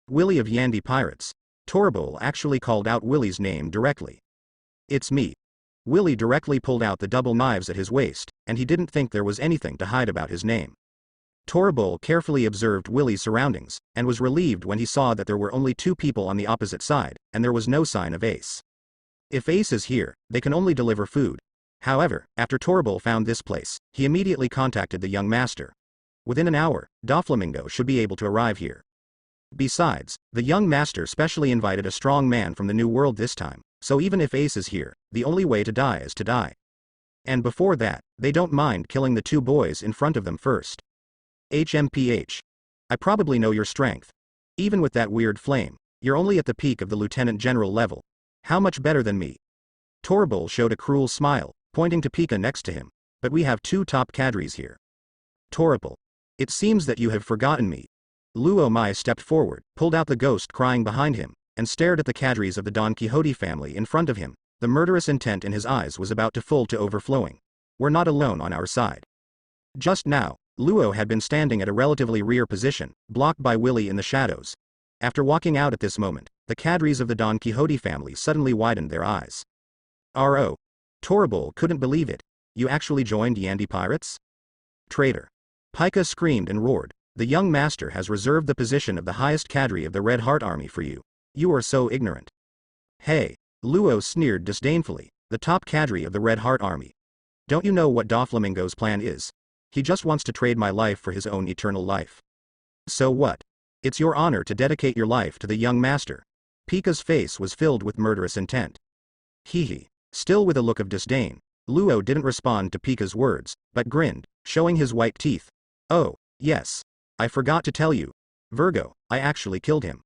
Willy of Yandy Pirates. Torbull actually called out Willy's name directly. It's me. Willy directly pulled out the double knives at his waist, and he didn't think there was anything to hide about his name. Torbull carefully observed Willy's surroundings, and was relieved when he saw that there were only two people on the opposite side, and there was no sign of Ace. If Ace is here, they can only deliver food. However, after Torbull found this place, he immediately contacted the young master. Within an hour, Doflamingo should be able to arrive here. Besides, the young master specially invited a strong man from the New World this time, so even if Ace is here, the only way to die is to die. And before that, they don't mind killing the two boys in front of them first. HMPH. I probably know your strength. Even with that weird flame, you're only at the peak of the lieutenant general level. How much better than me? Torbull showed a cruel smile, pointing to Pika next to him. But we have two top cadres here. Torbull. It seems that you have forgotten me. Luo Mai stepped forward, pulled out the ghost crying behind him, and stared at the cadres of the Don Quixote family in front of him. The murderous intent in his eyes was about to full to overflowing. We're not alone on our side. Just now, Luo had been standing at a relatively rear position, blocked by Willy in the shadows. After walking out at this moment, the cadres of the Don Quixote family suddenly widened their eyes. R.O. Torbull couldn't believe it. You actually joined Yandy Pirates? Traitor. Pika screamed and roared. The young master has reserved the position of the highest cadre of the Red Heart Army for you. You are so ignorant. Hey, Luo sneered disdainfully, the top cadre of the Red Heart Army. Don't you know what Doflamingo's plan is? He just wants to trade my life for his own eternal life. So what? It's your honor to dedicate your life to the young master. Pika's face was filled with murderous intent. Hee. Still with a look of disdain, Luo didn't respond to Pika's words, but grinned, showing his white teeth. Oh, yes. I forgot to tell you. Virgo, I actually killed him.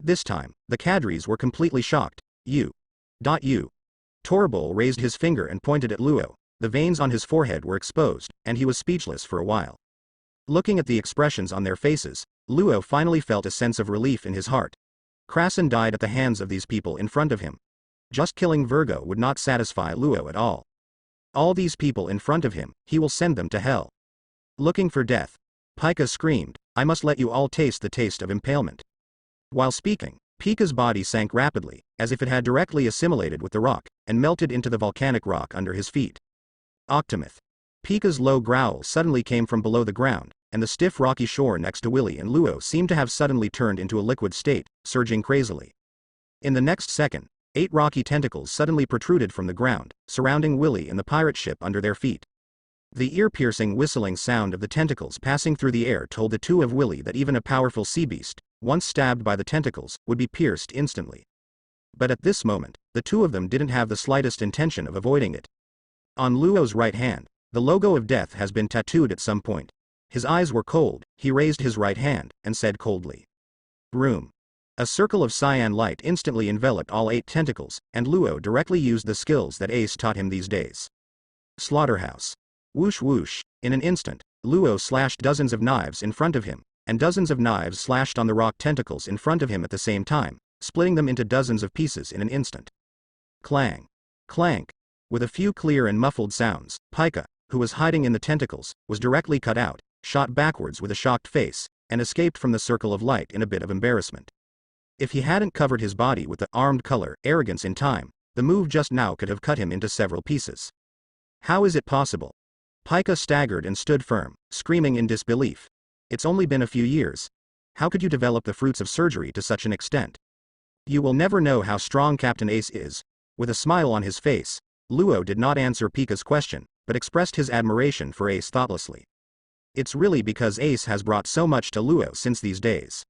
This time, the cadres were completely shocked. You. Torbull raised his finger and pointed at Luo. The veins on his forehead were exposed, and he was speechless for a while. Looking at the expressions on their faces, Luo finally felt a sense of relief in his heart. Krasen died at the hands of these people in front of him. Just killing Virgo would not satisfy Luo at all. All these people in front of him, he will send them to hell. Looking for death. Pika screamed, I must let you all taste the taste of impalement. While speaking, Pika's body sank rapidly, as if it had directly assimilated with the rock, and melted into the volcanic rock under his feet. Octomyth. Pika's low growl suddenly came from below the ground, and the stiff rocky shore next to Willy and Luo seemed to have suddenly turned into a liquid state, surging crazily. In the next second, 8 rocky tentacles suddenly protruded from the ground, surrounding Willy and the pirate ship under their feet. The ear-piercing whistling sound of the tentacles passing through the air told the two of Willy that even a powerful sea beast, once stabbed by the tentacles, would be pierced instantly. But at this moment, the two of them didn't have the slightest intention of avoiding it. On Luo's right hand, the logo of death has been tattooed at some point. His eyes were cold, he raised his right hand, and said coldly. Room. A circle of cyan light instantly enveloped all 8 tentacles, and Luo directly used the skills that Ace taught him these days. Slaughterhouse. Whoosh whoosh, in an instant, Luo slashed dozens of knives in front of him, and dozens of knives slashed on the rock tentacles in front of him at the same time, splitting them into dozens of pieces in an instant. Clang. Clank. With a few clear and muffled sounds, Pika, who was hiding in the tentacles, was directly cut out, shot backwards with a shocked face, and escaped from the circle of light in a bit of embarrassment. If he hadn't covered his body with the armed color arrogance in time, the move just now could have cut him into several pieces. How is it possible? Pika staggered and stood firm, screaming in disbelief. It's only been a few years. How could you develop the fruits of surgery to such an extent? You will never know how strong Captain Ace is. With a smile on his face, Luo did not answer Pika's question, but expressed his admiration for Ace thoughtlessly. It's really because Ace has brought so much to Luo since these days.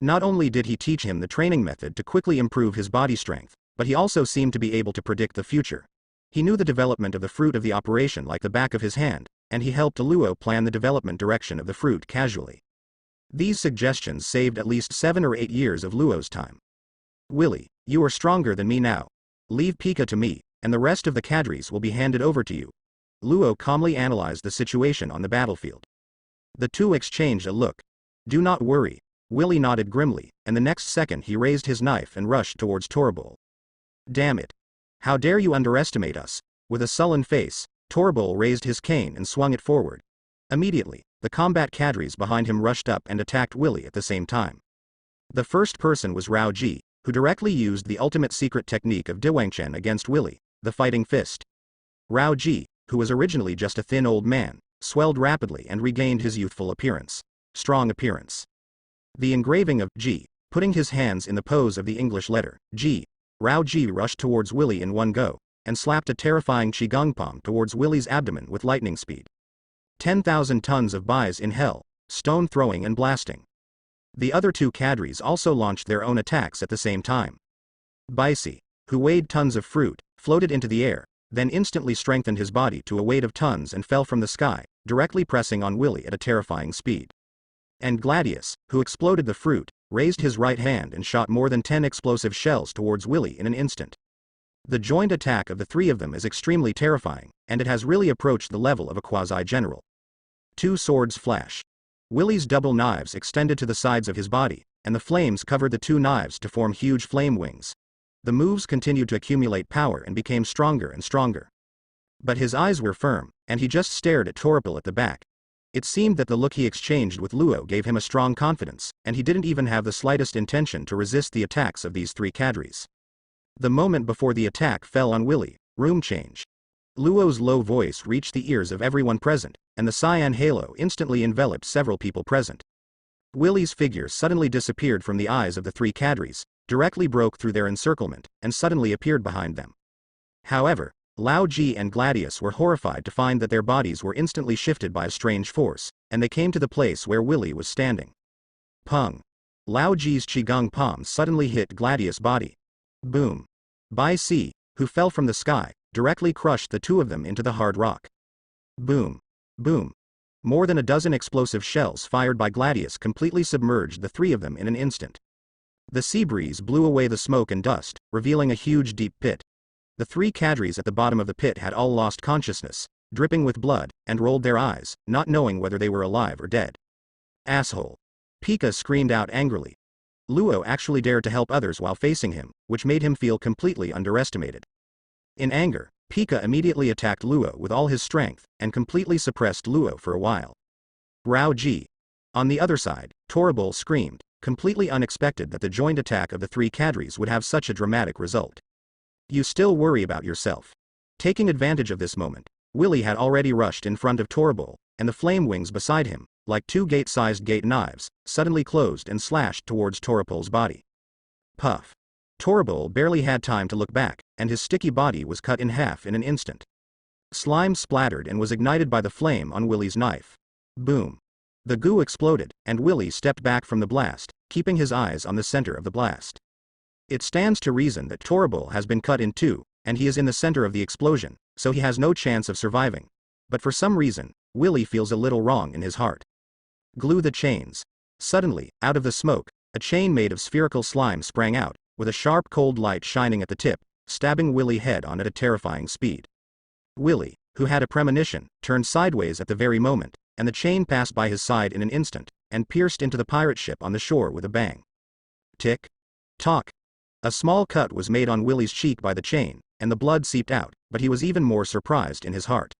Not only did he teach him the training method to quickly improve his body strength, but he also seemed to be able to predict the future. He knew the development of the fruit of the operation like the back of his hand, and he helped Luo plan the development direction of the fruit casually. These suggestions saved at least 7 or 8 years of Luo's time. Willy, you are stronger than me now. Leave Pika to me, and the rest of the cadres will be handed over to you. Luo calmly analyzed the situation on the battlefield. The two exchanged a look. Do not worry. Willy nodded grimly, and the next second he raised his knife and rushed towards Torbull. Damn it. How dare you underestimate us? With a sullen face, Torbull raised his cane and swung it forward. Immediately, the combat cadres behind him rushed up and attacked Willy at the same time. The first person was Rao Ji, who directly used the ultimate secret technique of Diwangchen against Willy, the fighting fist. Rao Ji, who was originally just a thin old man, swelled rapidly and regained his youthful appearance. Strong appearance. The engraving of Ji, putting his hands in the pose of the English letter G. Rao Ji rushed towards Willy in one go, and slapped a terrifying qigong palm towards Willy's abdomen with lightning speed. 10,000 tons of buys in hell, stone throwing and blasting. The other two cadres also launched their own attacks at the same time. Baisi, who weighed tons of fruit, floated into the air, then instantly strengthened his body to a weight of tons and fell from the sky, directly pressing on Willy at a terrifying speed. And Gladius, who exploded the fruit, raised his right hand and shot more than 10 explosive shells towards Willy in an instant. The joint attack of the three of them is extremely terrifying, and it has really approached the level of a quasi-general. Two swords flash. Willy's double knives extended to the sides of his body, and the flames covered the two knives to form huge flame wings. The moves continued to accumulate power and became stronger and stronger. But his eyes were firm, and he just stared at Torpil at the back. It seemed that the look he exchanged with Luo gave him a strong confidence, and he didn't even have the slightest intention to resist the attacks of these three cadres. The moment before the attack fell on Willy, room change. Luo's low voice reached the ears of everyone present, and the cyan halo instantly enveloped several people present. Willy's figure suddenly disappeared from the eyes of the three cadres, directly broke through their encirclement, and suddenly appeared behind them. However, Lao Ji and Gladius were horrified to find that their bodies were instantly shifted by a strange force, and they came to the place where Willy was standing. Pung. Lao Ji's qigong palm suddenly hit Gladius' body. Boom. Bai Si, who fell from the sky, directly crushed the two of them into the hard rock. Boom. Boom. More than a dozen explosive shells fired by Gladius completely submerged the three of them in an instant. The sea breeze blew away the smoke and dust, revealing a huge deep pit. The three cadres at the bottom of the pit had all lost consciousness, dripping with blood, and rolled their eyes, not knowing whether they were alive or dead. Asshole. Pika screamed out angrily. Luo actually dared to help others while facing him, which made him feel completely underestimated. In anger, Pika immediately attacked Luo with all his strength, and completely suppressed Luo for a while. Rao Ji. On the other side, Toribul screamed, completely unexpected that the joint attack of the three cadres would have such a dramatic result. You still worry about yourself. Taking advantage of this moment, Willy had already rushed in front of Toribul, and the flame wings beside him, like two gate-sized gate knives, suddenly closed and slashed towards Toripul's body. Puff. Toribul barely had time to look back, and his sticky body was cut in half in an instant. Slime splattered and was ignited by the flame on Willy's knife. Boom. The goo exploded, and Willy stepped back from the blast, keeping his eyes on the center of the blast. It stands to reason that Toribul has been cut in two, and he is in the center of the explosion, so he has no chance of surviving. But for some reason, Willy feels a little wrong in his heart. Glue the chains. Suddenly, out of the smoke, a chain made of spherical slime sprang out, with a sharp cold light shining at the tip, stabbing Willy head on at a terrifying speed. Willy, who had a premonition, turned sideways at the very moment, and the chain passed by his side in an instant, and pierced into the pirate ship on the shore with a bang. Tick. Tock. A small cut was made on Willy's cheek by the chain, and the blood seeped out, but he was even more surprised in his heart.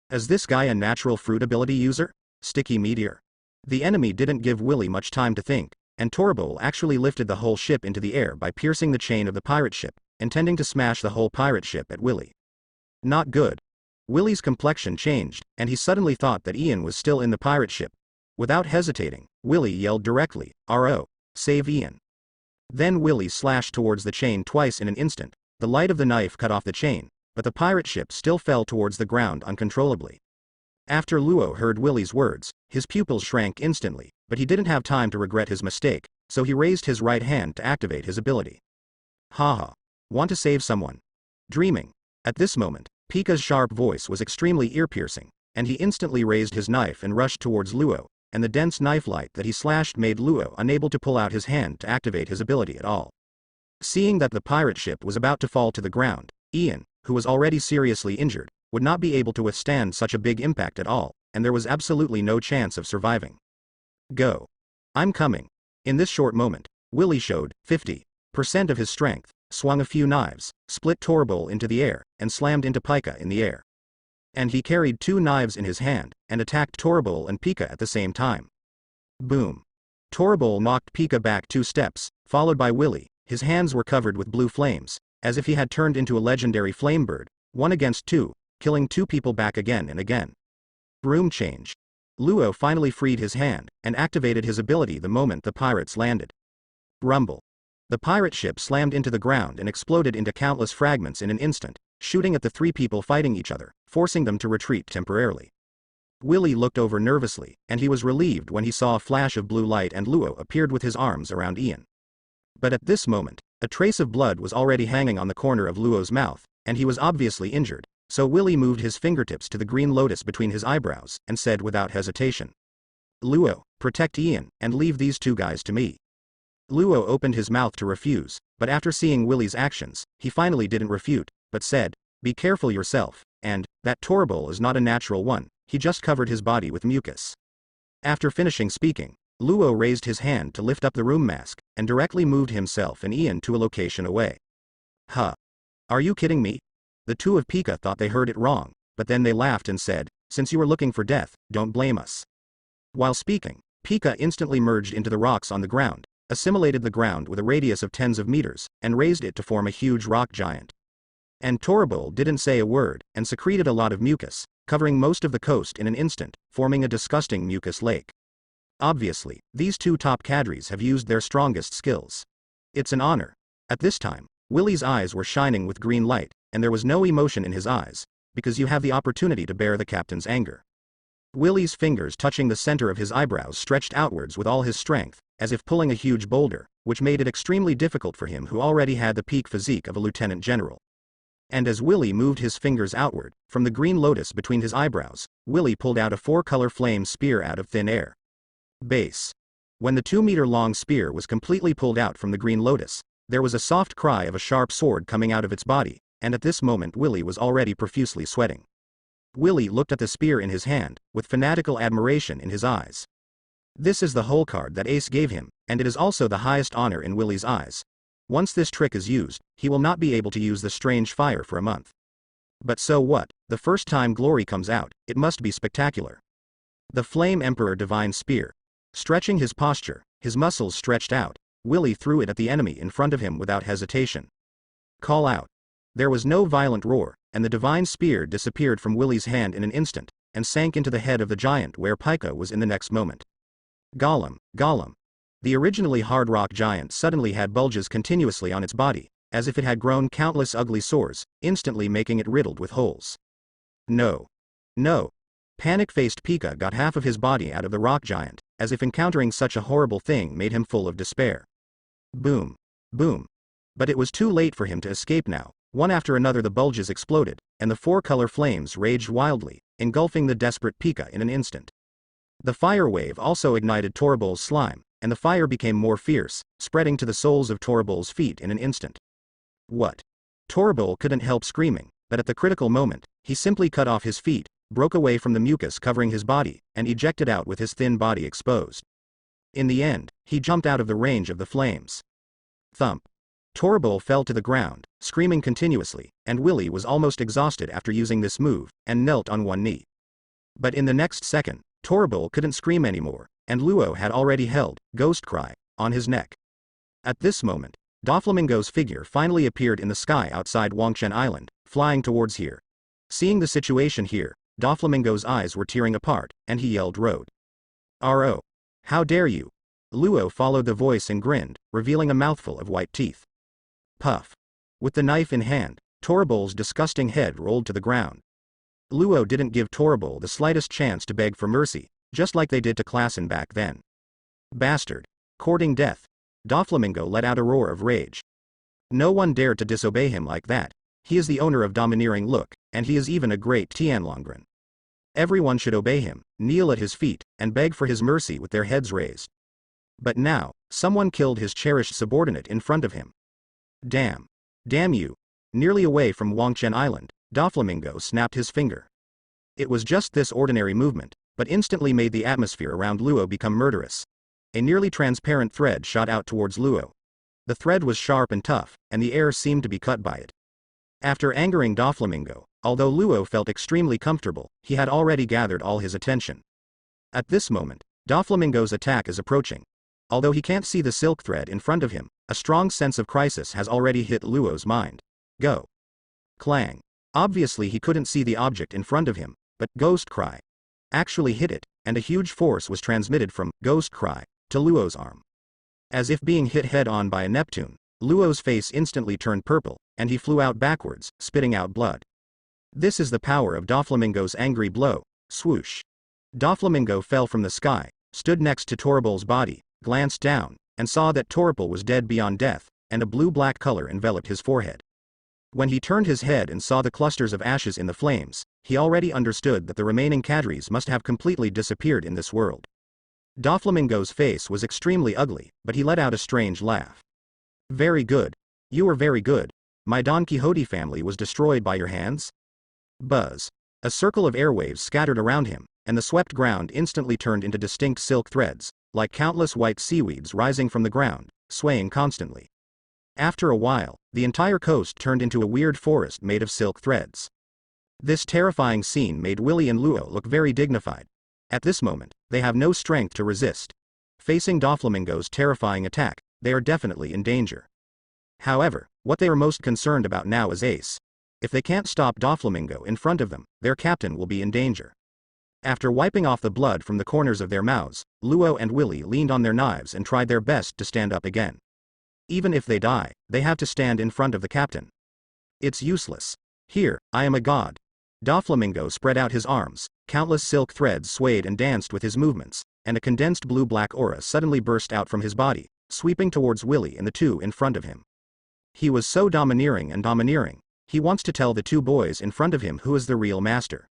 Is this guy a natural fruit ability user? Sticky meteor. The enemy didn't give Willy much time to think, and Toribul actually lifted the whole ship into the air by piercing the chain of the pirate ship, intending to smash the whole pirate ship at Willy. Not good. Willy's complexion changed, and he suddenly thought that Ian was still in the pirate ship. Without hesitating, Willy yelled directly, "R.O. Save Ian." Then Willy slashed towards the chain twice in an instant. The light of the knife cut off the chain, but the pirate ship still fell towards the ground uncontrollably. After Luo heard Willy's words, his pupils shrank instantly, but he didn't have time to regret his mistake, so he raised his right hand to activate his ability. Haha. Want to save someone? Dreaming. At this moment, Pika's sharp voice was extremely ear-piercing, and he instantly raised his knife and rushed towards Luo, and the dense knife light that he slashed made Luo unable to pull out his hand to activate his ability at all. Seeing that the pirate ship was about to fall to the ground, Ian, who was already seriously injured, would not be able to withstand such a big impact at all, and there was absolutely no chance of surviving. Go. I'm coming. In this short moment, Willy showed 50% of his strength, swung a few knives, split Toribul into the air, and slammed into Pika in the air. And he carried two knives in his hand, and attacked Toribul and Pika at the same time. Boom. Torbull knocked Pika back 2 steps, followed by Willy. His hands were covered with blue flames, as if he had turned into a legendary flame bird, 1 against 2, killing 2 people back again and again. Room change. Luo finally freed his hand, and activated his ability the moment the pirates landed. Rumble. The pirate ship slammed into the ground and exploded into countless fragments in an instant, shooting at the 3 people fighting each other, forcing them to retreat temporarily. Willy looked over nervously, and he was relieved when he saw a flash of blue light and Luo appeared with his arms around Ian. But at this moment, a trace of blood was already hanging on the corner of Luo's mouth, and he was obviously injured, so Willy moved his fingertips to the green lotus between his eyebrows, and said without hesitation. Luo, protect Ian, and leave these 2 guys to me. Luo opened his mouth to refuse, but after seeing Willy's actions, he finally didn't refute, but said, be careful yourself, and, that Torbull is not a natural one, he just covered his body with mucus. After finishing speaking, Luo raised his hand to lift up the room mask, and directly moved himself and Ian to a location away. Huh. Are you kidding me? The 2 of Pika thought they heard it wrong, but then they laughed and said, since you were looking for death, don't blame us. While speaking, Pika instantly merged into the rocks on the ground, assimilated the ground with a radius of tens of meters, and raised it to form a huge rock giant. And Torbull didn't say a word, and secreted a lot of mucus, covering most of the coast in an instant, forming a disgusting mucus lake. Obviously, these 2 top cadres have used their strongest skills. It's an honor. At this time, Willy's eyes were shining with green light, and there was no emotion in his eyes, because you have the opportunity to bear the captain's anger. Willy's fingers touching the center of his eyebrows stretched outwards with all his strength, as if pulling a huge boulder, which made it extremely difficult for him who already had the peak physique of a lieutenant general. And as Willy moved his fingers outward, from the green lotus between his eyebrows, Willy pulled out a 4-color flame spear out of thin air. Base. When the 2-meter-long spear was completely pulled out from the green lotus, there was a soft cry of a sharp sword coming out of its body, and at this moment Willy was already profusely sweating. Willy looked at the spear in his hand, with fanatical admiration in his eyes. This is the hole card that Ace gave him, and it is also the highest honor in Willy's eyes. Once this trick is used, he will not be able to use the strange fire for a month. But so what, the first time glory comes out, it must be spectacular. The Flame Emperor Divine Spear. Stretching his posture, his muscles stretched out, Willy threw it at the enemy in front of him without hesitation. Call out. There was no violent roar, and the divine spear disappeared from Willy's hand in an instant, and sank into the head of the giant where Pika was in the next moment. Gollum, Gollum. The originally hard rock giant suddenly had bulges continuously on its body, as if it had grown countless ugly sores, instantly making it riddled with holes. No. No. Panic-faced Pika got half of his body out of the rock giant, as if encountering such a horrible thing made him full of despair. Boom. Boom. But it was too late for him to escape now. One after another the bulges exploded, and the 4-color flames raged wildly, engulfing the desperate Pika in an instant. The fire wave also ignited Torbull's slime, and the fire became more fierce, spreading to the soles of Torbull's feet in an instant. What? Torbull couldn't help screaming, but at the critical moment, he simply cut off his feet, broke away from the mucus covering his body, and ejected out with his thin body exposed. In the end, he jumped out of the range of the flames. Thump. Torbull fell to the ground, screaming continuously, and Willy was almost exhausted after using this move, and knelt on one knee. But in the next second, Torbull couldn't scream anymore, and Luo had already held, Ghost Cry, on his neck. At this moment, Doflamingo's figure finally appeared in the sky outside Wangchen Island, flying towards here. Seeing the situation here, Doflamingo's eyes were tearing apart, and he yelled Road. R.O. How dare you? Luo followed the voice and grinned, revealing a mouthful of white teeth. Puff. With the knife in hand, Torbull's disgusting head rolled to the ground. Luo didn't give Torbull the slightest chance to beg for mercy, just like they did to Klassen back then. Bastard. Courting death. Doflamingo let out a roar of rage. No one dared to disobey him like that. He is the owner of domineering look, and he is even a great Tianlongren. Everyone should obey him, kneel at his feet, and beg for his mercy with their heads raised. But now, someone killed his cherished subordinate in front of him. Damn. Damn you. Nearly away from Wangchen Island, Doflamingo snapped his finger. It was just this ordinary movement, but instantly made the atmosphere around Luo become murderous. A nearly transparent thread shot out towards Luo. The thread was sharp and tough, and the air seemed to be cut by it. After angering Doflamingo, although Luo felt extremely comfortable, he had already gathered all his attention. At this moment, Doflamingo's attack is approaching. Although he can't see the silk thread in front of him, a strong sense of crisis has already hit Luo's mind. Go. Clang. Obviously he couldn't see the object in front of him, but Ghost Cry actually hit it, and a huge force was transmitted from Ghost Cry to Luo's arm. As if being hit head-on by a Neptune, Luo's face instantly turned purple, and he flew out backwards, spitting out blood. This is the power of Doflamingo's angry blow. Swoosh. Doflamingo fell from the sky, stood next to Torbol's body, glanced down, and saw that Torbol was dead beyond death, and a blue-black color enveloped his forehead. When he turned his head and saw the clusters of ashes in the flames, he already understood that the remaining cadres must have completely disappeared in this world. Doflamingo's face was extremely ugly, but he let out a strange laugh. Very good. You were very good. My Don Quixote family was destroyed by your hands? Buzz. A circle of airwaves scattered around him, and the swept ground instantly turned into distinct silk threads, like countless white seaweeds rising from the ground, swaying constantly. After a while, the entire coast turned into a weird forest made of silk threads. This terrifying scene made Willy and Luo look very dignified. At this moment, they have no strength to resist. Facing Doflamingo's terrifying attack, they are definitely in danger. However, what they are most concerned about now is Ace. If they can't stop Doflamingo in front of them, their captain will be in danger. After wiping off the blood from the corners of their mouths, Luo and Willy leaned on their knives and tried their best to stand up again. Even if they die, they have to stand in front of the captain. It's useless. Here, I am a god. Doflamingo spread out his arms, countless silk threads swayed and danced with his movements, and a condensed blue-black aura suddenly burst out from his body, sweeping towards Willy and the two in front of him. He was so domineering and domineering, he wants to tell the two boys in front of him who is the real master.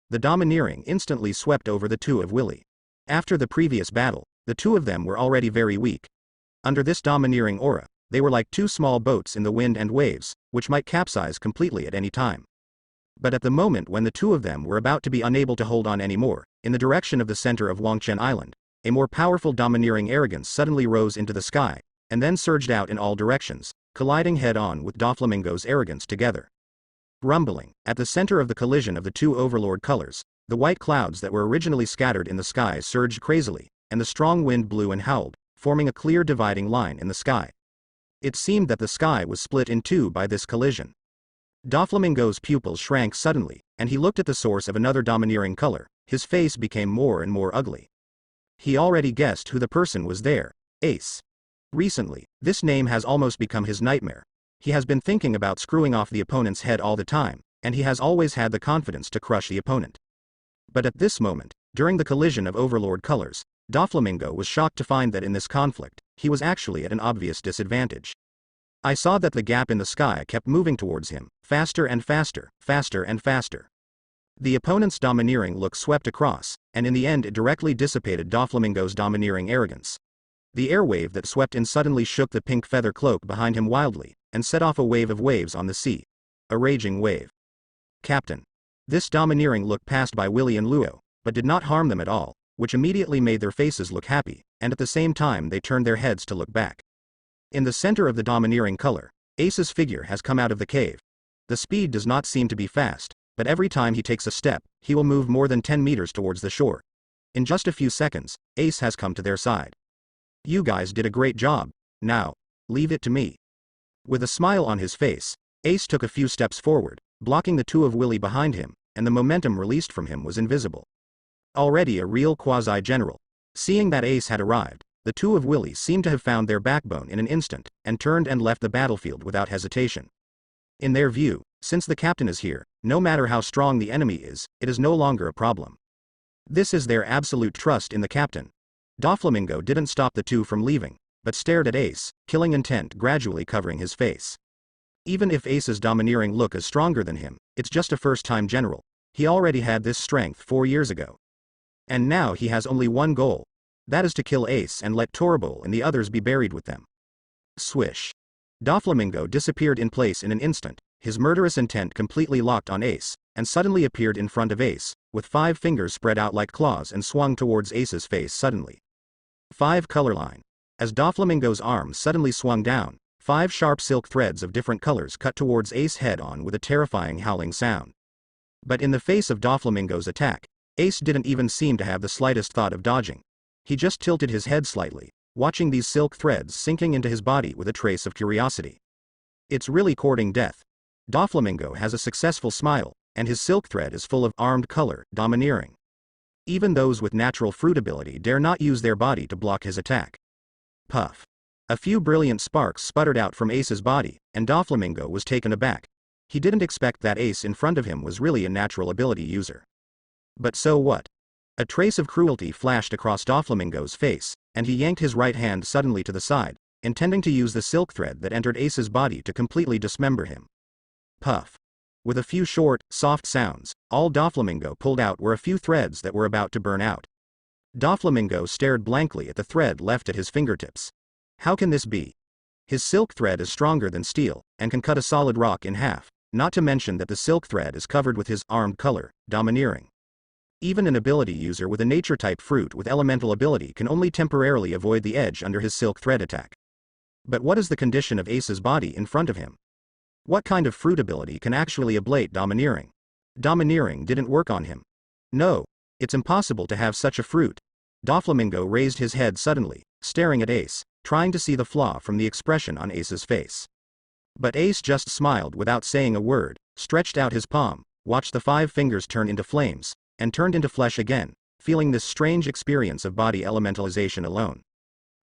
The domineering instantly swept over the two of Willy. After the previous battle, the two of them were already very weak. Under this domineering aura, they were like two small boats in the wind and waves, which might capsize completely at any time. But at the moment when the two of them were about to be unable to hold on anymore, in the direction of the center of Wangchen Island, a more powerful domineering arrogance suddenly rose into the sky, and then surged out in all directions, colliding head-on with Doflamingo's arrogance together. Rumbling, at the center of the collision of the two overlord colors, the white clouds that were originally scattered in the sky surged crazily, and the strong wind blew and howled, forming a clear dividing line in the sky. It seemed that the sky was split in two by this collision. Doflamingo's pupils shrank suddenly, and he looked at the source of another domineering color. His face became more and more ugly. He already guessed who the person was there. Ace. Recently, this name has almost become his nightmare. He has been thinking about screwing off the opponent's head all the time, and he has always had the confidence to crush the opponent. But at this moment, during the collision of overlord colors, Doflamingo was shocked to find that in this conflict, he was actually at an obvious disadvantage. I saw that the gap in the sky kept moving towards him, faster and faster, faster and faster. The opponent's domineering look swept across, and in the end it directly dissipated Doflamingo's domineering arrogance. The air wave that swept in suddenly shook the pink feather cloak behind him wildly, and set off a wave of waves on the sea. A raging wave. Captain. This domineering look passed by Willy and Luo, but did not harm them at all, which immediately made their faces look happy, and at the same time they turned their heads to look back. In the center of the domineering color, Ace's figure has come out of the cave. The speed does not seem to be fast, but every time he takes a step, he will move more than 10 meters towards the shore. In just a few seconds, Ace has come to their side. You guys did a great job. Now, leave it to me. With a smile on his face, Ace took a few steps forward, blocking the two of Willy behind him, and the momentum released from him was invisible. Already a real quasi-general. Seeing that Ace had arrived, the two of Willy seemed to have found their backbone in an instant, and turned and left the battlefield without hesitation. In their view, since the captain is here, no matter how strong the enemy is, it is no longer a problem. This is their absolute trust in the captain. Doflamingo didn't stop the two from leaving, but stared at Ace, killing intent gradually covering his face. Even if Ace's domineering look is stronger than him, it's just a first-time general. He already had this strength 4 years ago. And now he has only one goal. That is to kill Ace and let Torbol and the others be buried with them. Swish. Doflamingo disappeared in place in an instant, his murderous intent completely locked on Ace, and suddenly appeared in front of Ace, with 5 fingers spread out like claws and swung towards Ace's face suddenly. 5 color line. As Doflamingo's arm suddenly swung down, 5 sharp silk threads of different colors cut towards Ace head-on with a terrifying howling sound. But in the face of Doflamingo's attack, Ace didn't even seem to have the slightest thought of dodging. He just tilted his head slightly, watching these silk threads sinking into his body with a trace of curiosity. It's really courting death. Doflamingo has a successful smile, and his silk thread is full of armed color, domineering. Even those with natural fruit ability dare not use their body to block his attack. Puff. A few brilliant sparks sputtered out from Ace's body, and Doflamingo was taken aback. He didn't expect that Ace in front of him was really a natural ability user. But so what? A trace of cruelty flashed across Doflamingo's face, and he yanked his right hand suddenly to the side, intending to use the silk thread that entered Ace's body to completely dismember him. Puff. With a few short, soft sounds, all Doflamingo pulled out were a few threads that were about to burn out. Doflamingo stared blankly at the thread left at his fingertips. How can this be? His silk thread is stronger than steel, and can cut a solid rock in half, not to mention that the silk thread is covered with his armed color, domineering. Even an ability user with a nature-type fruit with elemental ability can only temporarily avoid the edge under his silk thread attack. But what is the condition of Ace's body in front of him? What kind of fruit ability can actually ablate domineering? Domineering didn't work on him. No, it's impossible to have such a fruit. Doflamingo raised his head suddenly, staring at Ace, trying to see the flaw from the expression on Ace's face. But Ace just smiled without saying a word, stretched out his palm, watched the 5 fingers turn into flames, and turned into flesh again, feeling this strange experience of body elementalization alone.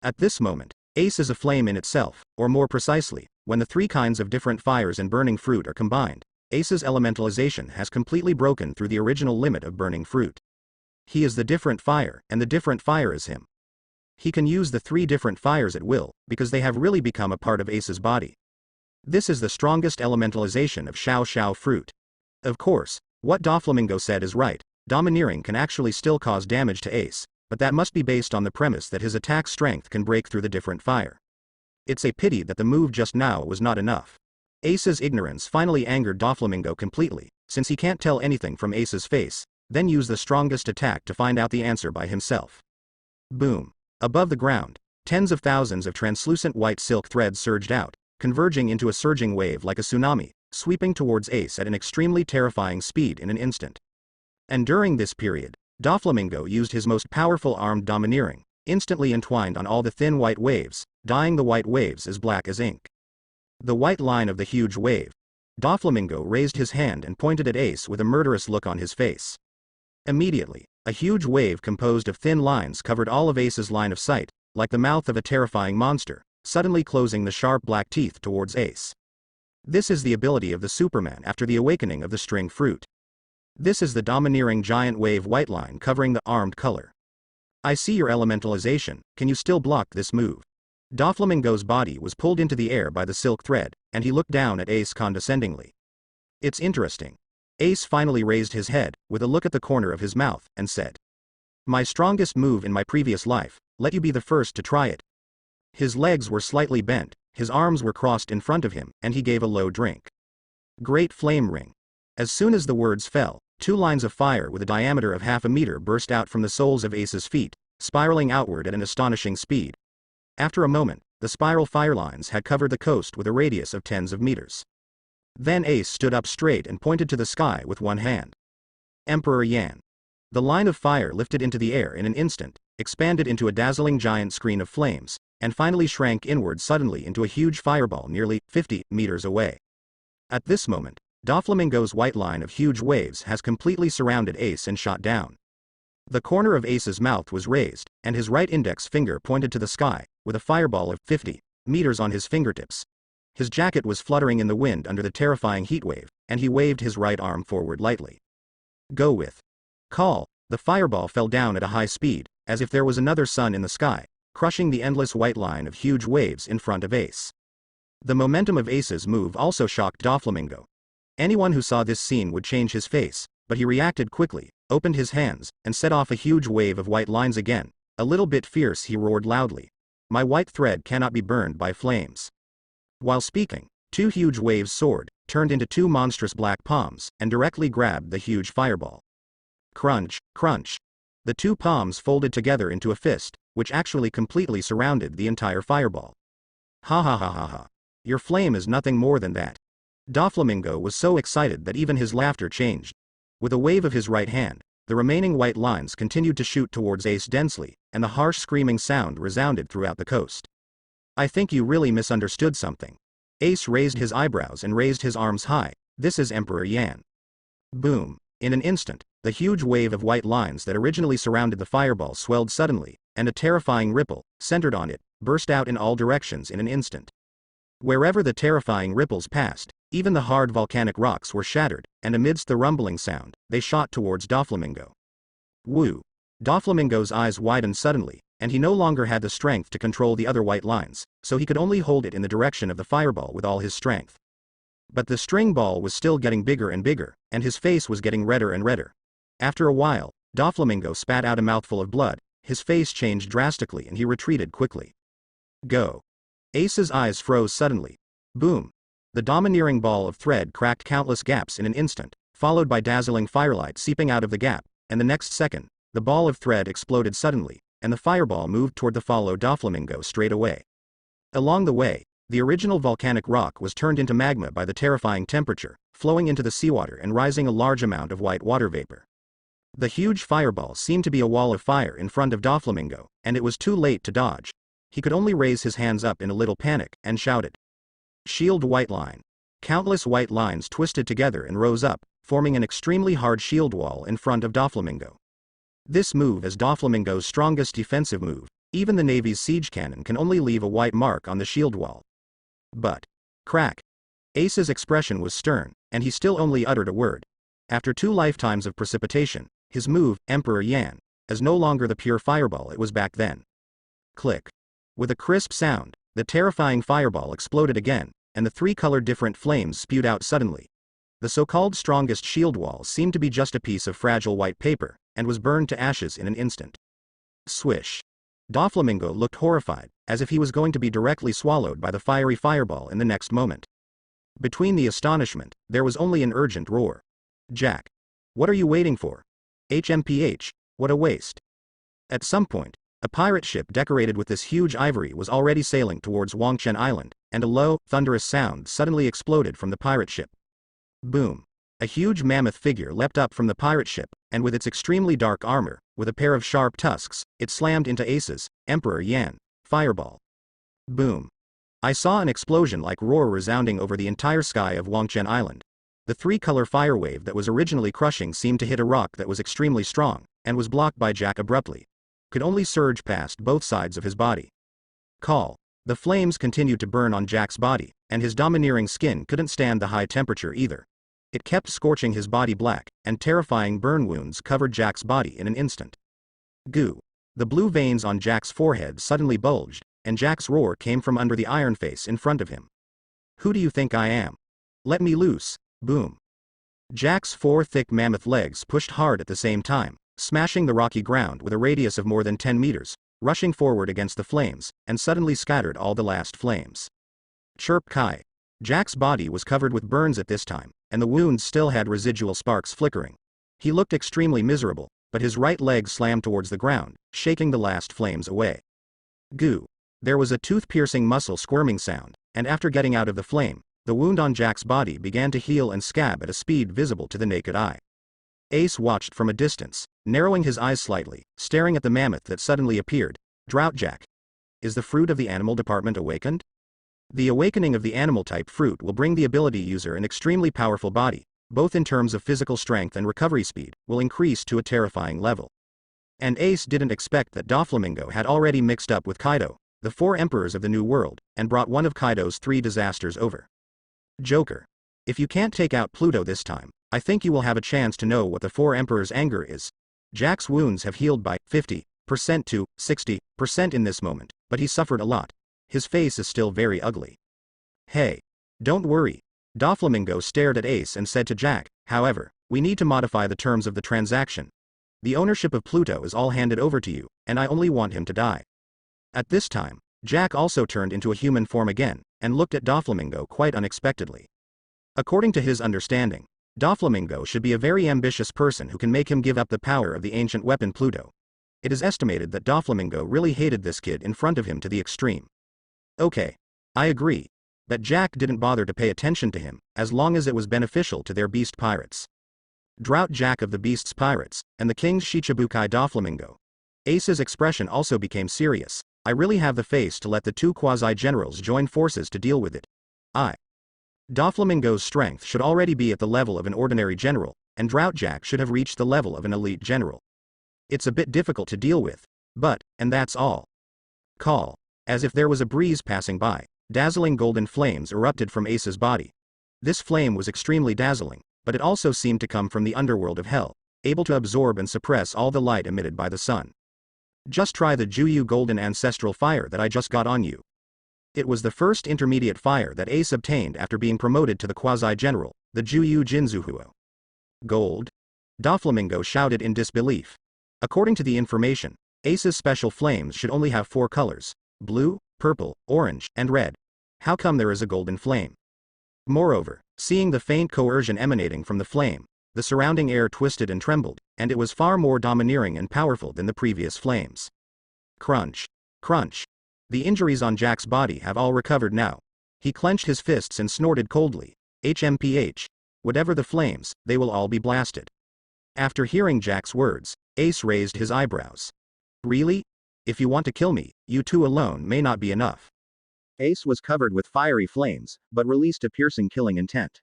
At this moment, Ace is a flame in itself, or more precisely, when the 3 kinds of different fires and burning fruit are combined, Ace's elementalization has completely broken through the original limit of burning fruit. He is the different fire, and the different fire is him. He can use the 3 different fires at will, because they have really become a part of Ace's body. This is the strongest elementalization of Xiao Xiao fruit. Of course, what Doflamingo said is right, domineering can actually still cause damage to Ace, but that must be based on the premise that his attack strength can break through the different fire. It's a pity that the move just now was not enough. Ace's ignorance finally angered Doflamingo completely, since he can't tell anything from Ace's face, then use the strongest attack to find out the answer by himself. Boom. Above the ground, tens of thousands of translucent white silk threads surged out, converging into a surging wave like a tsunami, sweeping towards Ace at an extremely terrifying speed in an instant. And during this period, Doflamingo used his most powerful armed domineering, instantly entwined on all the thin white waves, dyeing the white waves as black as ink. The white line of the huge wave. Doflamingo raised his hand and pointed at Ace with a murderous look on his face. Immediately, a huge wave composed of thin lines covered all of Ace's line of sight, like the mouth of a terrifying monster, suddenly closing the sharp black teeth towards Ace. This is the ability of the Superman after the awakening of the string fruit. This is the domineering giant wave white line covering the armed color. I see your elementalization, can you still block this move? Doflamingo's body was pulled into the air by the silk thread, and he looked down at Ace condescendingly. It's interesting. Ace finally raised his head, with a look at the corner of his mouth, and said, "My strongest move in my previous life, let you be the first to try it." His legs were slightly bent, his arms were crossed in front of him, and he gave a low drink. Great flame ring. As soon as the words fell, 2 lines of fire with a diameter of half a meter burst out from the soles of Ace's feet, spiraling outward at an astonishing speed. After a moment, the spiral fire lines had covered the coast with a radius of tens of meters. Then Ace stood up straight and pointed to the sky with one hand. Emperor Yan. The line of fire lifted into the air in an instant, expanded into a dazzling giant screen of flames, and finally shrank inward suddenly into a huge fireball nearly 50 meters away. At this moment, Doflamingo's white line of huge waves has completely surrounded Ace and shot down. The corner of Ace's mouth was raised, and his right index finger pointed to the sky, with a fireball of 50 meters on his fingertips. His jacket was fluttering in the wind under the terrifying heatwave, and he waved his right arm forward lightly. Go with. Call. The fireball fell down at a high speed, as if there was another sun in the sky, crushing the endless white line of huge waves in front of Ace. The momentum of Ace's move also shocked Doflamingo. Anyone who saw this scene would change his face, but he reacted quickly, opened his hands, and set off a huge wave of white lines again. A little bit fierce, he roared loudly. My white thread cannot be burned by flames. While speaking, 2 huge waves soared, turned into 2 monstrous black palms, and directly grabbed the huge fireball. Crunch, crunch. The 2 palms folded together into a fist, which actually completely surrounded the entire fireball. Ha ha ha ha ha. Your flame is nothing more than that. Doflamingo was so excited that even his laughter changed. With a wave of his right hand, the remaining white lines continued to shoot towards Ace densely, and the harsh screaming sound resounded throughout the coast. I think you really misunderstood something. Ace raised his eyebrows and raised his arms high. This is Emperor Yan. Boom. In an instant, the huge wave of white lines that originally surrounded the fireball swelled suddenly, and a terrifying ripple, centered on it, burst out in all directions in an instant. Wherever the terrifying ripples passed, even the hard volcanic rocks were shattered, and amidst the rumbling sound, they shot towards Doflamingo. Woo! Doflamingo's eyes widened suddenly, and he no longer had the strength to control the other white lines, so he could only hold it in the direction of the fireball with all his strength. But the string ball was still getting bigger and bigger, and his face was getting redder and redder. After a while, Doflamingo spat out a mouthful of blood, his face changed drastically and he retreated quickly. Go! Ace's eyes froze suddenly. Boom! The domineering ball of thread cracked countless gaps in an instant, followed by dazzling firelight seeping out of the gap, and the next second, the ball of thread exploded suddenly, and the fireball moved toward the follow Doflamingo straight away. Along the way, the original volcanic rock was turned into magma by the terrifying temperature, flowing into the seawater and rising a large amount of white water vapor. The huge fireball seemed to be a wall of fire in front of Doflamingo, and it was too late to dodge. He could only raise his hands up in a little panic, and shouted. Shield white line. Countless white lines twisted together and rose up, forming an extremely hard shield wall in front of Doflamingo. This move is Doflamingo's strongest defensive move. Even the Navy's siege cannon can only leave a white mark on the shield wall. But, crack. Ace's expression was stern, and he still only uttered a word. After 2 lifetimes of precipitation, his move, Emperor Yan, is no longer the pure fireball it was back then. Click. With a crisp sound, the terrifying fireball exploded again, and the 3-colored different flames spewed out suddenly. The so-called strongest shield wall seemed to be just a piece of fragile white paper, and was burned to ashes in an instant. Swish. Doflamingo looked horrified, as if he was going to be directly swallowed by the fiery fireball in the next moment. Between the astonishment, there was only an urgent roar. Jack. What are you waiting for? HMPH, what a waste. At some point, a pirate ship decorated with this huge ivory was already sailing towards Wangchen Island, and a low, thunderous sound suddenly exploded from the pirate ship. Boom. A huge mammoth figure leapt up from the pirate ship, and with its extremely dark armor, with a pair of sharp tusks, it slammed into Ace's, Emperor Yan, fireball. Boom. I saw an explosion-like roar resounding over the entire sky of Wangchen Island. The 3-color fire wave that was originally crushing seemed to hit a rock that was extremely strong, and was blocked by Jack abruptly. Could only surge past both sides of his body. Call. The flames continued to burn on Jack's body, and his domineering skin couldn't stand the high temperature either. It kept scorching his body black, and terrifying burn wounds covered Jack's body in an instant. Goo. The blue veins on Jack's forehead suddenly bulged, and Jack's roar came from under the iron face in front of him. Who do you think I am? Let me loose. Boom. Jack's 4 thick mammoth legs pushed hard at the same time, smashing the rocky ground with a radius of more than 10 meters, rushing forward against the flames, and suddenly scattered all the last flames. Chirp Kai. Jack's body was covered with burns at this time, and the wounds still had residual sparks flickering. He looked extremely miserable, but his right leg slammed towards the ground, shaking the last flames away. Goo. There was a tooth-piercing muscle squirming sound, and after getting out of the flame, the wound on Jack's body began to heal and scab at a speed visible to the naked eye. Ace watched from a distance, narrowing his eyes slightly, staring at the mammoth that suddenly appeared. Drought Jack. Is the fruit of the animal department awakened? The awakening of the animal-type fruit will bring the ability user an extremely powerful body, both in terms of physical strength and recovery speed, will increase to a terrifying level. And Ace didn't expect that Doflamingo had already mixed up with Kaido, the 4 emperors of the New World, and brought one of Kaido's 3 disasters over. Joker. If you can't take out Pluto this time, I think you will have a chance to know what the 4 emperors' anger is. Jack's wounds have healed by 50% to 60% in this moment, but he suffered a lot. His face is still very ugly. Hey. Don't worry. Doflamingo stared at Ace and said to Jack, however, we need to modify the terms of the transaction. The ownership of Pluto is all handed over to you, and I only want him to die. At this time, Jack also turned into a human form again, and looked at Doflamingo quite unexpectedly. According to his understanding, Doflamingo should be a very ambitious person who can make him give up the power of the ancient weapon Pluto. It is estimated that Doflamingo really hated this kid in front of him to the extreme. Okay. I agree. But Jack didn't bother to pay attention to him, as long as it was beneficial to their beast pirates. Drought Jack of the Beast's Pirates, and the King's Shichibukai Doflamingo. Ace's expression also became serious. I really have the face to let the two quasi-generals join forces to deal with it. Doflamingo's strength should already be at the level of an ordinary general, and Droughtjack should have reached the level of an elite general. It's a bit difficult to deal with, and that's all. Call. As if there was a breeze passing by, dazzling golden flames erupted from Ace's body. This flame was extremely dazzling, but it also seemed to come from the underworld of hell, able to absorb and suppress all the light emitted by the sun. Just try the Juyu golden ancestral fire that I just got on you. It was the first intermediate fire that Ace obtained after being promoted to the quasi-general, the Juyu Jinzuhuo. Gold? Doflamingo shouted in disbelief. According to the information, Ace's special flames should only have 4 colors: blue, purple, orange, and red. How come there is a golden flame? Moreover, seeing the faint coercion emanating from the flame, the surrounding air twisted and trembled, and it was far more domineering and powerful than the previous flames. Crunch. Crunch. The injuries on Jack's body have all recovered now. He clenched his fists and snorted coldly. HMPH. Whatever the flames, they will all be blasted. After hearing Jack's words, Ace raised his eyebrows. Really? If you want to kill me, you two alone may not be enough. Ace was covered with fiery flames, but released a piercing killing intent.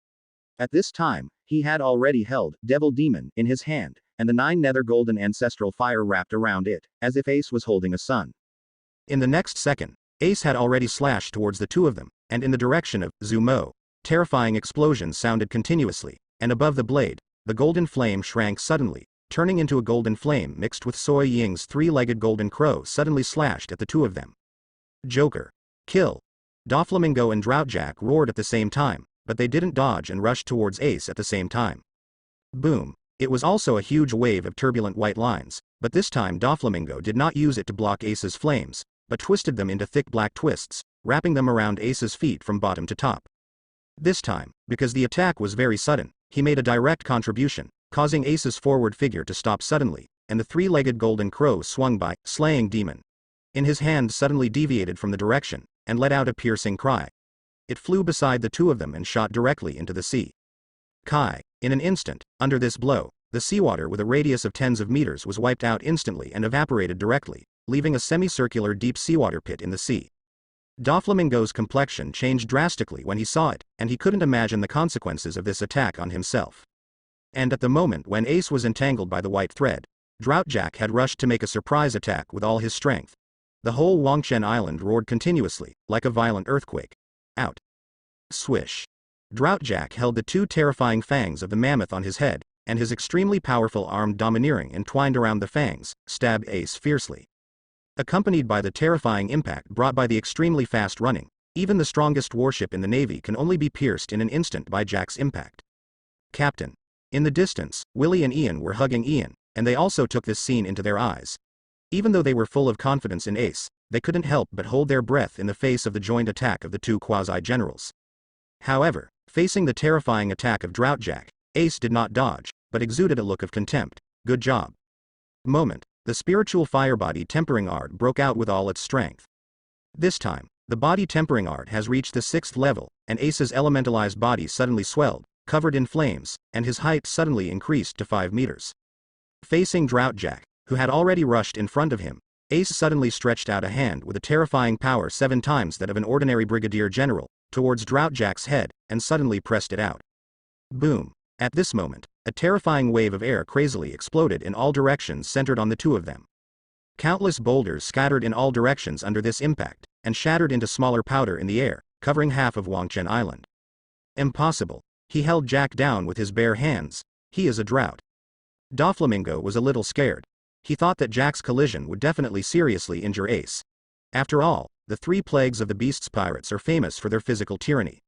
At this time, he had already held Devil Demon in his hand, and the 9 nether golden ancestral fire wrapped around it, as if Ace was holding a sun. In the next second, Ace had already slashed towards the two of them, and in the direction of Zumo. Terrifying explosions sounded continuously, and above the blade, the golden flame shrank suddenly, turning into a golden flame mixed with Soy Ying's 3-legged golden crow suddenly slashed at the two of them. Joker. Kill. Doflamingo and Droughtjack roared at the same time, but they didn't dodge and rushed towards Ace at the same time. Boom. It was also a huge wave of turbulent white lines, but this time Doflamingo did not use it to block Ace's flames, but twisted them into thick black twists, wrapping them around Ace's feet from bottom to top. This time, because the attack was very sudden, he made a direct contribution, causing Ace's forward figure to stop suddenly, and the 3-legged golden crow swung by, slaying Demon. In his hand suddenly deviated from the direction, and let out a piercing cry. It flew beside the two of them and shot directly into the sea. Kai. In an instant, under this blow, the seawater with a radius of tens of meters was wiped out instantly and evaporated directly, leaving a semicircular deep seawater pit in the sea. Doflamingo's complexion changed drastically when he saw it, and he couldn't imagine the consequences of this attack on himself. And at the moment when Ace was entangled by the white thread, Droughtjack had rushed to make a surprise attack with all his strength. The whole Wangchen Island roared continuously, like a violent earthquake. Out. Swish. Droughtjack held the 2 terrifying fangs of the mammoth on his head, and his extremely powerful arm domineering and twined around the fangs, stabbed Ace fiercely. Accompanied by the terrifying impact brought by the extremely fast running, even the strongest warship in the Navy can only be pierced in an instant by Jack's impact. Captain. In the distance, Willie and Ian were hugging Ian, and they also took this scene into their eyes. Even though they were full of confidence in Ace, they couldn't help but hold their breath in the face of the joint attack of the 2 quasi-generals. However, facing the terrifying attack of Droughtjack, Ace did not dodge, but exuded a look of contempt. Good job. Moment. The spiritual fire body tempering art broke out with all its strength. This time, the body tempering art has reached the 6th level, and Ace's elementalized body suddenly swelled, covered in flames, and his height suddenly increased to 5 meters. Facing Droughtjack, who had already rushed in front of him, Ace suddenly stretched out a hand with a terrifying power 7 times that of an ordinary brigadier general, towards Droughtjack's head, and suddenly pressed it out. Boom. At this moment, a terrifying wave of air crazily exploded in all directions centered on the two of them. Countless boulders scattered in all directions under this impact, and shattered into smaller powder in the air, covering half of Wangchen Island. Impossible. He held Jack down with his bare hands. He is a drought. Doflamingo was a little scared. He thought that Jack's collision would definitely seriously injure Ace. After all, the 3 plagues of the beasts pirates are famous for their physical tyranny.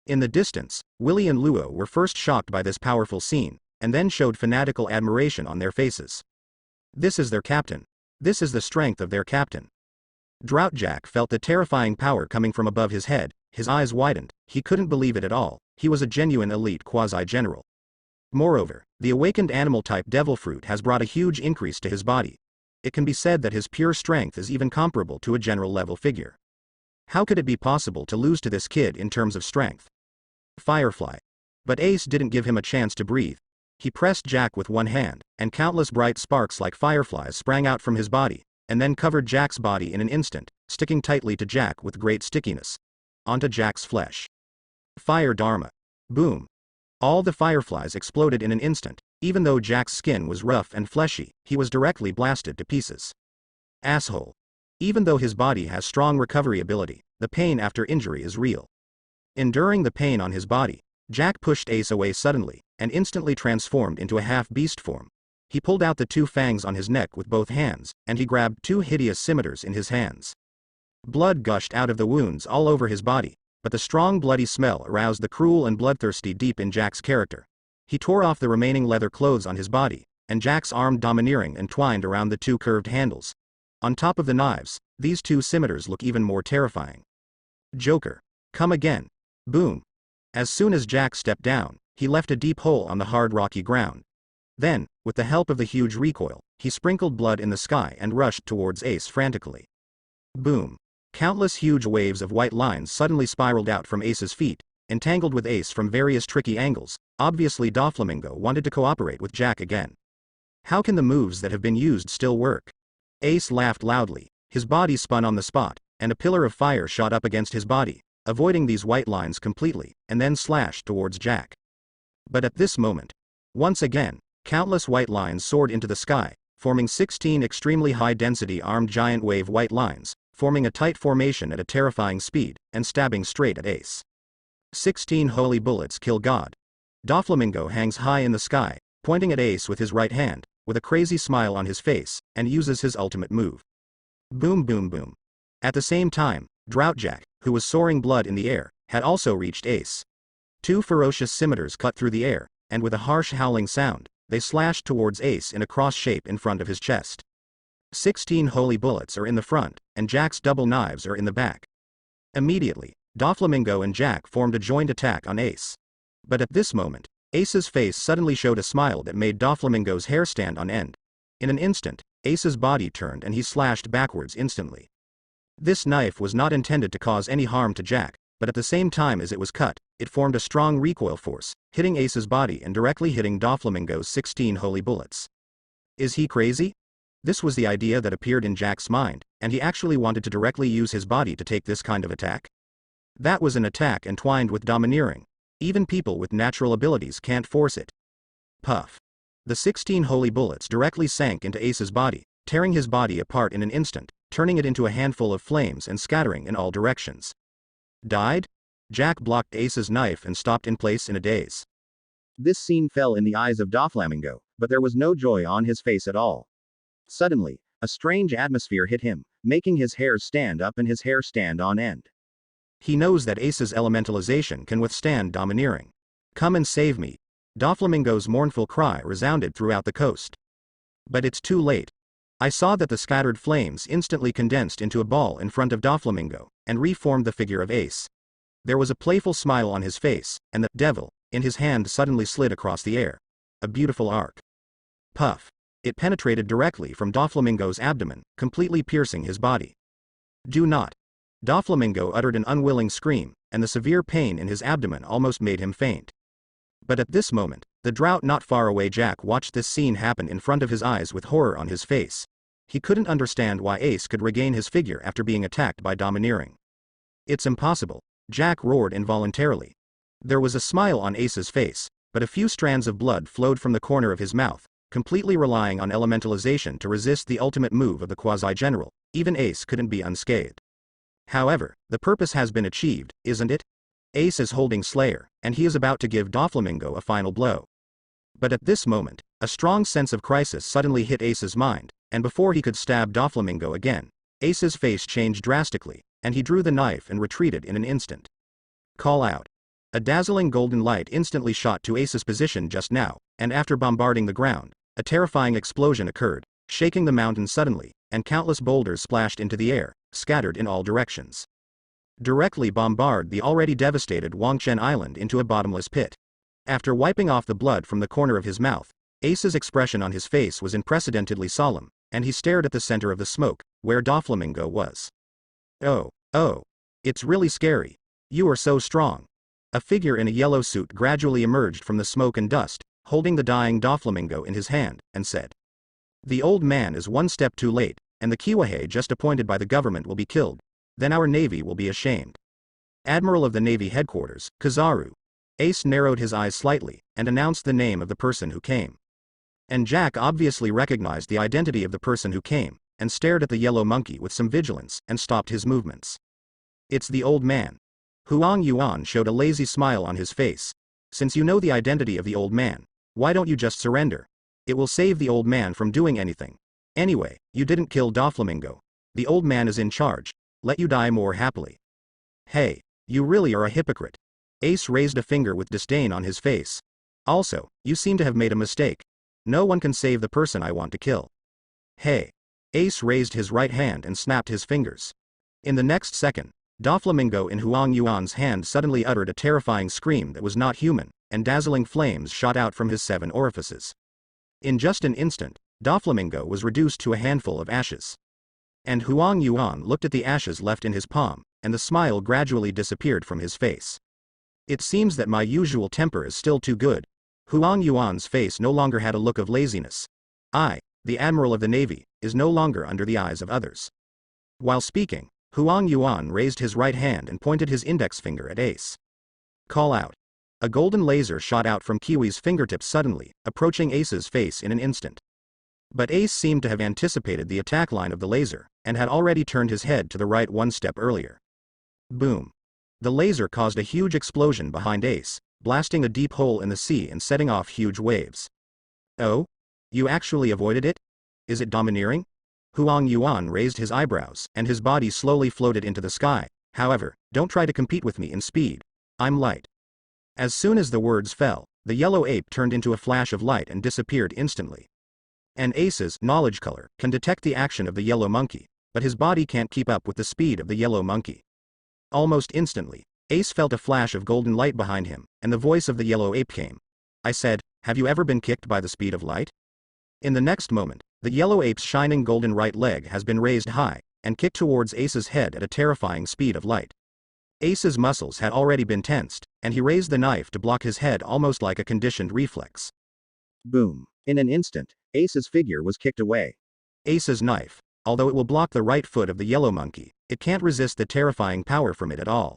In the distance, Willie and Luo were first shocked by this powerful scene, and then showed fanatical admiration on their faces. This is their captain. This is the strength of their captain. Droughtjack felt the terrifying power coming from above his head, his eyes widened, he couldn't believe it at all, he was a genuine elite quasi-general. Moreover, the awakened animal-type devil fruit has brought a huge increase to his body. It can be said that his pure strength is even comparable to a general-level figure. How could it be possible to lose to this kid in terms of strength? Firefly. But Ace didn't give him a chance to breathe. He pressed Jack with one hand, and countless bright sparks like fireflies sprang out from his body, and then covered Jack's body in an instant, sticking tightly to Jack with great stickiness. Onto Jack's flesh. Fire Dharma. Boom. All the fireflies exploded in an instant. Even though Jack's skin was rough and fleshy, he was directly blasted to pieces. Asshole. Even though his body has strong recovery ability, the pain after injury is real. Enduring the pain on his body, Jack pushed Ace away suddenly, and instantly transformed into a half-beast form. He pulled out the two fangs on his neck with both hands, and he grabbed two hideous scimitars in his hands. Blood gushed out of the wounds all over his body, but the strong bloody smell aroused the cruel and bloodthirsty deep in Jack's character. He tore off the remaining leather clothes on his body, and Jack's arm domineering entwined around the two curved handles. On top of the knives, these two scimitars look even more terrifying. Joker. Come again. Boom. As soon as Jack stepped down, he left a deep hole on the hard rocky ground. Then, with the help of the huge recoil, he sprinkled blood in the sky and rushed towards Ace frantically. Boom. Countless huge waves of white lines suddenly spiraled out from Ace's feet, entangled with Ace from various tricky angles. Obviously Doflamingo wanted to cooperate with Jack again. How can the moves that have been used still work? Ace laughed loudly, his body spun on the spot, and a pillar of fire shot up against his body, avoiding these white lines completely, and then slashed towards Jack. But at this moment, once again, countless white lines soared into the sky, forming 16 extremely high-density armed giant wave white lines, forming a tight formation at a terrifying speed, and stabbing straight at Ace. 16 holy bullets kill God. Doflamingo hangs high in the sky, pointing at Ace with his right hand, with a crazy smile on his face, and uses his ultimate move. Boom boom boom. At the same time, Droughtjack, who was soaring blood in the air, had also reached Ace. Two ferocious scimitars cut through the air, and with a harsh howling sound, they slashed towards Ace in a cross shape in front of his chest. 16 holy bullets are in the front, and Jack's double knives are in the back. Immediately, Doflamingo and Jack formed a joint attack on Ace. But at this moment, Ace's face suddenly showed a smile that made Doflamingo's hair stand on end. In an instant, Ace's body turned and he slashed backwards instantly. This knife was not intended to cause any harm to Jack, but at the same time as it was cut, it formed a strong recoil force, hitting Ace's body and directly hitting Doflamingo's 16 holy bullets. Is he crazy? This was the idea that appeared in Jack's mind, and he actually wanted to directly use his body to take this kind of attack? That was an attack entwined with domineering. Even people with natural abilities can't force it. Puff. The 16 holy bullets directly sank into Ace's body, tearing his body apart in an instant, turning it into a handful of flames and scattering in all directions. Died? Jack blocked Ace's knife and stopped in place in a daze. This scene fell in the eyes of Doflamingo, but there was no joy on his face at all. Suddenly, a strange atmosphere hit him, making his hairs stand up and his hair stand on end. He knows that Ace's elementalization can withstand domineering. Come and save me. Doflamingo's mournful cry resounded throughout the coast. But it's too late. I saw that the scattered flames instantly condensed into a ball in front of Doflamingo, and reformed the figure of Ace. There was a playful smile on his face, and the devil in his hand suddenly slid across the air. A beautiful arc. Puff. It penetrated directly from Doflamingo's abdomen, completely piercing his body. Do not. Doflamingo uttered an unwilling scream, and the severe pain in his abdomen almost made him faint. But at this moment, the drought not far away Jack watched this scene happen in front of his eyes with horror on his face. He couldn't understand why Ace could regain his figure after being attacked by domineering. It's impossible, Jack roared involuntarily. There was a smile on Ace's face, but a few strands of blood flowed from the corner of his mouth, completely relying on elementalization to resist the ultimate move of the quasi-general. Even Ace couldn't be unscathed. However, the purpose has been achieved, isn't it? Ace is holding Slayer, and he is about to give Doflamingo a final blow. But at this moment, a strong sense of crisis suddenly hit Ace's mind, and before he could stab Doflamingo again, Ace's face changed drastically, and he drew the knife and retreated in an instant. Call out. A dazzling golden light instantly shot to Ace's position just now, and after bombarding the ground, a terrifying explosion occurred, shaking the mountain suddenly, and countless boulders splashed into the air, scattered in all directions. Directly bombard the already devastated Wangchen Island into a bottomless pit. After wiping off the blood from the corner of his mouth, Ace's expression on his face was unprecedentedly solemn, and he stared at the center of the smoke, where Doflamingo was. Oh, it's really scary. You are so strong. A figure in a yellow suit gradually emerged from the smoke and dust, holding the dying Doflamingo in his hand, and said. The old man is one step too late, and the Kiwahei just appointed by the government will be killed. Then our navy will be ashamed. Admiral of the Navy headquarters, Kizaru. Ace narrowed his eyes slightly, and announced the name of the person who came. And Jack obviously recognized the identity of the person who came, and stared at the yellow monkey with some vigilance, and stopped his movements. It's the old man. Huang Yuan showed a lazy smile on his face. Since you know the identity of the old man, why don't you just surrender? It will save the old man from doing anything. Anyway, you didn't kill Doflamingo. The old man is in charge. Let you die more happily. Hey, you really are a hypocrite. Ace raised a finger with disdain on his face. Also, you seem to have made a mistake. No one can save the person I want to kill. Hey. Ace raised his right hand and snapped his fingers. In the next second, Doflamingo in Huang Yuan's hand suddenly uttered a terrifying scream that was not human, and dazzling flames shot out from his 7 orifices. In just an instant, Doflamingo was reduced to a handful of ashes. And Huang Yuan looked at the ashes left in his palm, and the smile gradually disappeared from his face. It seems that my usual temper is still too good. Huang Yuan's face no longer had a look of laziness. I, the Admiral of the Navy, is no longer under the eyes of others. While speaking, Huang Yuan raised his right hand and pointed his index finger at Ace. Call out. A golden laser shot out from Kiwi's fingertips suddenly, approaching Ace's face in an instant. But Ace seemed to have anticipated the attack line of the laser, and had already turned his head to the right one step earlier. Boom. The laser caused a huge explosion behind Ace, blasting a deep hole in the sea and setting off huge waves. Oh? You actually avoided it? Is it domineering? Huang Yuan raised his eyebrows, and his body slowly floated into the sky. However, don't try to compete with me in speed. I'm light. As soon as the words fell, the yellow ape turned into a flash of light and disappeared instantly. And Ace's knowledge color can detect the action of the yellow monkey, but his body can't keep up with the speed of the yellow monkey. Almost instantly, Ace felt a flash of golden light behind him, and the voice of the yellow ape came. I said, have you ever been kicked by the speed of light? In the next moment, the yellow ape's shining golden right leg has been raised high, and kicked towards Ace's head at a terrifying speed of light. Ace's muscles had already been tensed, and he raised the knife to block his head almost like a conditioned reflex. Boom. In an instant, Ace's figure was kicked away. Ace's knife, although it will block the right foot of the yellow monkey, it can't resist the terrifying power from it at all.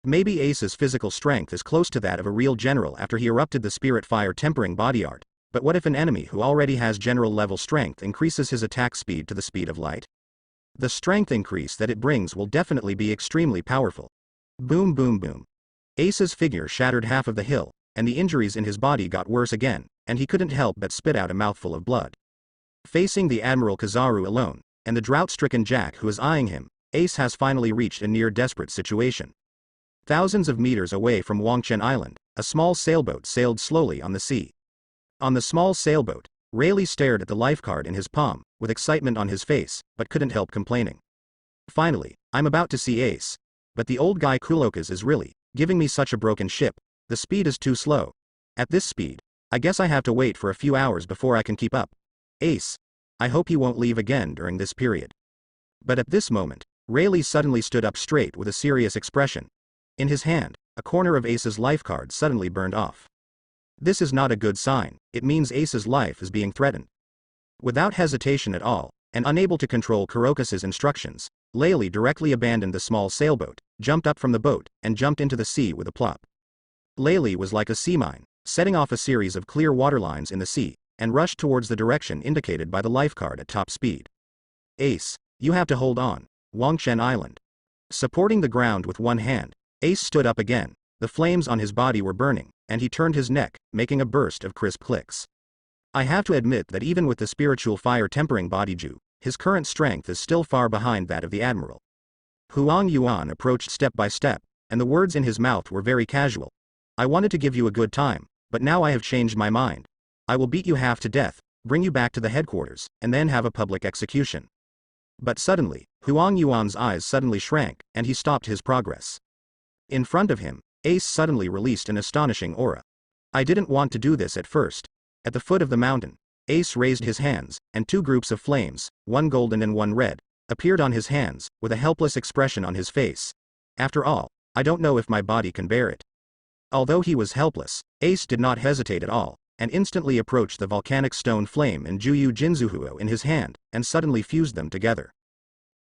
Maybe Ace's physical strength is close to that of a real general after he erupted the spirit fire tempering body art, but what if an enemy who already has general level strength increases his attack speed to the speed of light? The strength increase that it brings will definitely be extremely powerful. Boom boom boom. Ace's figure shattered half of the hill, and the injuries in his body got worse again, and he couldn't help but spit out a mouthful of blood. Facing the Admiral Kizaru alone, and the drought-stricken Jack who is eyeing him, Ace has finally reached a near-desperate situation. Thousands of meters away from Wangchen Island, a small sailboat sailed slowly on the sea. On the small sailboat, Rayleigh stared at the lifecard in his palm, with excitement on his face, but couldn't help complaining. Finally, I'm about to see Ace. But the old guy Kulokas is really giving me such a broken ship. The speed is too slow. At this speed, I guess I have to wait for a few hours before I can keep up. Ace. I hope he won't leave again during this period. But at this moment, Rayleigh suddenly stood up straight with a serious expression. In his hand, a corner of Ace's lifecard suddenly burned off. This is not a good sign. It means Ace's life is being threatened. Without hesitation at all, and unable to control Kurokas's instructions, Rayleigh directly abandoned the small sailboat, jumped up from the boat, and jumped into the sea with a plop. Rayleigh was like a sea mine, setting off a series of clear water lines in the sea, and rushed towards the direction indicated by the lifecard at top speed. Ace, you have to hold on. Wangchen Island. Supporting the ground with one hand, Ace stood up again. The flames on his body were burning, and he turned his neck, making a burst of crisp clicks. I have to admit that even with the spiritual fire tempering body Ju, his current strength is still far behind that of the Admiral. Huang Yuan approached step by step, and the words in his mouth were very casual. I wanted to give you a good time, but now I have changed my mind. I will beat you half to death, bring you back to the headquarters, and then have a public execution. But suddenly, Huang Yuan's eyes suddenly shrank, and he stopped his progress. In front of him, Ace suddenly released an astonishing aura. I didn't want to do this at first. At the foot of the mountain, Ace raised his hands, and two groups of flames, one golden and one red, appeared on his hands, with a helpless expression on his face. After all, I don't know if my body can bear it. Although he was helpless, Ace did not hesitate at all. and instantly approached the volcanic stone flame and Juyu Jinzuhuo in his hand, and suddenly fused them together.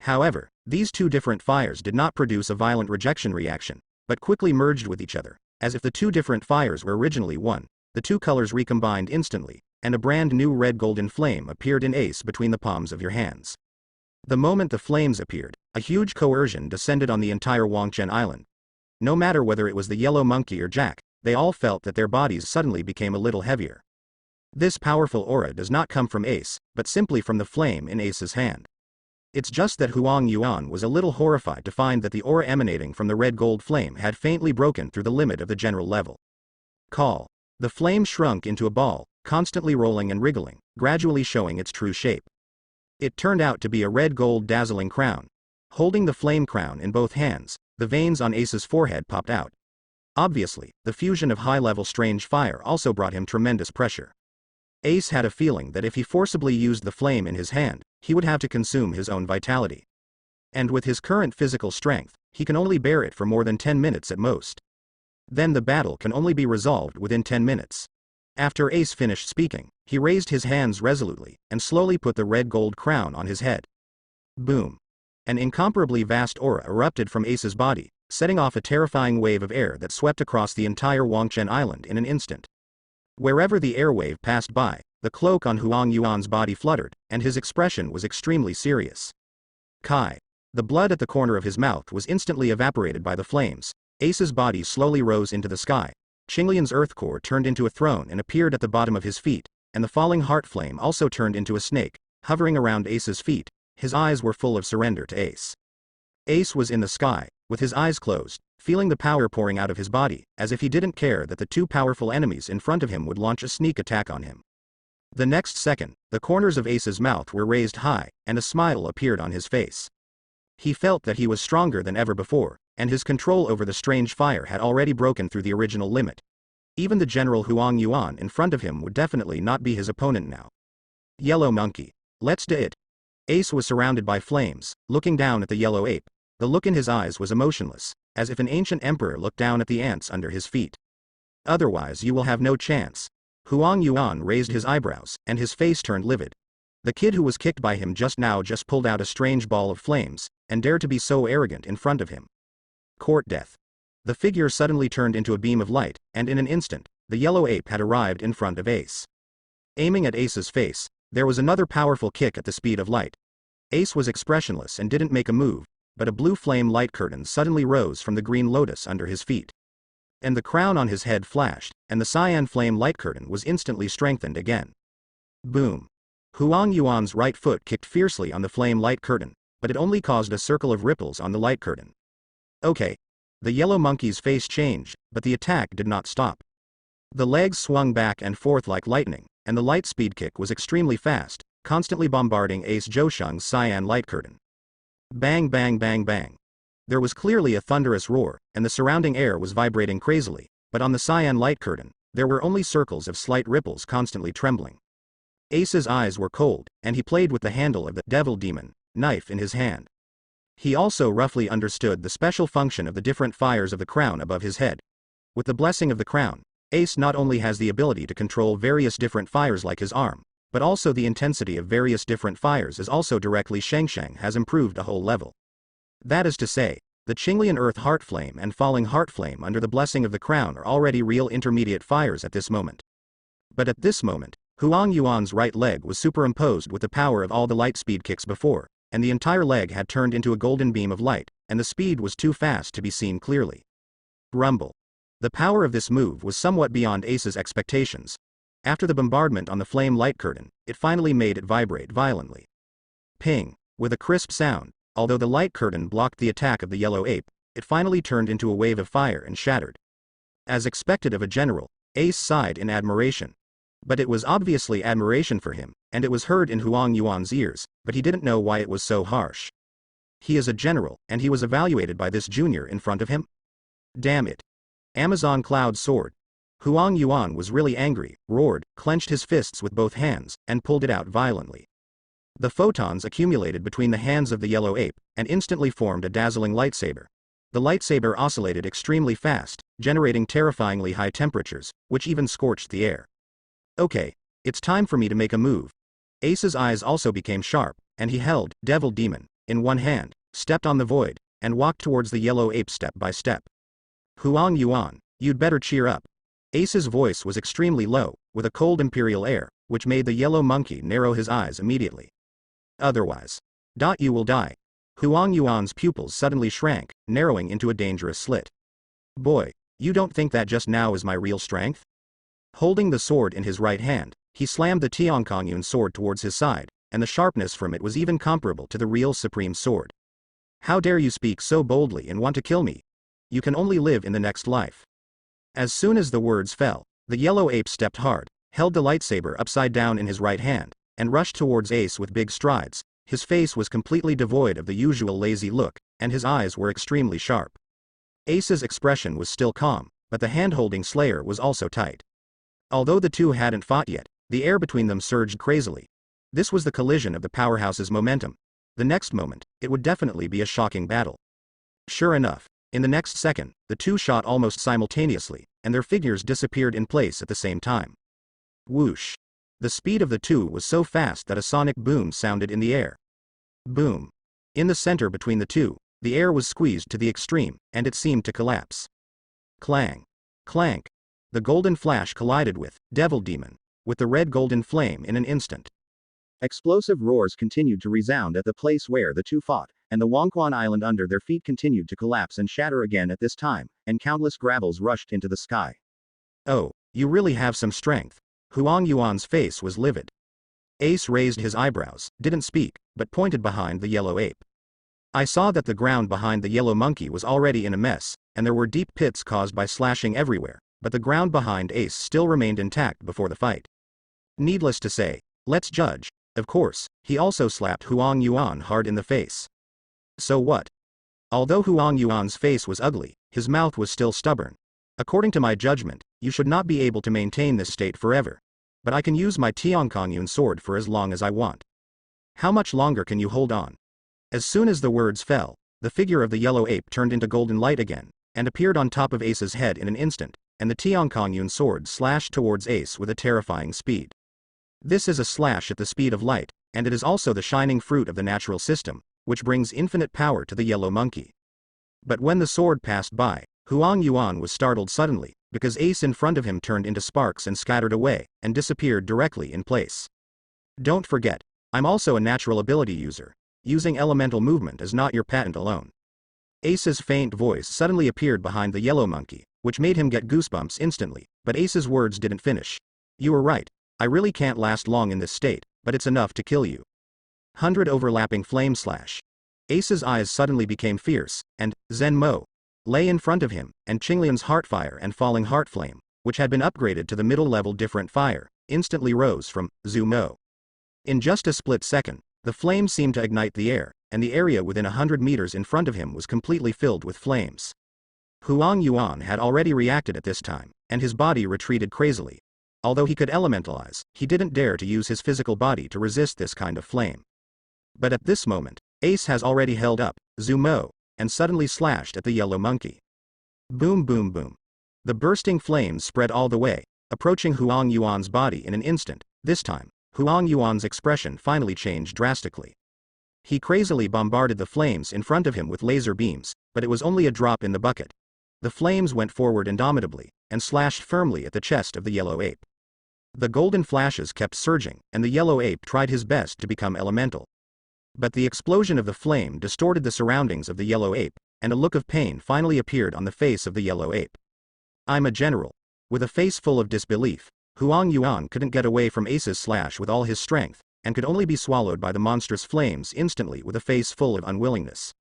However, these two different fires did not produce a violent rejection reaction, but quickly merged with each other, as if the two different fires were originally one. The two colors recombined instantly, and a brand new red-golden flame appeared in Ace between the palms of your hands. The moment the flames appeared, a huge coercion descended on the entire Wangchen Island. No matter whether it was the yellow monkey or Jack, they all felt that their bodies suddenly became a little heavier. This powerful aura does not come from Ace, but simply from the flame in Ace's hand. It's just that Huang Yuan was a little horrified to find that the aura emanating from the red gold flame had faintly broken through the limit of the general level. Call. The flame shrunk into a ball, constantly rolling and wriggling, gradually showing its true shape. It turned out to be a red gold dazzling crown. Holding the flame crown in both hands, the veins on Ace's forehead popped out. Obviously, the fusion of high-level strange fire also brought him tremendous pressure. Ace had a feeling that if he forcibly used the flame in his hand, he would have to consume his own vitality. And with his current physical strength, he can only bear it for more than 10 minutes at most. Then the battle can only be resolved within 10 minutes. After Ace finished speaking, he raised his hands resolutely, and slowly put the red gold crown on his head. Boom. An incomparably vast aura erupted from Ace's body, setting off a terrifying wave of air that swept across the entire Wangchen Island in an instant. Wherever the airwave passed by, the cloak on Huang Yuan's body fluttered, and his expression was extremely serious. Kai. The blood at the corner of his mouth was instantly evaporated by the flames. Ace's body slowly rose into the sky. Qinglian's earth core turned into a throne and appeared at the bottom of his feet, and the falling heart flame also turned into a snake, hovering around Ace's feet. His eyes were full of surrender to Ace. Ace was in the sky, with his eyes closed, feeling the power pouring out of his body, as if he didn't care that the two powerful enemies in front of him would launch a sneak attack on him. The next second, the corners of Ace's mouth were raised high, and a smile appeared on his face. He felt that he was stronger than ever before, and his control over the strange fire had already broken through the original limit. Even the General Huang Yuan in front of him would definitely not be his opponent now. Yellow monkey. Let's do it. Ace was surrounded by flames, looking down at the yellow ape. The look in his eyes was emotionless, as if an ancient emperor looked down at the ants under his feet. Otherwise you will have no chance. Huang Yuan raised his eyebrows, and his face turned livid. The kid who was kicked by him just now just pulled out a strange ball of flames, and dared to be so arrogant in front of him. Court death. The figure suddenly turned into a beam of light, and in an instant, the yellow ape had arrived in front of Ace. Aiming at Ace's face, there was another powerful kick at the speed of light. Ace was expressionless and didn't make a move, but a blue flame light curtain suddenly rose from the green lotus under his feet. And the crown on his head flashed, and the cyan flame light curtain was instantly strengthened again. Boom. Huang Yuan's right foot kicked fiercely on the flame light curtain, but it only caused a circle of ripples on the light curtain. Okay. The yellow monkey's face changed, but the attack did not stop. The legs swung back and forth like lightning, and the light speed kick was extremely fast, constantly bombarding Ace Zhousheng's cyan light curtain. Bang bang bang bang. There was clearly a thunderous roar, and the surrounding air was vibrating crazily, but on the cyan light curtain, there were only circles of slight ripples constantly trembling. Ace's eyes were cold, and he played with the handle of the devil demon knife in his hand. He also roughly understood the special function of the different fires of the crown above his head. With the blessing of the crown, Ace not only has the ability to control various different fires like his arm, but also the intensity of various different fires is also directly Shengsheng has improved a whole level. That is to say, the Qinglian Earth Heart Flame and Falling Heart Flame under the blessing of the crown are already real intermediate fires at this moment. But at this moment, Huang Yuan's right leg was superimposed with the power of all the light speed kicks before, and the entire leg had turned into a golden beam of light, and the speed was too fast to be seen clearly. Rumble. The power of this move was somewhat beyond Ace's expectations. After the bombardment on the flame light curtain, it finally made it vibrate violently. Ping. With a crisp sound, although the light curtain blocked the attack of the yellow ape, it finally turned into a wave of fire and shattered. As expected of a general, Ace sighed in admiration. But it was obviously admiration for him, and it was heard in Huang Yuan's ears, but he didn't know why it was so harsh. He is a general, and he was evaluated by this junior in front of him? Damn it. Amazon Cloud soared. Huang Yuan was really angry, roared, clenched his fists with both hands, and pulled it out violently. The photons accumulated between the hands of the yellow ape, and instantly formed a dazzling lightsaber. The lightsaber oscillated extremely fast, generating terrifyingly high temperatures, which even scorched the air. Okay, it's time for me to make a move. Ace's eyes also became sharp, and he held Devil Demon in one hand, stepped on the void, and walked towards the yellow ape step by step. Huang Yuan, you'd better cheer up. Ace's voice was extremely low, with a cold imperial air, which made the yellow monkey narrow his eyes immediately. Otherwise, you will die. Huang Yuan's pupils suddenly shrank, narrowing into a dangerous slit. Boy, you don't think that just now is my real strength? Holding the sword in his right hand, he slammed the Tiankongyun sword towards his side, and the sharpness from it was even comparable to the real supreme sword. How dare you speak so boldly and want to kill me? You can only live in the next life. As soon as the words fell, the yellow ape stepped hard, held the lightsaber upside down in his right hand, and rushed towards Ace with big strides. His face was completely devoid of the usual lazy look, and his eyes were extremely sharp. Ace's expression was still calm, but the hand-holding slayer was also tight. Although the two hadn't fought yet, the air between them surged crazily. This was the collision of the powerhouse's momentum. The next moment, it would definitely be a shocking battle. Sure enough, in the next second, the two shot almost simultaneously, and their figures disappeared in place at the same time. Whoosh! The speed of the two was so fast that a sonic boom sounded in the air. Boom! In the center between the two, the air was squeezed to the extreme, and it seemed to collapse. Clang! Clank! The golden flash collided with Devil Demon, with the red golden flame in an instant. Explosive roars continued to resound at the place where the two fought, and the Wangquan Island under their feet continued to collapse and shatter again at this time, and countless gravels rushed into the sky. Oh, you really have some strength. Huang Yuan's face was livid. Ace raised his eyebrows, didn't speak, but pointed behind the yellow ape. I saw that the ground behind the yellow monkey was already in a mess, and there were deep pits caused by slashing everywhere, but the ground behind Ace still remained intact before the fight. Needless to say, let's judge. Of course, he also slapped Huang Yuan hard in the face. So what? Although Huang Yuan's face was ugly, his mouth was still stubborn. According to my judgment, you should not be able to maintain this state forever. But I can use my Tiankongyun sword for as long as I want. How much longer can you hold on? As soon as the words fell, the figure of the yellow ape turned into golden light again, and appeared on top of Ace's head in an instant, and the Tiankongyun sword slashed towards Ace with a terrifying speed. This is a slash at the speed of light, and it is also the shining fruit of the natural system, which brings infinite power to the yellow monkey. But when the sword passed by, Huang Yuan was startled suddenly, because Ace in front of him turned into sparks and scattered away, and disappeared directly in place. Don't forget, I'm also a natural ability user. Using elemental movement is not your patent alone. Ace's faint voice suddenly appeared behind the yellow monkey, which made him get goosebumps instantly, but Ace's words didn't finish. You were right. I really can't last long in this state, but it's enough to kill you. 100 overlapping flame slash. Ace's eyes suddenly became fierce, and Zen Mo lay in front of him, and Qinglian's Heartfire and Falling Heart Flame, which had been upgraded to the middle level Different Fire, instantly rose from Zhu Mo. In just a split second, the flame seemed to ignite the air, and the area within 100 meters in front of him was completely filled with flames. Huang Yuan had already reacted at this time, and his body retreated crazily. Although he could elementalize, he didn't dare to use his physical body to resist this kind of flame. But at this moment, Ace has already held up Zhu Mo, and suddenly slashed at the yellow monkey. Boom boom boom. The bursting flames spread all the way, approaching Huang Yuan's body in an instant. This time, Huang Yuan's expression finally changed drastically. He crazily bombarded the flames in front of him with laser beams, but it was only a drop in the bucket. The flames went forward indomitably, and slashed firmly at the chest of the yellow ape. The golden flashes kept surging, and the yellow ape tried his best to become elemental. But the explosion of the flame distorted the surroundings of the yellow ape, and a look of pain finally appeared on the face of the yellow ape. I'm a general. With a face full of disbelief, Huang Yuan couldn't get away from Ace's slash with all his strength, and could only be swallowed by the monstrous flames instantly with a face full of unwillingness.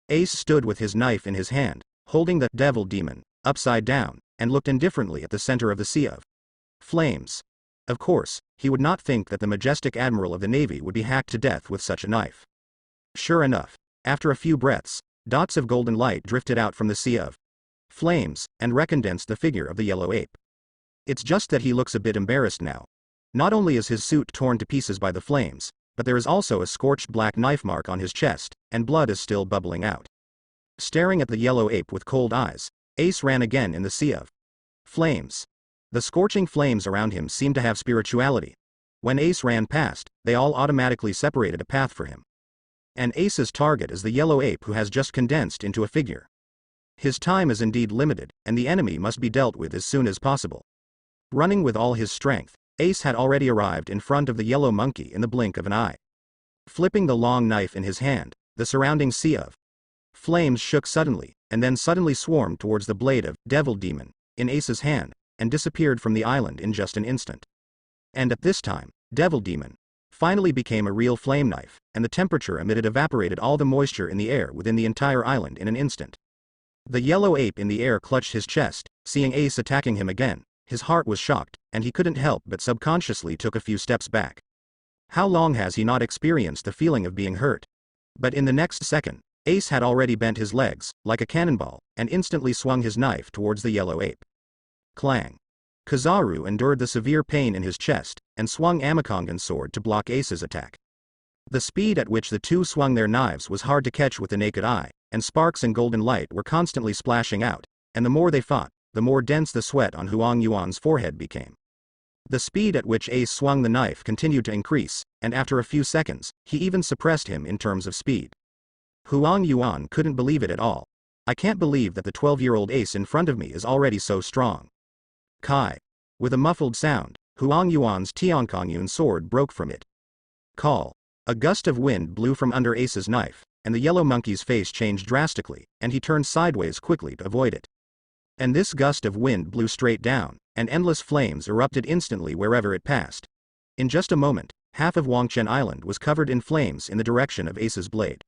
Ace stood with his knife in his hand, holding the devil demon upside down, and looked indifferently at the center of the sea of flames. Of course, he would not think that the majestic admiral of the navy would be hacked to death with such a knife. Sure enough, after a few breaths, dots of golden light drifted out from the sea of flames, and recondensed the figure of the yellow ape. It's just that he looks a bit embarrassed now. Not only is his suit torn to pieces by the flames, but there is also a scorched black knife mark on his chest, and blood is still bubbling out. Staring at the yellow ape with cold eyes, Ace ran again in the sea of flames. The scorching flames around him seemed to have spirituality. When Ace ran past, they all automatically separated a path for him. And Ace's target is the yellow ape who has just condensed into a figure. His time is indeed limited, and the enemy must be dealt with as soon as possible. Running with all his strength, Ace had already arrived in front of the yellow monkey in the blink of an eye. Flipping the long knife in his hand, the surrounding sea of flames shook suddenly, and then suddenly swarmed towards the blade of devil demon in Ace's hand, and disappeared from the island in just an instant. And at this time, devil demon finally became a real flame knife, and the temperature emitted evaporated all the moisture in the air within the entire island in an instant. The yellow ape in the air clutched his chest, seeing Ace attacking him again. His heart was shocked, and he couldn't help but subconsciously took a few steps back. How long has he not experienced the feeling of being hurt? But in the next second, Ace had already bent his legs, like a cannonball, and instantly swung his knife towards the yellow ape. Clang. Kizaru endured the severe pain in his chest, and swung Amakongan's sword to block Ace's attack. The speed at which the two swung their knives was hard to catch with the naked eye, and sparks and golden light were constantly splashing out, and the more they fought, the more dense the sweat on Huang Yuan's forehead became. The speed at which Ace swung the knife continued to increase, and after a few seconds, he even suppressed him in terms of speed. Huang Yuan couldn't believe it at all. I can't believe that the 12-year-old Ace in front of me is already so strong. Kai. With a muffled sound, Huang Yuan's Tiankongyun sword broke from it. Call. A gust of wind blew from under Ace's knife, and the yellow monkey's face changed drastically, and he turned sideways quickly to avoid it. And this gust of wind blew straight down, and endless flames erupted instantly wherever it passed. In just a moment, half of Wangchen Island was covered in flames in the direction of Ace's blade.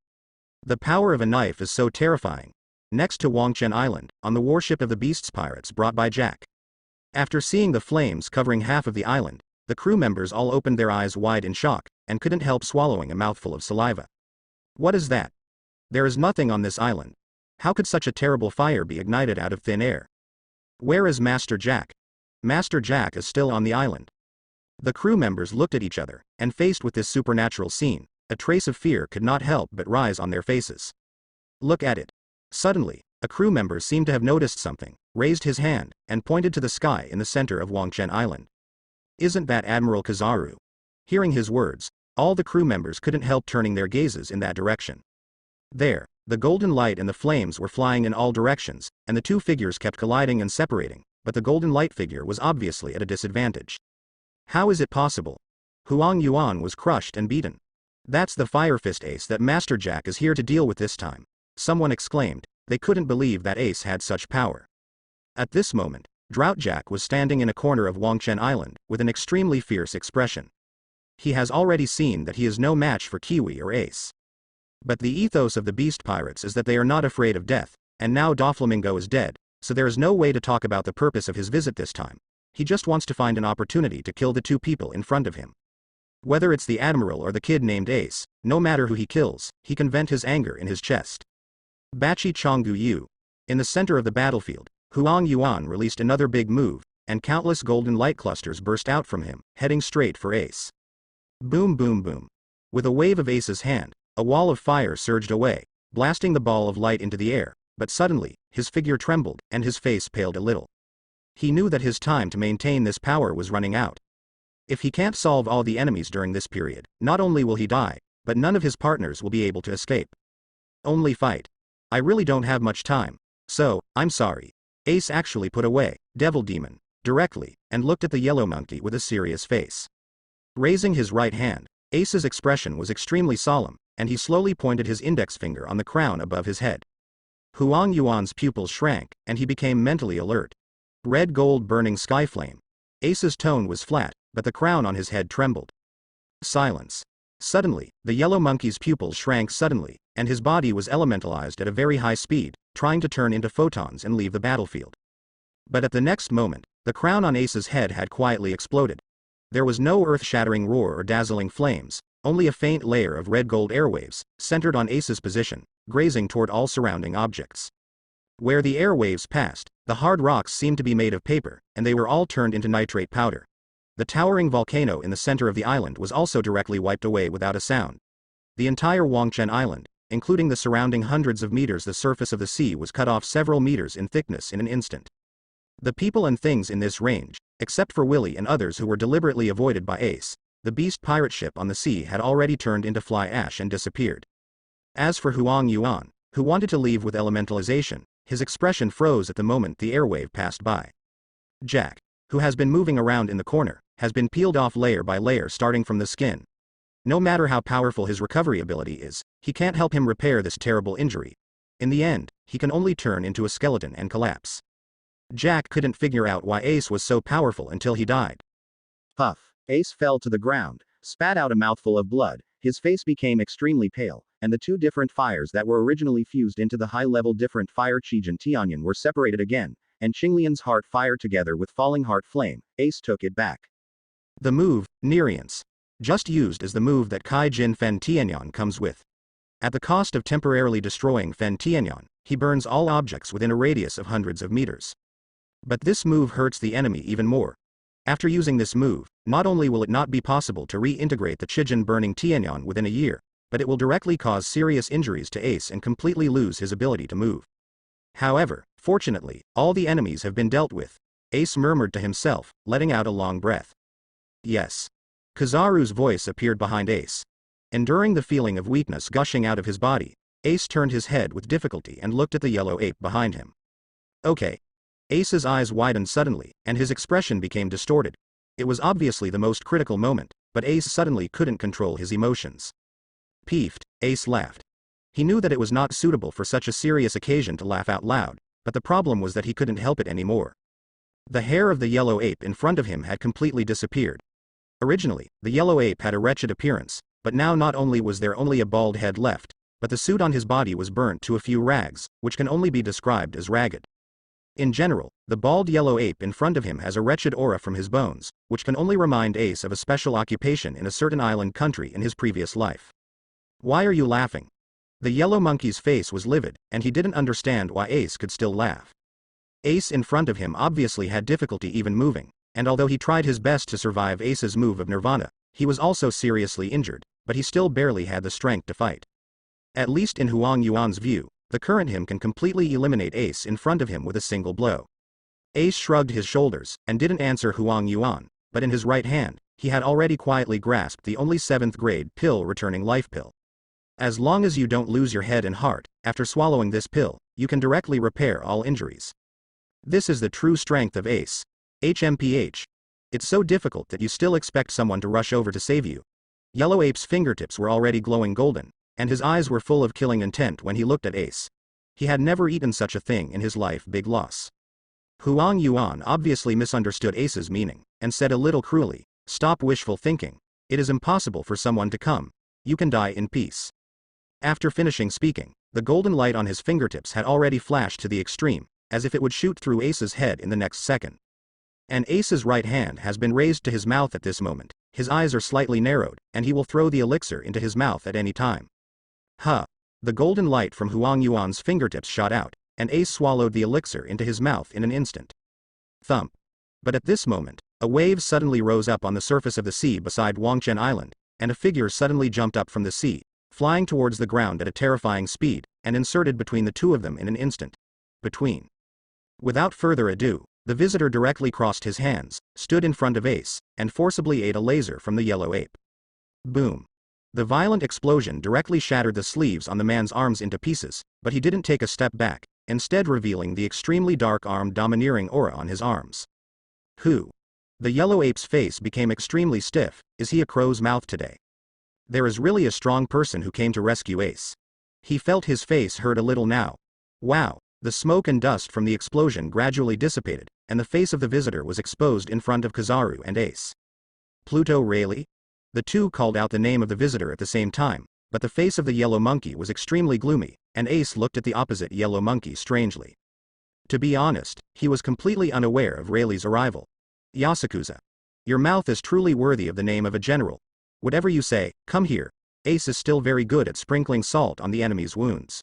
The power of a knife is so terrifying. Next to Wangchen Island, on the warship of the Beasts pirates brought by Jack. After seeing the flames covering half of the island, the crew members all opened their eyes wide in shock, and couldn't help swallowing a mouthful of saliva. What is that? There is nothing on this island. How could such a terrible fire be ignited out of thin air? Where is Master Jack? Master Jack is still on the island. The crew members looked at each other, and faced with this supernatural scene, a trace of fear could not help but rise on their faces. Look at it. Suddenly, a crew member seemed to have noticed something, raised his hand, and pointed to the sky in the center of Wangchen Island. Isn't that Admiral Kizaru? Hearing his words, all the crew members couldn't help turning their gazes in that direction. There, the golden light and the flames were flying in all directions, and the two figures kept colliding and separating, but the golden light figure was obviously at a disadvantage. How is it possible? Huang Yuan was crushed and beaten. That's the Fire Fist Ace that Master Jack is here to deal with this time. Someone exclaimed. They couldn't believe that Ace had such power. At this moment, Drought Jack was standing in a corner of Wangchen Island, with an extremely fierce expression. He has already seen that he is no match for Kiwi or Ace. But the ethos of the Beast Pirates is that they are not afraid of death, and now Doflamingo is dead, so there is no way to talk about the purpose of his visit this time. He just wants to find an opportunity to kill the two people in front of him. Whether it's the Admiral or the kid named Ace, no matter who he kills, he can vent his anger in his chest. Bachi Chonggu Yu. In the center of the battlefield, Huang Yuan released another big move, and countless golden light clusters burst out from him, heading straight for Ace. Boom boom boom. With a wave of Ace's hand, a wall of fire surged away, blasting the ball of light into the air, but suddenly, his figure trembled, and his face paled a little. He knew that his time to maintain this power was running out. If he can't solve all the enemies during this period, not only will he die, but none of his partners will be able to escape. Only fight. I really don't have much time, so, I'm sorry. Ace actually put away Devil Demon directly, and looked at the yellow monkey with a serious face. Raising his right hand, Ace's expression was extremely solemn, and he slowly pointed his index finger on the crown above his head. Huang Yuan's pupils shrank, and he became mentally alert. Red gold burning sky flame. Ace's tone was flat, but the crown on his head trembled. Silence. Suddenly, the yellow monkey's pupils shrank suddenly, and his body was elementalized at a very high speed, trying to turn into photons and leave the battlefield. But at the next moment, the crown on Ace's head had quietly exploded. There was no earth-shattering roar or dazzling flames, only a faint layer of red gold airwaves, centered on Ace's position, grazing toward all surrounding objects. Where the airwaves passed, the hard rocks seemed to be made of paper, and they were all turned into nitrate powder. The towering volcano in the center of the island was also directly wiped away without a sound. The entire Wangchen Island, including the surrounding hundreds of meters the surface of the sea, was cut off several meters in thickness in an instant. The people and things in this range, except for Willy and others who were deliberately avoided by Ace, the beast pirate ship on the sea had already turned into fly ash and disappeared. As for Huang Yuan, who wanted to leave with elementalization, his expression froze at the moment the airwave passed by. Jack, who has been moving around in the corner, has been peeled off layer by layer starting from the skin. No matter how powerful his recovery ability is, he can't help him repair this terrible injury. In the end, he can only turn into a skeleton and collapse. Jack couldn't figure out why Ace was so powerful until he died. Puff. Ace fell to the ground, spat out a mouthful of blood, his face became extremely pale, and the two different fires that were originally fused into the high-level different fire Qijin Tianyan were separated again, and Qinglian's heart fire together with falling heart flame. Ace took it back. The move, Nerience, just used as the move that Kai Jin Fen Tianyan comes with. At the cost of temporarily destroying Fen Tianyan, he burns all objects within a radius of hundreds of meters. But this move hurts the enemy even more. After using this move, not only will it not be possible to reintegrate the Qijin burning Tianyan within a year, but it will directly cause serious injuries to Ace and completely lose his ability to move. However, fortunately, all the enemies have been dealt with, Ace murmured to himself, letting out a long breath. Yes. Kizaru's voice appeared behind Ace. Enduring the feeling of weakness gushing out of his body, Ace turned his head with difficulty and looked at the yellow ape behind him. Okay. Ace's eyes widened suddenly, and his expression became distorted. It was obviously the most critical moment, but Ace suddenly couldn't control his emotions. Peeved, Ace laughed. He knew that it was not suitable for such a serious occasion to laugh out loud, but the problem was that he couldn't help it anymore. The hair of the yellow ape in front of him had completely disappeared. Originally, the yellow ape had a wretched appearance, but now not only was there only a bald head left, but the suit on his body was burnt to a few rags, which can only be described as ragged. In general, the bald yellow ape in front of him has a wretched aura from his bones, which can only remind Ace of a special occupation in a certain island country in his previous life. Why are you laughing? The yellow monkey's face was livid, and he didn't understand why Ace could still laugh. Ace in front of him obviously had difficulty even moving, and although he tried his best to survive Ace's move of Nirvana, he was also seriously injured, but he still barely had the strength to fight. At least in Huang Yuan's view, the current him can completely eliminate Ace in front of him with a single blow. Ace shrugged his shoulders, and didn't answer Huang Yuan, but in his right hand, he had already quietly grasped the only 7th grade pill returning life pill. As long as you don't lose your head and heart, after swallowing this pill, you can directly repair all injuries. This is the true strength of Ace. HMPH. It's so difficult that you still expect someone to rush over to save you. Yellow Ape's fingertips were already glowing golden, and his eyes were full of killing intent when he looked at Ace. He had never eaten such a thing in his life. Big loss. Huang Yuan obviously misunderstood Ace's meaning, and said a little cruelly, "Stop wishful thinking. It is impossible for someone to come. You can die in peace." After finishing speaking, the golden light on his fingertips had already flashed to the extreme, as if it would shoot through Ace's head in the next second. And Ace's right hand has been raised to his mouth at this moment, his eyes are slightly narrowed, and he will throw the elixir into his mouth at any time. Huh. The golden light from Huang Yuan's fingertips shot out, and Ace swallowed the elixir into his mouth in an instant. Thump. But at this moment, a wave suddenly rose up on the surface of the sea beside Wangchen Island, and a figure suddenly jumped up from the sea, flying towards the ground at a terrifying speed, and inserted between the two of them in an instant. Without further ado, the visitor directly crossed his hands, stood in front of Ace, and forcibly ate a laser from the yellow ape. Boom. The violent explosion directly shattered the sleeves on the man's arms into pieces, but he didn't take a step back, instead revealing the extremely dark-armed domineering aura on his arms. Who? The yellow ape's face became extremely stiff. Is he a crow's mouth today? There is really a strong person who came to rescue Ace. He felt his face hurt a little now. Wow. The smoke and dust from the explosion gradually dissipated, and the face of the visitor was exposed in front of Kizaru and Ace. Pluto Rayleigh? The two called out the name of the visitor at the same time, but the face of the yellow monkey was extremely gloomy, and Ace looked at the opposite yellow monkey strangely. To be honest, he was completely unaware of Rayleigh's arrival. Yasukusa. Your mouth is truly worthy of the name of a general. Whatever you say, come here. Ace is still very good at sprinkling salt on the enemy's wounds.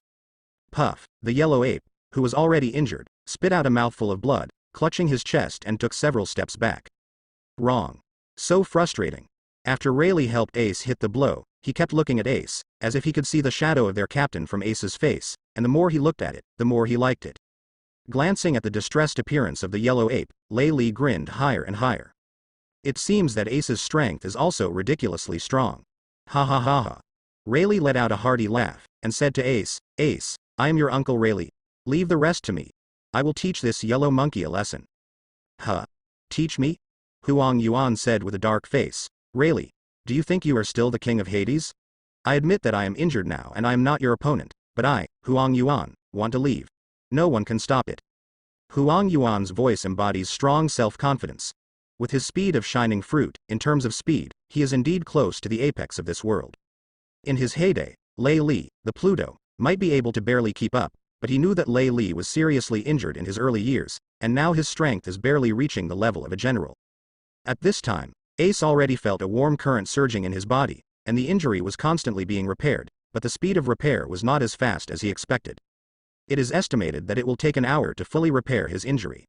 Puff. The yellow ape, who was already injured, spit out a mouthful of blood, clutching his chest and took several steps back. Wrong. So frustrating. After Rayleigh helped Ace hit the blow, he kept looking at Ace, as if he could see the shadow of their captain from Ace's face, and the more he looked at it, the more he liked it. Glancing at the distressed appearance of the yellow ape, Lei Li grinned higher and higher. It seems that Ace's strength is also ridiculously strong. Ha ha ha ha. Rayleigh let out a hearty laugh, and said to Ace, Ace, I am your Uncle Rayleigh. Leave the rest to me. I will teach this yellow monkey a lesson. Huh? Teach me? Huang Yuan said with a dark face. Rayleigh, do you think you are still the king of Hades? I admit that I am injured now and I am not your opponent, but I, Huang Yuan, want to leave. No one can stop it. Huang Yuan's voice embodies strong self-confidence. With his speed of shining fruit, in terms of speed, he is indeed close to the apex of this world. In his heyday, Lei Li, the Pluto, might be able to barely keep up, but he knew that Lei Li was seriously injured in his early years, and now his strength is barely reaching the level of a general. At this time, Ace already felt a warm current surging in his body, and the injury was constantly being repaired, but the speed of repair was not as fast as he expected. It is estimated that it will take an hour to fully repair his injury.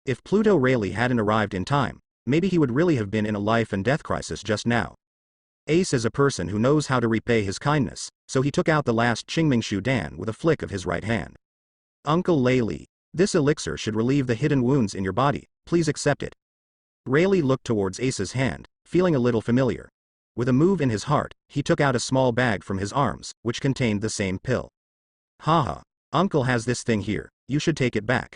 If Pluto Rayleigh hadn't arrived in time, maybe he would really have been in a life and death crisis just now. Ace is a person who knows how to repay his kindness, so he took out the last Qingming Shu Dan with a flick of his right hand. Uncle Rayleigh, this elixir should relieve the hidden wounds in your body, please accept it. Rayleigh looked towards Ace's hand, feeling a little familiar. With a move in his heart, he took out a small bag from his arms, which contained the same pill. Haha, Uncle has this thing here, you should take it back.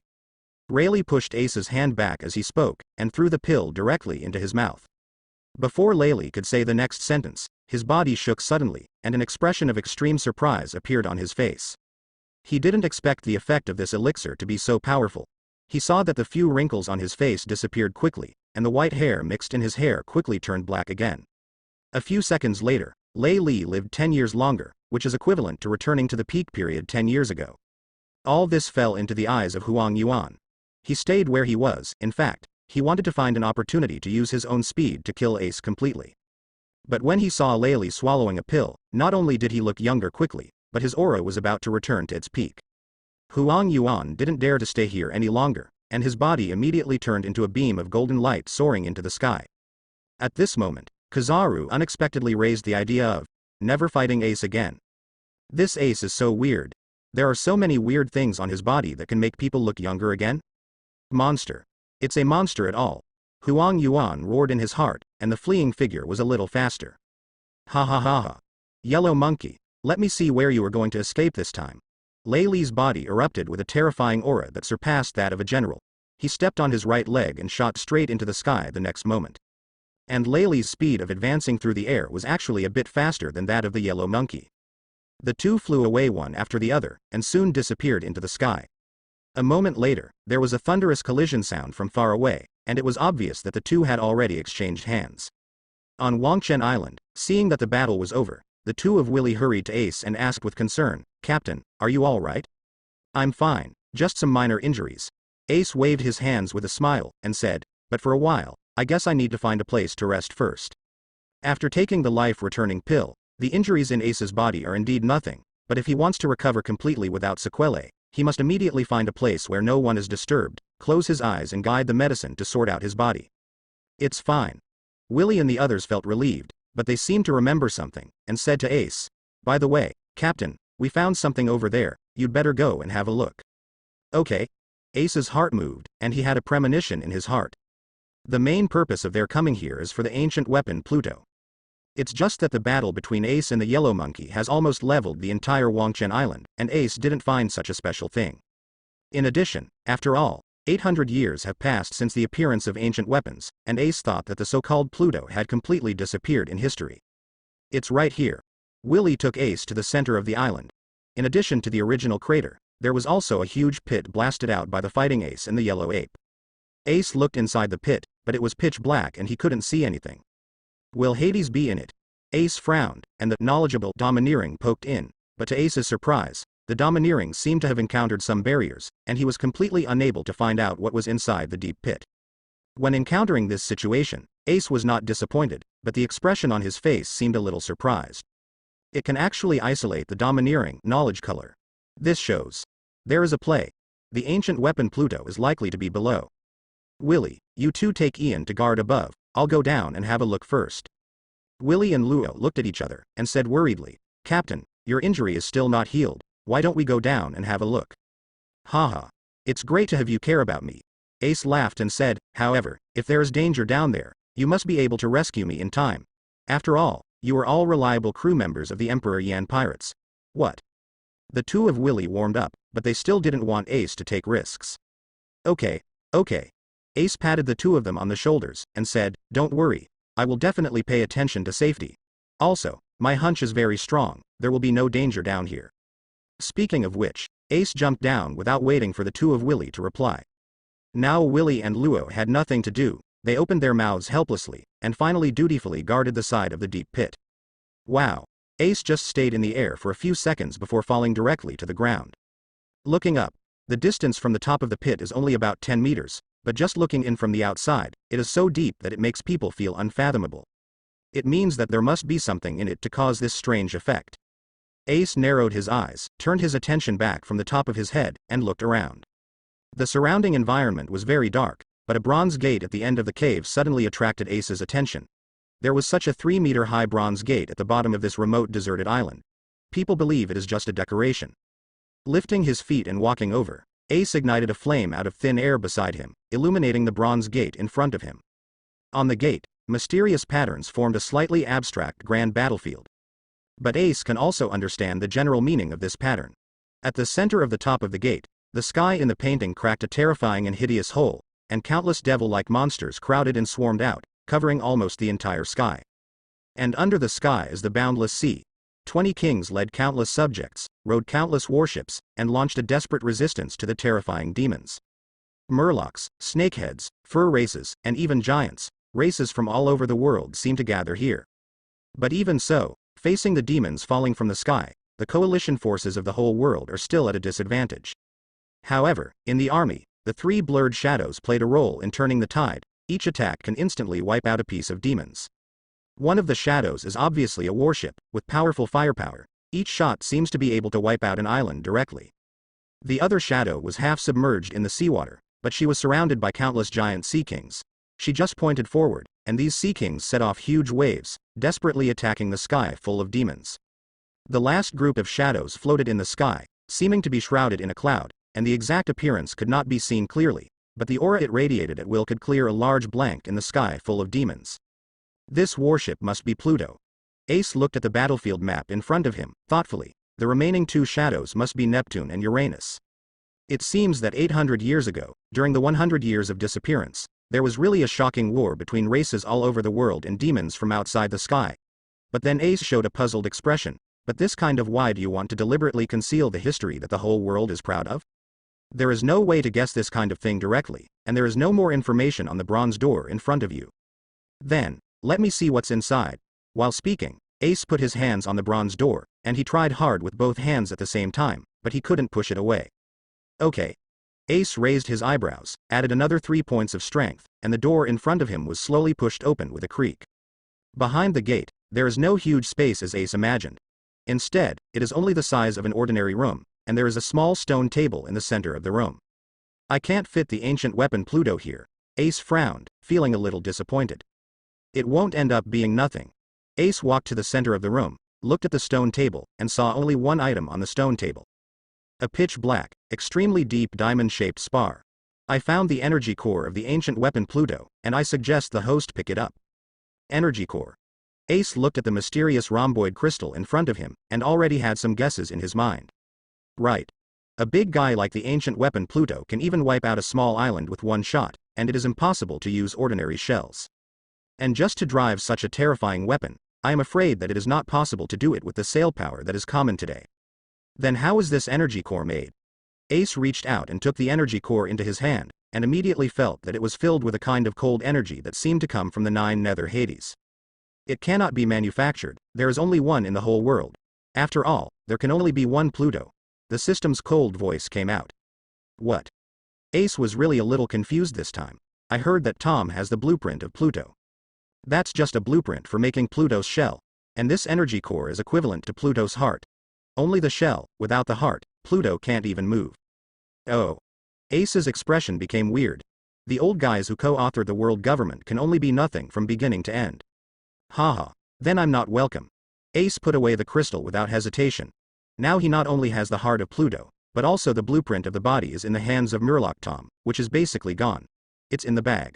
Rayleigh pushed Ace's hand back as he spoke, and threw the pill directly into his mouth. Before Rayleigh could say the next sentence, his body shook suddenly, and an expression of extreme surprise appeared on his face. He didn't expect the effect of this elixir to be so powerful. He saw that the few wrinkles on his face disappeared quickly, and the white hair mixed in his hair quickly turned black again. A few seconds later, Lei Li lived 10 years longer, which is equivalent to returning to the peak period 10 years ago. All this fell into the eyes of Huang Yuan. He stayed where he was, in fact, he wanted to find an opportunity to use his own speed to kill Ace completely. But when he saw Lei Li swallowing a pill, not only did he look younger quickly, but his aura was about to return to its peak. Huang Yuan didn't dare to stay here any longer, and his body immediately turned into a beam of golden light soaring into the sky. At this moment, Kizaru unexpectedly raised the idea of never fighting Ace again. This Ace is so weird. There are so many weird things on his body that can make people look younger again. Monster. It's a monster at all. Huang Yuan roared in his heart, and the fleeing figure was a little faster. Ha ha ha ha. Yellow monkey, let me see where you are going to escape this time. Lei Li's body erupted with a terrifying aura that surpassed that of a general. He stepped on his right leg and shot straight into the sky the next moment. And Lei Li's speed of advancing through the air was actually a bit faster than that of the yellow monkey. The two flew away one after the other, and soon disappeared into the sky. A moment later, there was a thunderous collision sound from far away, and it was obvious that the two had already exchanged hands. On Wangchen Island, seeing that the battle was over, the two of Willy hurried to Ace and asked with concern, Captain, are you all right? I'm fine, just some minor injuries. Ace waved his hands with a smile, and said, but for a while, I guess I need to find a place to rest first. After taking the life-returning pill, the injuries in Ace's body are indeed nothing, but if he wants to recover completely without sequelae, he must immediately find a place where no one is disturbed, close his eyes and guide the medicine to sort out his body. It's fine. Willy and the others felt relieved, but they seemed to remember something, and said to Ace, by the way, Captain, we found something over there, you'd better go and have a look. Okay. Ace's heart moved, and he had a premonition in his heart. The main purpose of their coming here is for the ancient weapon Pluto. It's just that the battle between Ace and the yellow monkey has almost leveled the entire Wangchen Island, and Ace didn't find such a special thing. In addition, after all, 800 years have passed since the appearance of ancient weapons, and Ace thought that the so-called Pluto had completely disappeared in history. It's right here. Willy took Ace to the center of the island. In addition to the original crater, there was also a huge pit blasted out by the fighting Ace and the yellow ape. Ace looked inside the pit, but it was pitch black and he couldn't see anything. Will Hades be in it? Ace frowned, and the knowledgeable domineering poked in, but to Ace's surprise, the domineering seemed to have encountered some barriers, and he was completely unable to find out what was inside the deep pit. When encountering this situation, Ace was not disappointed, but the expression on his face seemed a little surprised. It can actually isolate the domineering knowledge color. This shows. There is a play. The ancient weapon Pluto is likely to be below. Willy, you two take Ian to guard above, I'll go down and have a look first. Willy and Luo looked at each other, and said worriedly, Captain, your injury is still not healed, why don't we go down and have a look? Haha. It's great to have you care about me. Ace laughed and said, however, if there is danger down there, you must be able to rescue me in time. After all, you are all reliable crew members of the Emperor Yan pirates. What? The two of Willy warmed up, but they still didn't want Ace to take risks. Okay. Ace patted the two of them on the shoulders, and said, don't worry. I will definitely pay attention to safety. Also, my hunch is very strong, there will be no danger down here. Speaking of which, Ace jumped down without waiting for the two of Willy to reply. Now Willy and Luo had nothing to do, they opened their mouths helplessly, and finally dutifully guarded the side of the deep pit. Wow. Ace just stayed in the air for a few seconds before falling directly to the ground. Looking up, the distance from the top of the pit is only about 10 meters, but just looking in from the outside, it is so deep that it makes people feel unfathomable. It means that there must be something in it to cause this strange effect. Ace narrowed his eyes, turned his attention back from the top of his head, and looked around. The surrounding environment was very dark, but a bronze gate at the end of the cave suddenly attracted Ace's attention. There was such a 3-meter-high bronze gate at the bottom of this remote deserted island. People believe it is just a decoration. Lifting his feet and walking over, Ace ignited a flame out of thin air beside him, illuminating the bronze gate in front of him. On the gate, mysterious patterns formed a slightly abstract grand battlefield. But Ace can also understand the general meaning of this pattern. At the center of the top of the gate, the sky in the painting cracked a terrifying and hideous hole, and countless devil-like monsters crowded and swarmed out, covering almost the entire sky. And under the sky is the boundless sea. 20 kings led countless subjects, rode countless warships, and launched a desperate resistance to the terrifying demons. Murlocs, snakeheads, fur races, and even giants, races from all over the world seem to gather here. But even so, facing the demons falling from the sky, the coalition forces of the whole world are still at a disadvantage. However, in the army, the 3 blurred shadows played a role in turning the tide. Each attack can instantly wipe out a piece of demons. One of the shadows is obviously a warship, with powerful firepower. Each shot seems to be able to wipe out an island directly. The other shadow was half submerged in the seawater, but she was surrounded by countless giant sea kings. She just pointed forward, and these sea kings set off huge waves, desperately attacking the sky full of demons. The last group of shadows floated in the sky, seeming to be shrouded in a cloud, and the exact appearance could not be seen clearly, but the aura it radiated at will could clear a large blank in the sky full of demons. This warship must be Pluto. Ace looked at the battlefield map in front of him, thoughtfully. The remaining 2 shadows must be Neptune and Uranus. It seems that 800 years ago, during the 100 years of disappearance, there was really a shocking war between races all over the world and demons from outside the sky. But then Ace showed a puzzled expression. But this kind of why do you want to deliberately conceal the history that the whole world is proud of? There is no way to guess this kind of thing directly, and there is no more information on the bronze door in front of you. Then, let me see what's inside. While speaking, Ace put his hands on the bronze door, and he tried hard with both hands at the same time, but he couldn't push it away. Okay. Ace raised his eyebrows, added another 3 points of strength, and the door in front of him was slowly pushed open with a creak. Behind the gate, there is no huge space as Ace imagined. Instead, it is only the size of an ordinary room, and there is a small stone table in the center of the room. I can't fit the ancient weapon Pluto here. Ace frowned, feeling a little disappointed. It won't end up being nothing. Ace walked to the center of the room, looked at the stone table, and saw only one item on the stone table. A pitch black, extremely deep diamond-shaped spar. I found the energy core of the ancient weapon Pluto, and I suggest the host pick it up. Energy core. Ace looked at the mysterious rhomboid crystal in front of him, and already had some guesses in his mind. Right. A big guy like the ancient weapon Pluto can even wipe out a small island with one shot, and it is impossible to use ordinary shells. And just to drive such a terrifying weapon, I am afraid that it is not possible to do it with the sail power that is common today. Then how is this energy core made? Ace reached out and took the energy core into his hand, and immediately felt that it was filled with a kind of cold energy that seemed to come from the 9 nether Hades. It cannot be manufactured, there is only one in the whole world. After all, there can only be one Pluto. The system's cold voice came out. What? Ace was really a little confused this time. I heard that Tom has the blueprint of Pluto. That's just a blueprint for making Pluto's shell, and this energy core is equivalent to Pluto's heart. Only the shell, without the heart, Pluto can't even move. Oh. Ace's expression became weird. The old guys who co-authored the world government can only be nothing from beginning to end. Haha. Then I'm not welcome. Ace put away the crystal without hesitation. Now he not only has the heart of Pluto, but also the blueprint of the body is in the hands of Murloc Tom, which is basically gone. It's in the bag.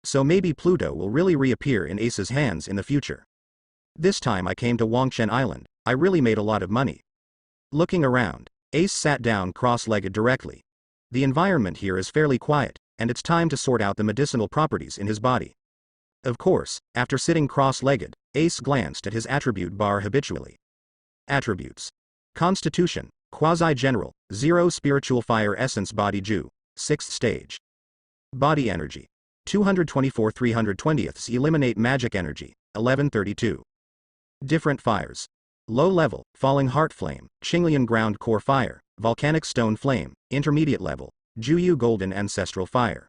So maybe Pluto will really reappear in Ace's hands in the future. This time I came to Wangchen Island, I really made a lot of money. Looking around, Ace sat down cross-legged directly. The environment here is fairly quiet, and it's time to sort out the medicinal properties in his body. Of course, after sitting cross-legged, Ace glanced at his attribute bar habitually. Attributes. Constitution, Quasi-General, 0 Spiritual Fire Essence Body Ju, 6th Stage. Body Energy. 224 320ths Eliminate Magic Energy, 1132. Different Fires. Low Level, Falling Heart Flame, Qinglian Ground Core Fire, Volcanic Stone Flame, Intermediate Level, Juyu Golden Ancestral Fire.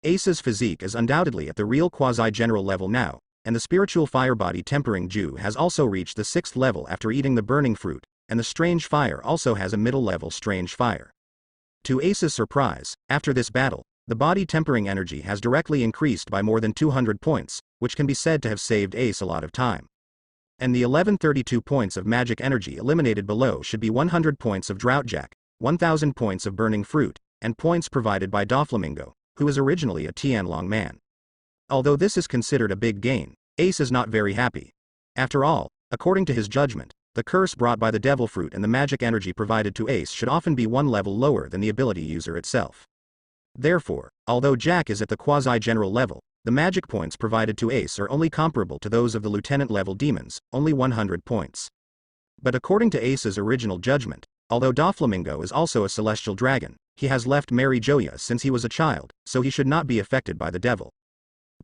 Ace's physique is undoubtedly at the real quasi-general level now, and the spiritual fire body tempering Ju has also reached the 6th level after eating the burning fruit, and the strange fire also has a middle level strange fire. To Ace's surprise, after this battle, the body tempering energy has directly increased by more than 200 points, which can be said to have saved Ace a lot of time. And the 1132 points of magic energy eliminated below should be 100 points of Droughtjack, 1000 points of burning fruit, and points provided by Doflamingo, who is originally a Tianlong man. Although this is considered a big gain, Ace is not very happy. After all, according to his judgment, the curse brought by the devil fruit and the magic energy provided to Ace should often be one level lower than the ability user itself. Therefore, although Jack is at the quasi-general level, the magic points provided to Ace are only comparable to those of the lieutenant-level demons, only 100 points. But according to Ace's original judgment, although Doflamingo is also a celestial dragon, he has left Mary Joya since he was a child, so he should not be affected by the devil.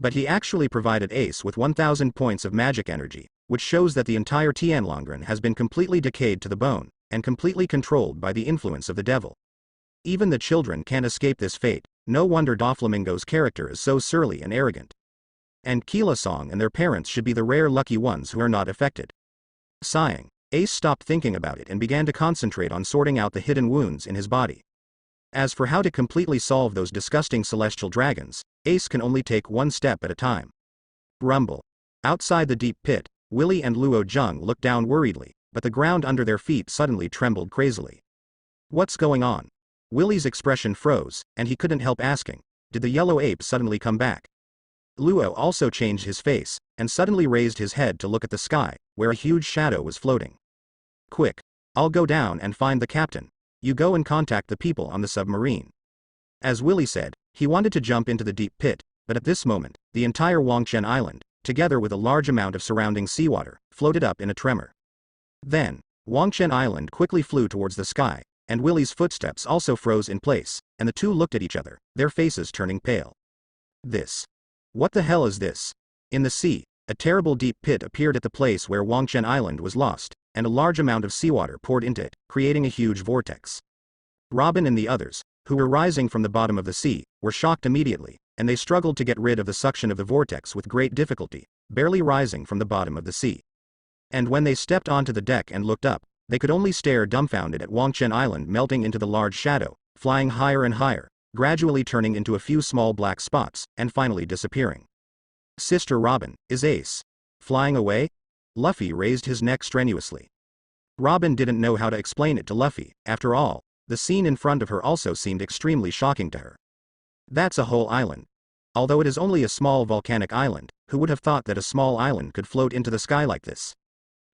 But he actually provided Ace with 1000 points of magic energy, which shows that the entire Tianlongren has been completely decayed to the bone, and completely controlled by the influence of the devil. Even the children can't escape this fate, no wonder Doflamingo's character is so surly and arrogant. And Keelasong and their parents should be the rare lucky ones who are not affected. Sighing, Ace stopped thinking about it and began to concentrate on sorting out the hidden wounds in his body. As for how to completely solve those disgusting celestial dragons, Ace can only take one step at a time. Rumble. Outside the deep pit, Willy and Luo Zheng looked down worriedly, but the ground under their feet suddenly trembled crazily. What's going on? Willy's expression froze, and he couldn't help asking, did the yellow ape suddenly come back? Luo also changed his face, and suddenly raised his head to look at the sky, where a huge shadow was floating. Quick! I'll go down and find the captain. You go and contact the people on the submarine. As Willy said, he wanted to jump into the deep pit, but at this moment, the entire Wangchen Island, together with a large amount of surrounding seawater, floated up in a tremor. Then, Wangchen Island quickly flew towards the sky, and Willy's footsteps also froze in place, and the two looked at each other, their faces turning pale. This. What the hell is this? In the sea, a terrible deep pit appeared at the place where Wangchen Island was lost, and a large amount of seawater poured into it, creating a huge vortex. Robin and the others, who were rising from the bottom of the sea, were shocked immediately, and they struggled to get rid of the suction of the vortex with great difficulty, barely rising from the bottom of the sea. And when they stepped onto the deck and looked up, they could only stare dumbfounded at Wangchen Island melting into the large shadow, flying higher and higher, gradually turning into a few small black spots, and finally disappearing. Sister Robin, is Ace flying away? Luffy raised his neck strenuously. Robin didn't know how to explain it to Luffy. After all, the scene in front of her also seemed extremely shocking to her. That's a whole island. Although it is only a small volcanic island, who would have thought that a small island could float into the sky like this?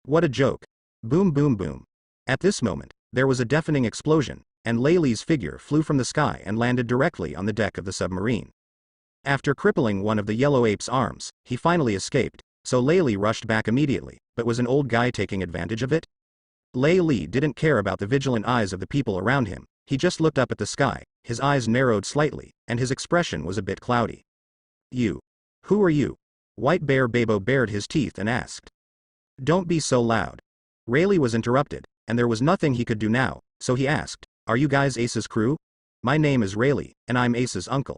What a joke. Boom boom boom. At this moment, there was a deafening explosion, and Laylee's figure flew from the sky and landed directly on the deck of the submarine. After crippling one of the yellow ape's arms, he finally escaped, so Laylee rushed back immediately, but was an old guy taking advantage of it? Laylee didn't care about the vigilant eyes of the people around him, he just looked up at the sky, his eyes narrowed slightly, and his expression was a bit cloudy. You. Who are you? White Bear Babo bared his teeth and asked. Don't be so loud. Rayleigh was interrupted, and there was nothing he could do now, so he asked, are you guys Ace's crew? My name is Rayleigh, and I'm Ace's uncle.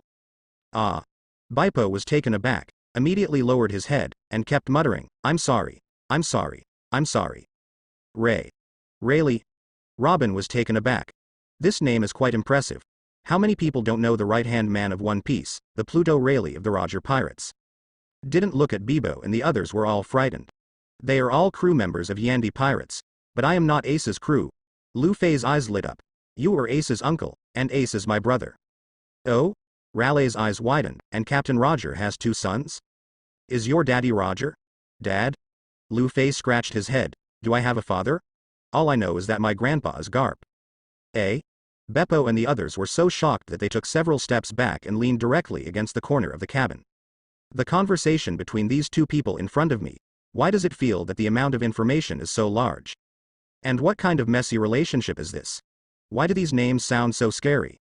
Ah. Baipo was taken aback, immediately lowered his head, and kept muttering, I'm sorry. I'm sorry. I'm sorry. Rayleigh. Robin was taken aback. This name is quite impressive. How many people don't know the right-hand man of One Piece, the Pluto Rayleigh of the Roger Pirates? Didn't look at Bebo and the others were all frightened. They are all crew members of Yandy Pirates, but I am not Ace's crew. Luffy's eyes lit up. You were Ace's uncle, and Ace is my brother. Oh? Raleigh's eyes widened, and Captain Roger has 2 sons? Is your daddy Roger? Dad? Lu Fei scratched his head. Do I have a father? All I know is that my grandpa is Garp. Eh? Beppo and the others were so shocked that they took several steps back and leaned directly against the corner of the cabin. The conversation between these 2 people in front of me, why does it feel that the amount of information is so large? And what kind of messy relationship is this? Why do these names sound so scary?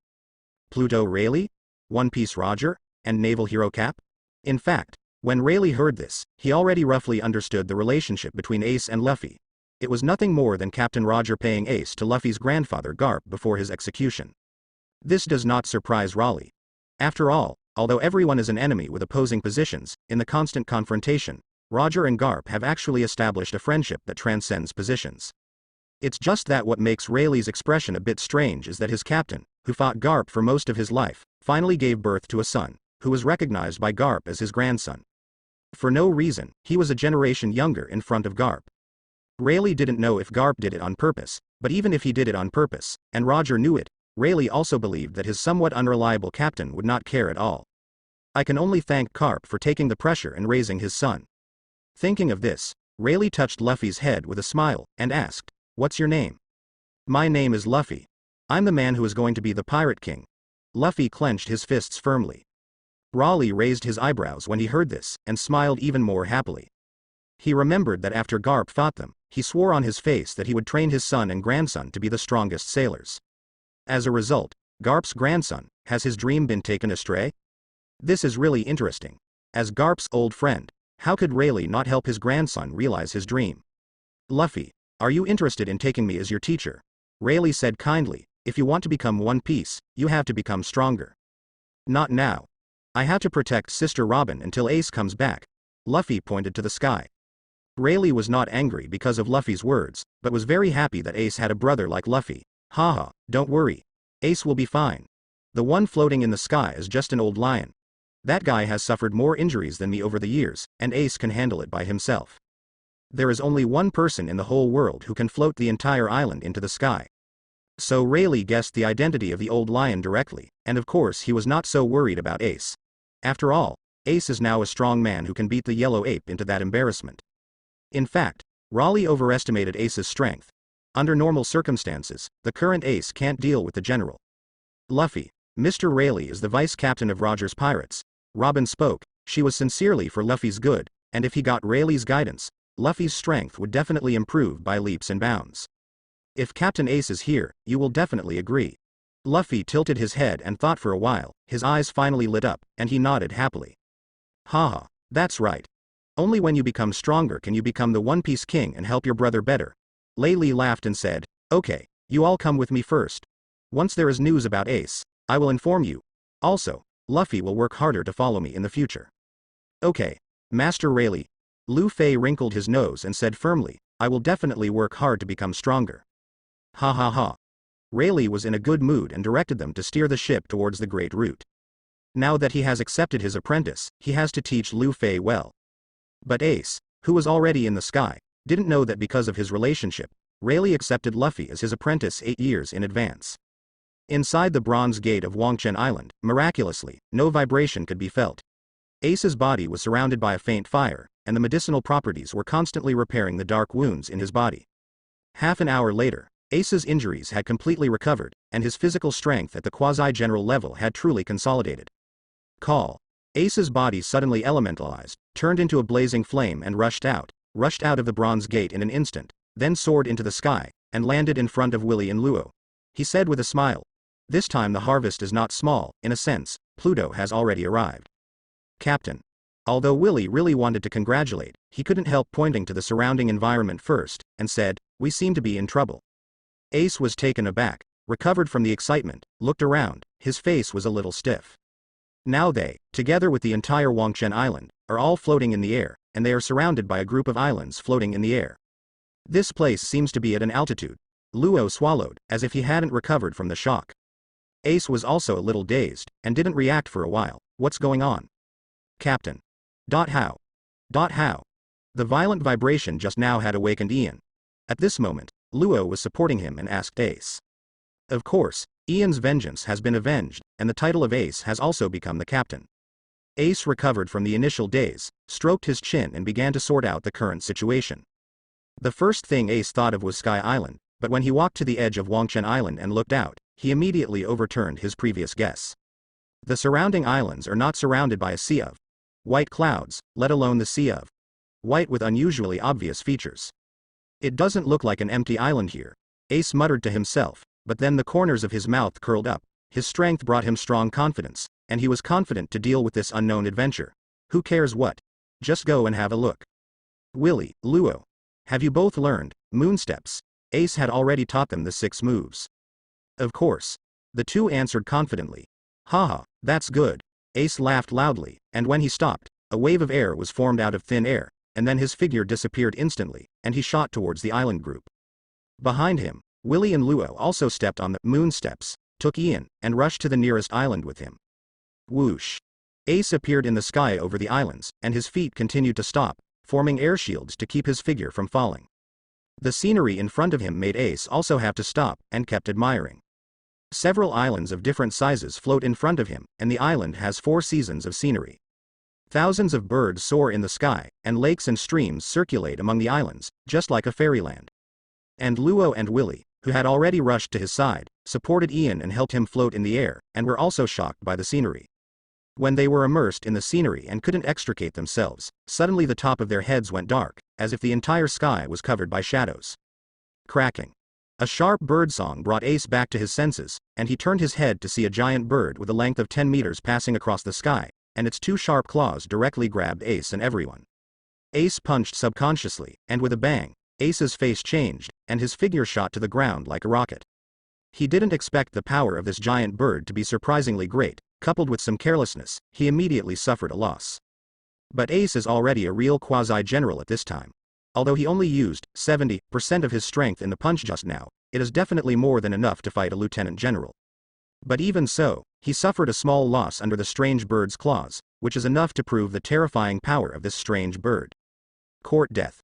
Pluto Rayleigh? One Piece Roger? And Naval Hero Cap? In fact, when Rayleigh heard this, he already roughly understood the relationship between Ace and Luffy. It was nothing more than Captain Roger paying Ace to Luffy's grandfather Garp before his execution. This does not surprise Raleigh. After all, although everyone is an enemy with opposing positions, in the constant confrontation, Roger and Garp have actually established a friendship that transcends positions. It's just that what makes Rayleigh's expression a bit strange is that his captain, who fought Garp for most of his life, finally gave birth to a son, who was recognized by Garp as his grandson. For no reason, he was a generation younger in front of Garp. Rayleigh didn't know if Garp did it on purpose, but even if he did it on purpose, and Roger knew it, Rayleigh also believed that his somewhat unreliable captain would not care at all. I can only thank Garp for taking the pressure and raising his son. Thinking of this, Rayleigh touched Luffy's head with a smile, and asked, "What's your name?" "My name is Luffy. I'm the man who is going to be the Pirate King." Luffy clenched his fists firmly. Raleigh raised his eyebrows when he heard this, and smiled even more happily. He remembered that after Garp fought them, he swore on his face that he would train his son and grandson to be the strongest sailors. As a result, Garp's grandson, has his dream been taken astray? This is really interesting. As Garp's old friend, how could Rayleigh not help his grandson realize his dream? "Luffy, are you interested in taking me as your teacher?" Rayleigh said kindly. "If you want to become One Piece, you have to become stronger." "Not now. I have to protect Sister Robin until Ace comes back." Luffy pointed to the sky. Rayleigh was not angry because of Luffy's words, but was very happy that Ace had a brother like Luffy. "Haha, don't worry. Ace will be fine. The one floating in the sky is just an old lion. That guy has suffered more injuries than me over the years, and Ace can handle it by himself. There is only one person in the whole world who can float the entire island into the sky." So Rayleigh guessed the identity of the old lion directly, and of course he was not so worried about Ace. After all, Ace is now a strong man who can beat the yellow ape into that embarrassment. In fact, Raleigh overestimated Ace's strength. Under normal circumstances, the current Ace can't deal with the general. "Luffy, Mr. Rayleigh is the vice captain of Roger's pirates." Robin spoke. She was sincerely for Luffy's good, and if he got Rayleigh's guidance, Luffy's strength would definitely improve by leaps and bounds. "If Captain Ace is here, you will definitely agree." Luffy tilted his head and thought for a while, his eyes finally lit up, and he nodded happily. "Haha, that's right. Only when you become stronger can you become the One Piece King and help your brother better." Rayleigh laughed and said, "Okay, you all come with me first. Once there is news about Ace, I will inform you. Also, Luffy will work harder to follow me in the future." "Okay, Master Rayleigh." Lu Fei wrinkled his nose and said firmly, "I will definitely work hard to become stronger." Ha ha ha. Rayleigh was in a good mood and directed them to steer the ship towards the Great Route. Now that he has accepted his apprentice, he has to teach Lu Fei well. But Ace, who was already in the sky, didn't know that because of his relationship, Rayleigh accepted Luffy as his apprentice 8 years in advance. Inside the bronze gate of Wangchen Island, miraculously, no vibration could be felt. Ace's body was surrounded by a faint fire, and the medicinal properties were constantly repairing the dark wounds in his body. Half an hour later, Ace's injuries had completely recovered, and his physical strength at the quasi-general level had truly consolidated. Call. Ace's body suddenly elementalized, turned into a blazing flame and rushed out of the bronze gate in an instant, then soared into the sky, and landed in front of Willy and Luo. He said with a smile, "This time the harvest is not small, in a sense, Pluto has already arrived." "Captain." Although Willy really wanted to congratulate, he couldn't help pointing to the surrounding environment first, and said, "We seem to be in trouble." Ace was taken aback, recovered from the excitement, looked around, his face was a little stiff. Now they, together with the entire Wangchen Island, are all floating in the air, and they are surrounded by a group of islands floating in the air. This place seems to be at an altitude. Luo swallowed, as if he hadn't recovered from the shock. Ace was also a little dazed, and didn't react for a while. "What's going on?" "Captain. How? How?" The violent vibration just now had awakened Ian. At this moment, Luo was supporting him and asked Ace. Of course, Ian's vengeance has been avenged, and the title of Ace has also become the captain. Ace recovered from the initial daze, stroked his chin and began to sort out the current situation. The first thing Ace thought of was Sky Island, but when he walked to the edge of Wangchen Island and looked out, he immediately overturned his previous guess. The surrounding islands are not surrounded by a sea of white clouds, let alone the sea of white with unusually obvious features. It doesn't look like an empty island here, Ace muttered to himself, but then the corners of his mouth curled up. His strength brought him strong confidence, and he was confident to deal with this unknown adventure. Who cares what? Just go and have a look. Willy, Luo. Have you both learned moon steps? Ace had already taught them the 6 moves. Of course. The two answered confidently. Haha, that's good. Ace laughed loudly, and when he stopped, a wave of air was formed out of thin air, and then his figure disappeared instantly, and he shot towards the island group. Behind him, Willy and Luo also stepped on the moon steps, took Ian, and rushed to the nearest island with him. Whoosh. Ace appeared in the sky over the islands, and his feet continued to stop, forming air shields to keep his figure from falling. The scenery in front of him made Ace also have to stop, and kept admiring. Several islands of different sizes float in front of him, and the island has 4 seasons of scenery. Thousands of birds soar in the sky, and lakes and streams circulate among the islands, just like a fairyland. And Luo and Willy, who had already rushed to his side, supported Ian and helped him float in the air, and were also shocked by the scenery. When they were immersed in the scenery and couldn't extricate themselves, suddenly the top of their heads went dark, as if the entire sky was covered by shadows. Cracking. A sharp birdsong brought Ace back to his senses, and he turned his head to see a giant bird with a length of 10 meters passing across the sky, and its 2 sharp claws directly grabbed Ace and everyone. Ace punched subconsciously, and with a bang, Ace's face changed, and his figure shot to the ground like a rocket. He didn't expect the power of this giant bird to be surprisingly great. Coupled with some carelessness, he immediately suffered a loss. But Ace is already a real quasi-general at this time. Although he only used 70% of his strength in the punch just now, it is definitely more than enough to fight a lieutenant general. But even so, he suffered a small loss under the strange bird's claws, which is enough to prove the terrifying power of this strange bird. Court death.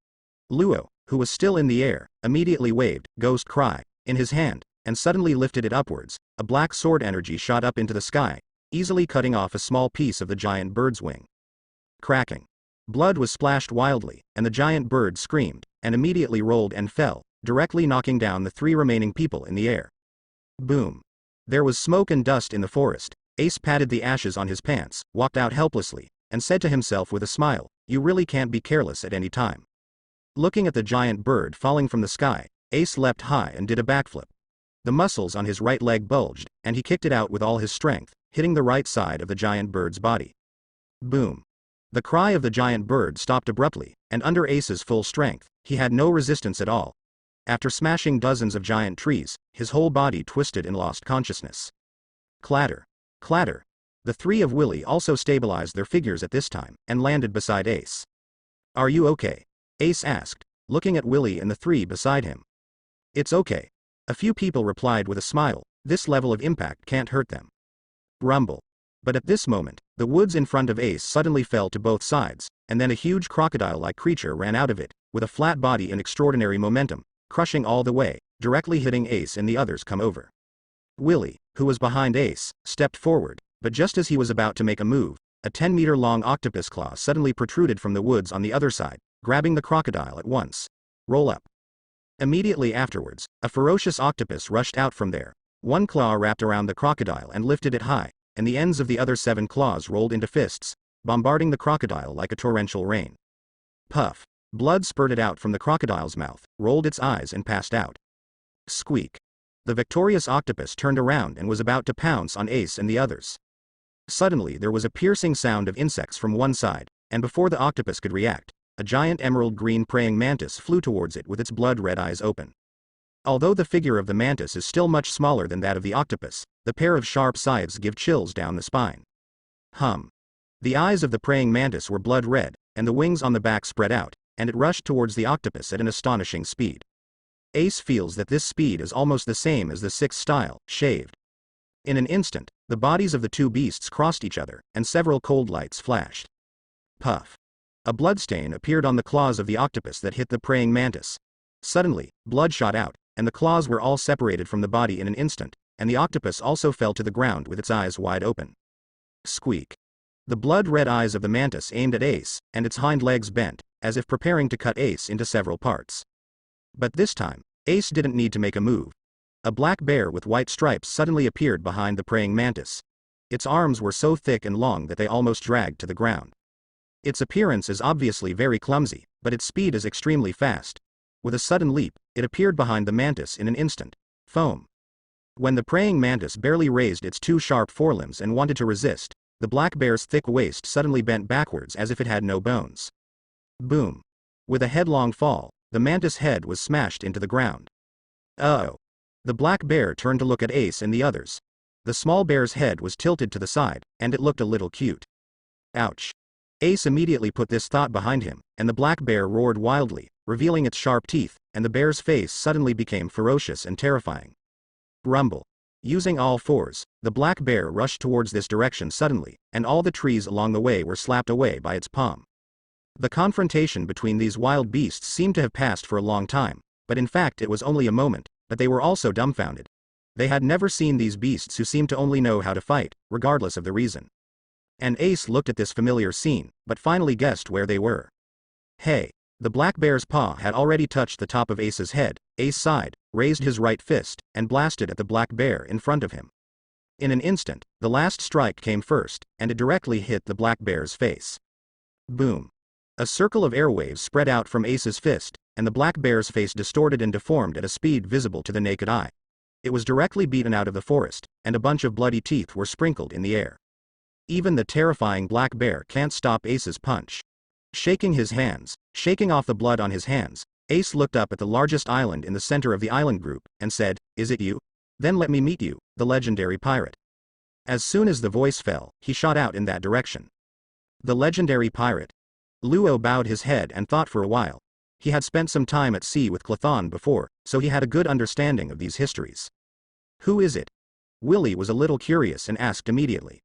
Luo, who was still in the air, immediately waved Ghost Cry in his hand, and suddenly lifted it upwards. A black sword energy shot up into the sky, easily cutting off a small piece of the giant bird's wing. Cracking. Blood was splashed wildly, and the giant bird screamed, and immediately rolled and fell, directly knocking down the 3 remaining people in the air. Boom. There was smoke and dust in the forest. Ace patted the ashes on his pants, walked out helplessly, and said to himself with a smile, "You really can't be careless at any time." Looking at the giant bird falling from the sky, Ace leapt high and did a backflip. The muscles on his right leg bulged, and he kicked it out with all his strength, hitting the right side of the giant bird's body. Boom. The cry of the giant bird stopped abruptly, and under Ace's full strength, he had no resistance at all. After smashing dozens of giant trees, his whole body twisted and lost consciousness. Clatter. Clatter. The 3 of Willy also stabilized their figures at this time, and landed beside Ace. "Are you okay?" Ace asked, looking at Willy and the 3 beside him. "It's okay." A few people replied with a smile. This level of impact can't hurt them. Rumble. But at this moment, the woods in front of Ace suddenly fell to both sides, and then a huge crocodile-like creature ran out of it, with a flat body and extraordinary momentum, crushing all the way, directly hitting Ace and the others come over. Willy, who was behind Ace, stepped forward, but just as he was about to make a move, a 10-meter-long octopus claw suddenly protruded from the woods on the other side, grabbing the crocodile at once. Roll up. Immediately afterwards, a ferocious octopus rushed out from there. 1 claw wrapped around the crocodile and lifted it high, and the ends of the other 7 claws rolled into fists, bombarding the crocodile like a torrential rain. Puff. Blood spurted out from the crocodile's mouth, rolled its eyes and passed out. Squeak. The victorious octopus turned around and was about to pounce on Ace and the others. Suddenly there was a piercing sound of insects from one side, and before the octopus could react, a giant emerald-green praying mantis flew towards it with its blood-red eyes open. Although the figure of the mantis is still much smaller than that of the octopus, the pair of sharp scythes give chills down the spine. Hum. The eyes of the praying mantis were blood-red, and the wings on the back spread out, and it rushed towards the octopus at an astonishing speed. Ace feels that this speed is almost the same as the 6th style, shaved. In an instant, the bodies of the 2 beasts crossed each other, and several cold lights flashed. Puff. A bloodstain appeared on the claws of the octopus that hit the praying mantis. Suddenly, blood shot out, and the claws were all separated from the body in an instant, and the octopus also fell to the ground with its eyes wide open. Squeak. The blood-red eyes of the mantis aimed at Ace, and its hind legs bent, as if preparing to cut Ace into several parts. But this time, Ace didn't need to make a move. A black bear with white stripes suddenly appeared behind the praying mantis. Its arms were so thick and long that they almost dragged to the ground. Its appearance is obviously very clumsy, but its speed is extremely fast. With a sudden leap, it appeared behind the mantis in an instant. Foam. When the praying mantis barely raised its two sharp forelimbs and wanted to resist, the black bear's thick waist suddenly bent backwards as if it had no bones. Boom. With a headlong fall, the mantis' head was smashed into the ground. Uh-oh. The black bear turned to look at Ace and the others. The small bear's head was tilted to the side, and it looked a little cute. Ouch. Ace immediately put this thought behind him, and the black bear roared wildly, revealing its sharp teeth, and the bear's face suddenly became ferocious and terrifying. Rumble. Using all fours, the black bear rushed towards this direction suddenly, and all the trees along the way were slapped away by its palm. The confrontation between these wild beasts seemed to have passed for a long time, but in fact it was only a moment, but they were also dumbfounded. They had never seen these beasts who seemed to only know how to fight, regardless of the reason. And Ace looked at this familiar scene, but finally guessed where they were. Hey! The black bear's paw had already touched the top of Ace's head. Ace sighed, raised his right fist, and blasted at the black bear in front of him. In an instant, the last strike came first, and it directly hit the black bear's face. Boom. A circle of airwaves spread out from Ace's fist, and the black bear's face distorted and deformed at a speed visible to the naked eye. It was directly beaten out of the forest, and a bunch of bloody teeth were sprinkled in the air. Even the terrifying black bear can't stop Ace's punch. Shaking his hands, shaking off the blood on his hands, Ace looked up at the largest island in the center of the island group, and said, "Is it you? Then let me meet you, the legendary pirate." As soon as the voice fell, he shot out in that direction. The legendary pirate. Luo bowed his head and thought for a while. He had spent some time at sea with Clothon before, so he had a good understanding of these histories. Who is it? Willy was a little curious and asked immediately.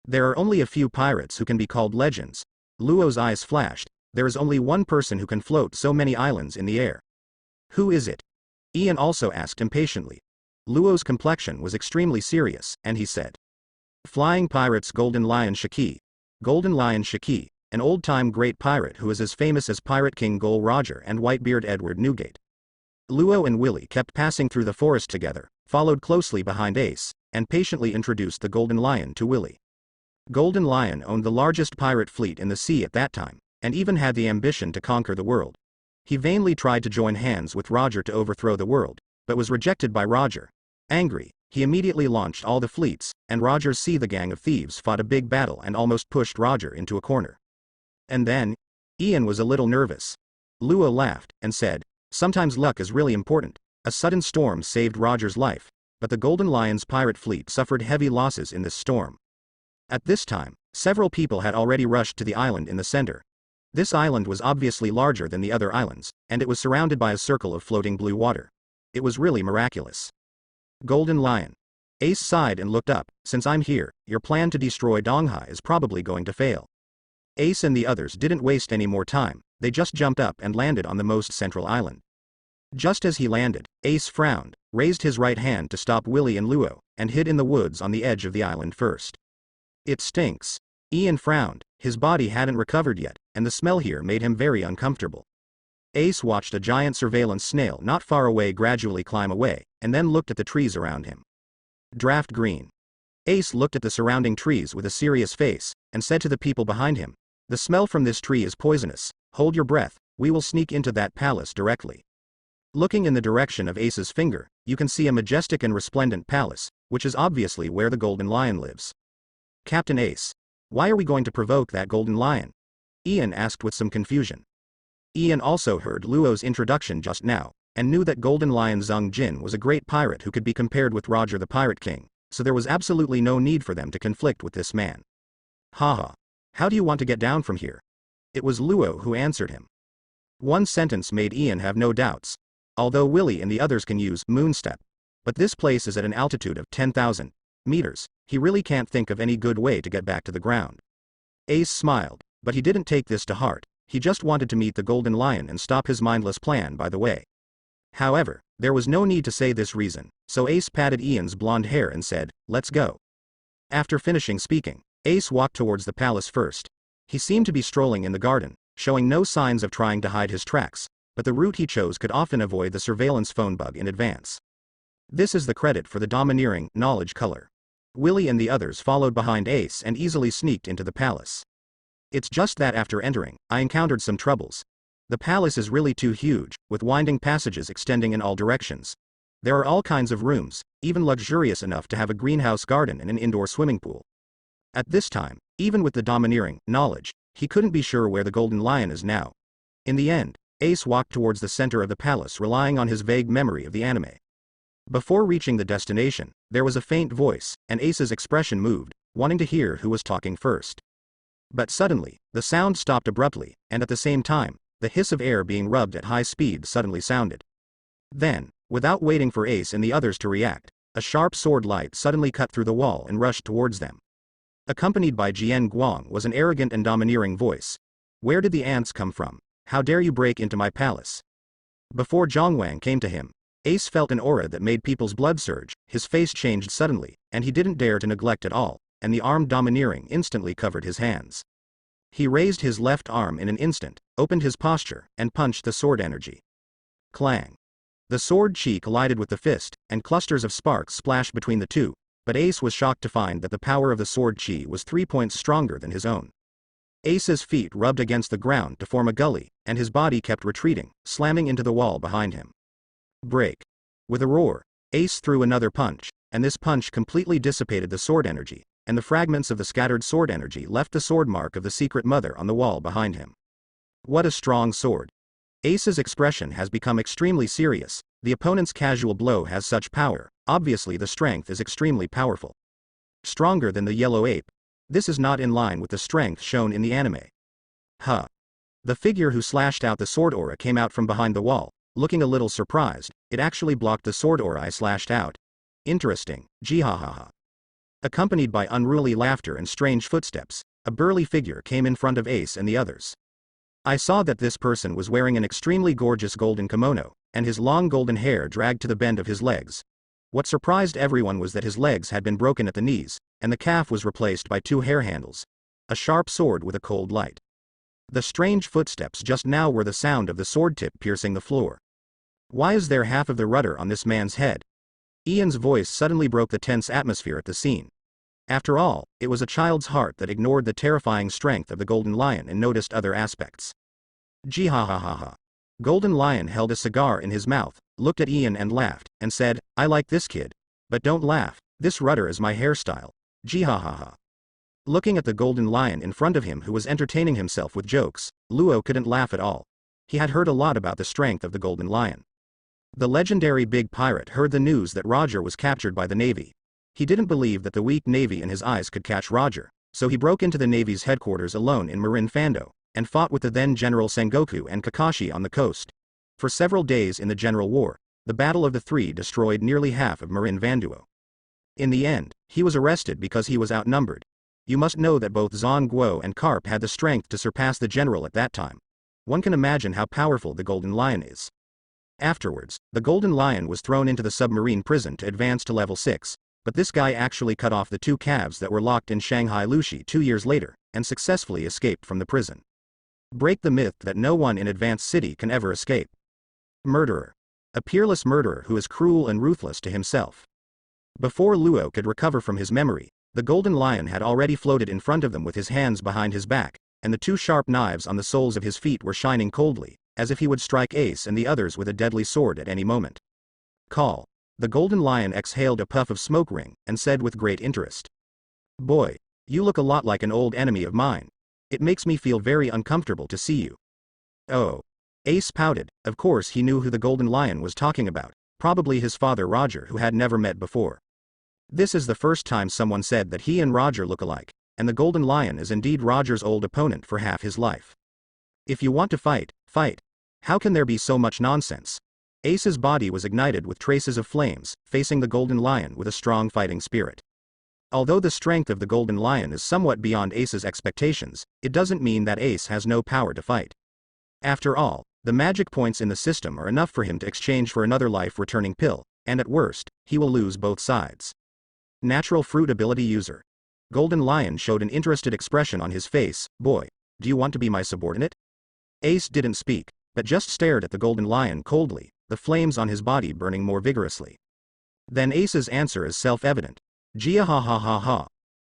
There are only a few pirates who can be called legends. Luo's eyes flashed. There is only one person who can float so many islands in the air. Who is it? Ian also asked impatiently. Luo's complexion was extremely serious, and he said. Flying Pirates Golden Lion Shaki. Golden Lion Shaki, an old-time great pirate who is as famous as Pirate King Gol Roger and Whitebeard Edward Newgate. Luo and Willy kept passing through the forest together, followed closely behind Ace, and patiently introduced the Golden Lion to Willy. Golden Lion owned the largest pirate fleet in the sea at that time, and even had the ambition to conquer the world. He vainly tried to join hands with Roger to overthrow the world, but was rejected by Roger. Angry, he immediately launched all the fleets, and Roger's the gang of thieves fought a big battle and almost pushed Roger into a corner. And then, Ian was a little nervous. Luo laughed, and said, sometimes luck is really important. A sudden storm saved Roger's life, but the Golden Lion's pirate fleet suffered heavy losses in this storm. At this time, several people had already rushed to the island in the center. This island was obviously larger than the other islands, and it was surrounded by a circle of floating blue water. It was really miraculous. Golden Lion. Ace sighed and looked up. Since I'm here, your plan to destroy Donghai is probably going to fail. Ace and the others didn't waste any more time, they just jumped up and landed on the most central island. Just as he landed, Ace frowned, raised his right hand to stop Willy and Luo, and hid in the woods on the edge of the island first. It stinks. Ian frowned, his body hadn't recovered yet, and the smell here made him very uncomfortable. Ace watched a giant surveillance snail not far away gradually climb away, and then looked at the trees around him. Draft green. Ace looked at the surrounding trees with a serious face, and said to the people behind him, the smell from this tree is poisonous, hold your breath, we will sneak into that palace directly. Looking in the direction of Ace's finger, you can see a majestic and resplendent palace, which is obviously where the Golden Lion lives. Captain Ace. Why are we going to provoke that Golden Lion? Ian asked with some confusion. Ian also heard Luo's introduction just now, and knew that Golden Lion Zheng Jin was a great pirate who could be compared with Roger the Pirate King, so there was absolutely no need for them to conflict with this man. Haha. How do you want to get down from here? It was Luo who answered him. One sentence made Ian have no doubts. Although Willy and the others can use Moonstep, but this place is at an altitude of 10,000 meters, he really can't think of any good way to get back to the ground. Ace smiled, but he didn't take this to heart, he just wanted to meet the Golden Lion and stop his mindless plan by the way. However, there was no need to say this reason, so Ace patted Ian's blonde hair and said, "Let's go." After finishing speaking, Ace walked towards the palace first. He seemed to be strolling in the garden, showing no signs of trying to hide his tracks, but the route he chose could often avoid the surveillance phone bug in advance. This is the credit for the domineering knowledge color. Willy and the others followed behind Ace and easily sneaked into the palace. It's just that after entering, I encountered some troubles. The palace is really too huge, with winding passages extending in all directions. There are all kinds of rooms, even luxurious enough to have a greenhouse garden and an indoor swimming pool. At this time, even with the domineering knowledge, he couldn't be sure where the Golden Lion is now. In the end, Ace walked towards the center of the palace relying on his vague memory of the anime. Before reaching the destination, there was a faint voice, and Ace's expression moved, wanting to hear who was talking first. But suddenly, the sound stopped abruptly, and at the same time, the hiss of air being rubbed at high speed suddenly sounded. Then, without waiting for Ace and the others to react, a sharp sword light suddenly cut through the wall and rushed towards them. Accompanied by Jian Guang was an arrogant and domineering voice. "Where did the ants come from? How dare you break into my palace?" Before Zhongwang came to him, Ace felt an aura that made people's blood surge, his face changed suddenly, and he didn't dare to neglect at all, and the armed domineering instantly covered his hands. He raised his left arm in an instant, opened his posture, and punched the sword energy. Clang. The sword chi collided with the fist, and clusters of sparks splashed between the two, but Ace was shocked to find that the power of the sword chi was 3 points stronger than his own. Ace's feet rubbed against the ground to form a gully, and his body kept retreating, slamming into the wall behind him. Break. With a roar, Ace threw another punch, and this punch completely dissipated the sword energy, and the fragments of the scattered sword energy left the sword mark of the secret mother on the wall behind him. What a strong sword. Ace's expression has become extremely serious. The opponent's casual blow has such power, obviously the strength is extremely powerful. Stronger than the yellow ape. This is not in line with the strength shown in the anime. Huh. The figure who slashed out the sword aura came out from behind the wall, looking a little surprised. It actually blocked the sword aura I slashed out. Interesting, jihahaha. Accompanied by unruly laughter and strange footsteps, a burly figure came in front of Ace and the others. I saw that this person was wearing an extremely gorgeous golden kimono, and his long golden hair dragged to the bend of his legs. What surprised everyone was that his legs had been broken at the knees, and the calf was replaced by 2 hair handles. A sharp sword with a cold light. The strange footsteps just now were the sound of the sword tip piercing the floor. Why is there half of the rudder on this man's head? Ian's voice suddenly broke the tense atmosphere at the scene. After all, it was a child's heart that ignored the terrifying strength of the Golden Lion and noticed other aspects. Jihahaha. Golden Lion held a cigar in his mouth, looked at Ian and laughed, and said, "I like this kid. But don't laugh, this rudder is my hairstyle. Jihahaha." Looking at the Golden Lion in front of him who was entertaining himself with jokes, Luo couldn't laugh at all. He had heard a lot about the strength of the Golden Lion. The legendary big pirate heard the news that Roger was captured by the Navy. He didn't believe that the weak Navy in his eyes could catch Roger, so he broke into the Navy's headquarters alone in Marin Fando, and fought with the then General Sengoku and Kakashi on the coast. For several days in the General War, the Battle of the Three destroyed nearly half of Marin Vanduo. In the end, he was arrested because he was outnumbered. You must know that both Zhang Guo and Carp had the strength to surpass the general at that time. One can imagine how powerful the Golden Lion is. Afterwards, the Golden Lion was thrown into the submarine prison to advance to level 6, but this guy actually cut off the 2 calves that were locked in Shanghai Lushi 2 years later, and successfully escaped from the prison. Break the myth that no one in Advanced City can ever escape. Murderer. A peerless murderer who is cruel and ruthless to himself. Before Luo could recover from his memory, the Golden Lion had already floated in front of them with his hands behind his back, and the 2 sharp knives on the soles of his feet were shining coldly, as if he would strike Ace and the others with a deadly sword at any moment. Call. The Golden Lion exhaled a puff of smoke ring, and said with great interest. "Boy, you look a lot like an old enemy of mine. It makes me feel very uncomfortable to see you." Oh. Ace pouted. Of course he knew who the Golden Lion was talking about, probably his father Roger, who had never met before. This is the first time someone said that he and Roger look alike, and the Golden Lion is indeed Roger's old opponent for half his life. If you want to fight, fight. How can there be so much nonsense? Ace's body was ignited with traces of flames, facing the Golden Lion with a strong fighting spirit. Although the strength of the Golden Lion is somewhat beyond Ace's expectations, it doesn't mean that Ace has no power to fight. After all, The magic points in the system are enough for him to exchange for another life-returning pill, and at worst, he will lose both sides. Natural fruit ability user. Golden Lion showed an interested expression on his face. Boy, do you want to be my subordinate? Ace didn't speak, but just stared at the Golden Lion coldly, the flames on his body burning more vigorously. Then Ace's answer is self-evident. Gia ha ha ha ha.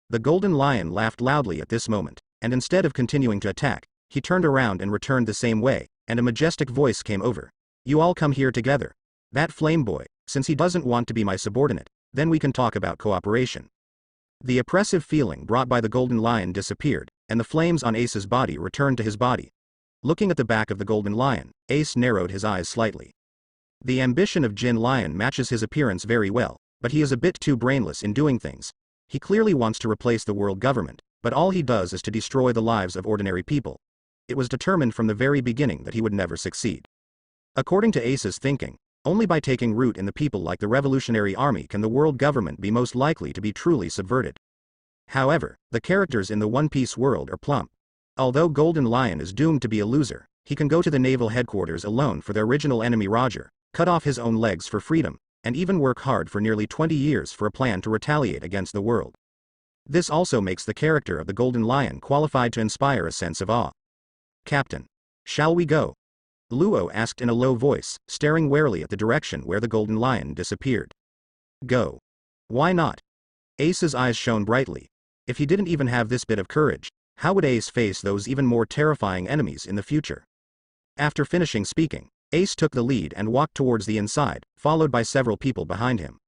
The Golden Lion laughed loudly at this moment, and instead of continuing to attack, he turned around and returned the same way, and a majestic voice came over. You all come here together. That flame boy, since he doesn't want to be my subordinate, then we can talk about cooperation. The oppressive feeling brought by the Golden Lion disappeared, and the flames on Ace's body returned to his body. Looking at the back of the Golden Lion, Ace narrowed his eyes slightly. The ambition of Jin Lion matches his appearance very well, but he is a bit too brainless in doing things. He clearly wants to replace the world government, but all he does is to destroy the lives of ordinary people. It was determined from the very beginning that he would never succeed. According to Ace's thinking, only by taking root in the people like the Revolutionary Army can the world government be most likely to be truly subverted. However, the characters in the One Piece world are plump. Although Golden Lion is doomed to be a loser, he can go to the naval headquarters alone for the original enemy Roger, cut off his own legs for freedom, and even work hard for nearly 20 years for a plan to retaliate against the world. This also makes the character of the Golden Lion qualified to inspire a sense of awe. Captain, shall we go? Luo asked in a low voice, staring warily at the direction where the Golden Lion disappeared. Go. Why not? Ace's eyes shone brightly. If he didn't even have this bit of courage, how would Ace face those even more terrifying enemies in the future? After finishing speaking, Ace took the lead and walked towards the inside, followed by several people behind him.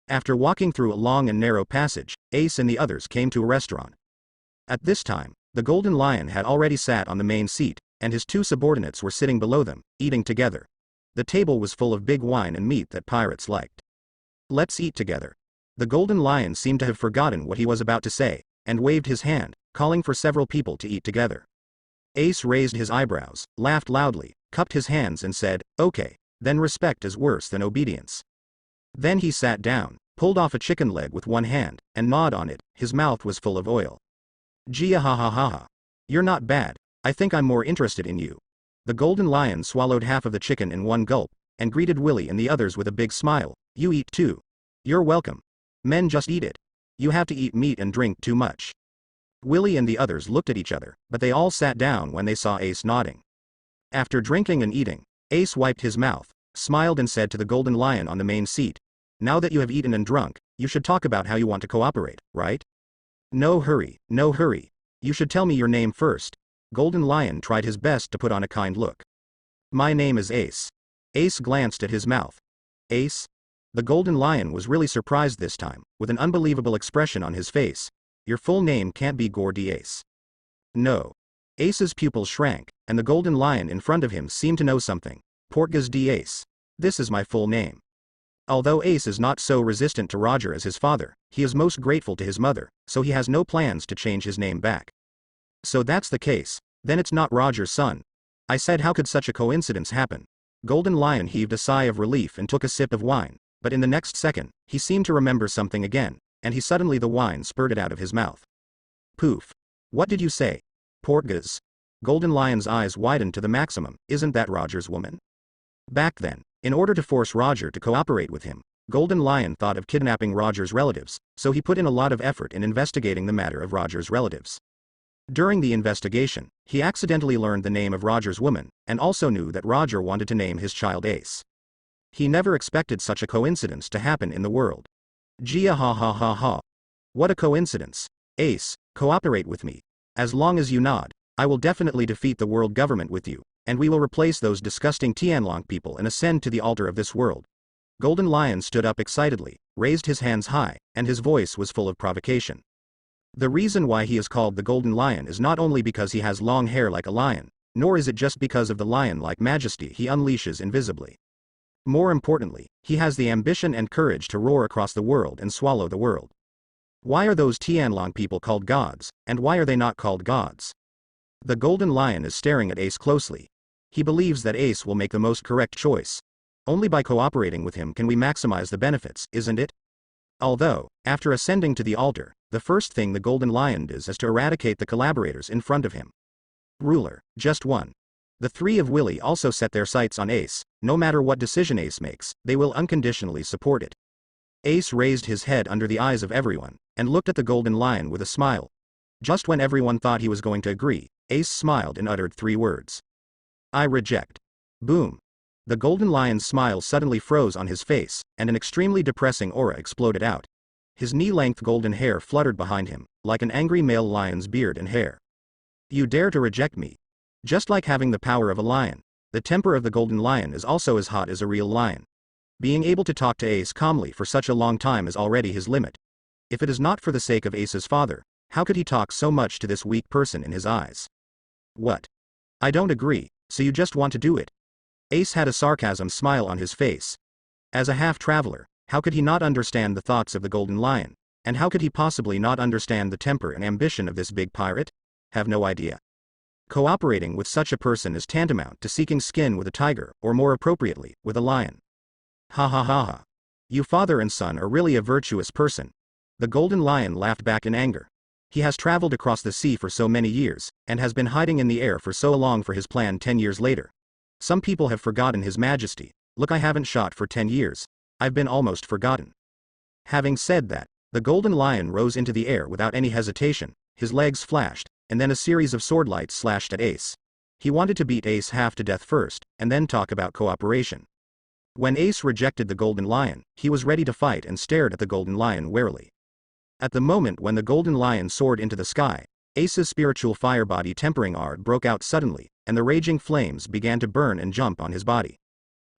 After walking through a long and narrow passage, Ace and the others came to a restaurant. At this time, the Golden Lion had already sat on the main seat, and his two subordinates were sitting below them, eating together. The table was full of big wine and meat that pirates liked. Let's eat together. The Golden Lion seemed to have forgotten what he was about to say, and waved his hand, calling for several people to eat together. Ace raised his eyebrows, laughed loudly, cupped his hands and said, okay, then respect is worse than obedience. Then he sat down, pulled off a chicken leg with one hand, and gnawed on it. His mouth was full of oil. Gia ha ha ha ha. You're not bad. I think I'm more interested in you. The Golden Lion swallowed half of the chicken in one gulp, and greeted Willy and the others with a big smile. You eat too. You're welcome. Men just eat it. You have to eat meat and drink too much. Willy and the others looked at each other, but they all sat down when they saw Ace nodding. After drinking and eating, Ace wiped his mouth, smiled and said to the Golden Lion on the main seat, now that you have eaten and drunk, you should talk about how you want to cooperate, right? No hurry, no hurry. You should tell me your name first. Golden Lion tried his best to put on a kind look. My name is Ace. Ace glanced at his mouth. Ace? The Golden Lion was really surprised this time, with an unbelievable expression on his face. Your full name can't be Gordy Ace. No. Ace's pupils shrank, and the Golden Lion in front of him seemed to know something. Portgas D. Ace. This is my full name. Although Ace is not so resistant to Roger as his father, he is most grateful to his mother, so he has no plans to change his name back. So that's the case, then it's not Roger's son. I said, how could such a coincidence happen? Golden Lion heaved a sigh of relief and took a sip of wine, but in the next second, he seemed to remember something again, and the wine spurted out of his mouth. Poof. What did you say? Portgas. Golden Lion's eyes widened to the maximum. Isn't that Roger's woman? Back then, in order to force Roger to cooperate with him, Golden Lion thought of kidnapping Roger's relatives, so he put in a lot of effort in investigating the matter of Roger's relatives. During the investigation, he accidentally learned the name of Roger's woman, and also knew that Roger wanted to name his child Ace. He never expected such a coincidence to happen in the world. Gia ha ha ha ha. What a coincidence. Ace, cooperate with me. As long as you nod, I will definitely defeat the world government with you, and we will replace those disgusting Tianlong people and ascend to the altar of this world. Golden Lion stood up excitedly, raised his hands high, and his voice was full of provocation. The reason why he is called the Golden Lion is not only because he has long hair like a lion, nor is it just because of the lion-like majesty he unleashes invisibly. More importantly, he has the ambition and courage to roar across the world and swallow the world. Why are those Tianlong people called gods, and why are they not called gods? The Golden Lion is staring at Ace closely. He believes that Ace will make the most correct choice. Only by cooperating with him can we maximize the benefits, isn't it? Although, after ascending to the altar, the first thing the Golden Lion does is to eradicate the collaborators in front of him. Ruler, just one. The three of Willy also set their sights on Ace. No matter what decision Ace makes, they will unconditionally support it. Ace raised his head under the eyes of everyone, and looked at the Golden Lion with a smile. Just when everyone thought he was going to agree, Ace smiled and uttered 3 words. I reject. Boom. The Golden Lion's smile suddenly froze on his face, and an extremely depressing aura exploded out. His knee-length golden hair fluttered behind him, like an angry male lion's beard and hair. You dare to reject me? Just like having the power of a lion, the temper of the Golden Lion is also as hot as a real lion. Being able to talk to Ace calmly for such a long time is already his limit. If it is not for the sake of Ace's father, how could he talk so much to this weak person in his eyes? What? I don't agree, so you just want to do it? Ace had a sarcasm smile on his face. As a half-traveler, how could he not understand the thoughts of the Golden Lion? And how could he possibly not understand the temper and ambition of this big pirate? Have no idea. Cooperating with such a person is tantamount to seeking skin with a tiger, or more appropriately, with a lion. Ha ha ha ha. You father and son are really a virtuous person. The Golden Lion laughed back in anger. He has traveled across the sea for so many years, and has been hiding in the air for so long for his plan 10 years later. Some people have forgotten His Majesty. Look, I haven't shot for 10 years. I've been almost forgotten. Having said that, the Golden Lion rose into the air without any hesitation, his legs flashed, and then a series of sword lights slashed at Ace. He wanted to beat Ace half to death first, and then talk about cooperation. When Ace rejected the Golden Lion, he was ready to fight and stared at the Golden Lion warily. At the moment when the Golden Lion soared into the sky, Ace's spiritual fire body tempering art broke out suddenly, and the raging flames began to burn and jump on his body.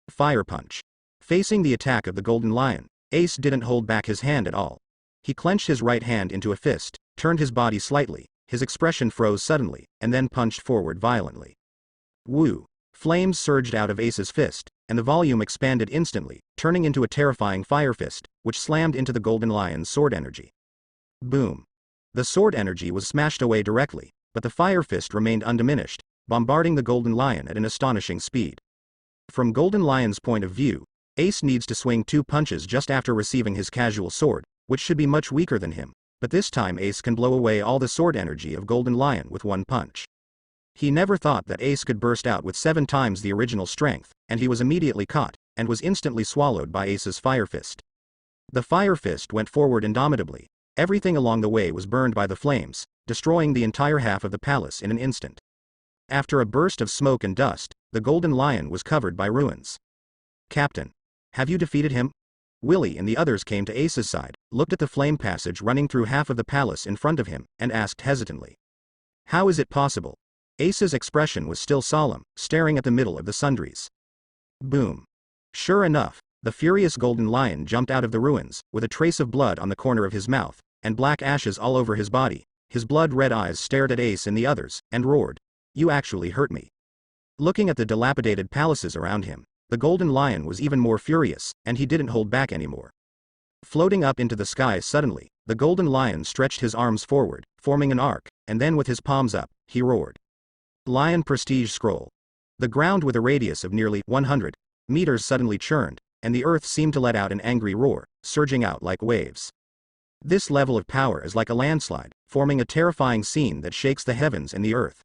Fire punch. Facing the attack of the Golden Lion, Ace didn't hold back his hand at all. He clenched his right hand into a fist, turned his body slightly, his expression froze suddenly, and then punched forward violently. Woo! Flames surged out of Ace's fist, and the volume expanded instantly, turning into a terrifying fire fist, which slammed into the Golden Lion's sword energy. Boom! The sword energy was smashed away directly, but the fire fist remained undiminished, bombarding the Golden Lion at an astonishing speed. From Golden Lion's point of view, Ace needs to swing 2 punches just after receiving his casual sword, which should be much weaker than him, but this time Ace can blow away all the sword energy of Golden Lion with 1 punch. He never thought that Ace could burst out with 7 times the original strength, and he was immediately caught, and was instantly swallowed by Ace's fire fist. The fire fist went forward indomitably. Everything along the way was burned by the flames, destroying the entire half of the palace in an instant. After a burst of smoke and dust, the Golden Lion was covered by ruins. Captain, have you defeated him? Willy and the others came to Ace's side, looked at the flame passage running through half of the palace in front of him, and asked hesitantly. How is it possible? Ace's expression was still solemn, staring at the middle of the sundries. Boom. Sure enough, the furious Golden Lion jumped out of the ruins, with a trace of blood on the corner of his mouth, and black ashes all over his body. His blood-red eyes stared at Ace and the others, and roared. You actually hurt me. Looking at the dilapidated palaces around him, the Golden Lion was even more furious, and he didn't hold back anymore. Floating up into the sky suddenly, the Golden Lion stretched his arms forward, forming an arc, and then with his palms up, he roared. Lion Prestige Scroll. The ground with a radius of nearly 100 meters suddenly churned, and the earth seemed to let out an angry roar, surging out like waves. This level of power is like a landslide, forming a terrifying scene that shakes the heavens and the earth.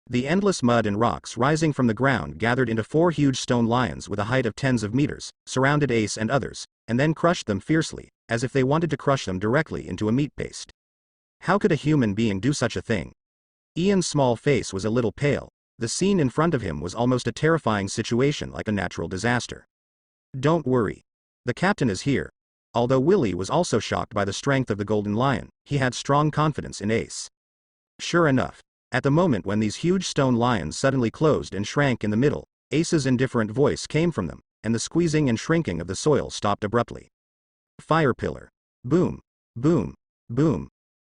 The endless mud and rocks rising from the ground gathered into 4 huge stone lions with a height of tens of meters, surrounded Ace and others, and then crushed them fiercely, as if they wanted to crush them directly into a meat paste. How could a human being do such a thing? Ian's small face was a little pale. The scene in front of him was almost a terrifying situation, like a natural disaster. Don't worry. The captain is here. Although Willy was also shocked by the strength of the Golden Lion, he had strong confidence in Ace. Sure enough, at the moment when these huge stone lions suddenly closed and shrank in the middle, Ace's indifferent voice came from them, and the squeezing and shrinking of the soil stopped abruptly. Fire pillar. Boom. Boom. Boom.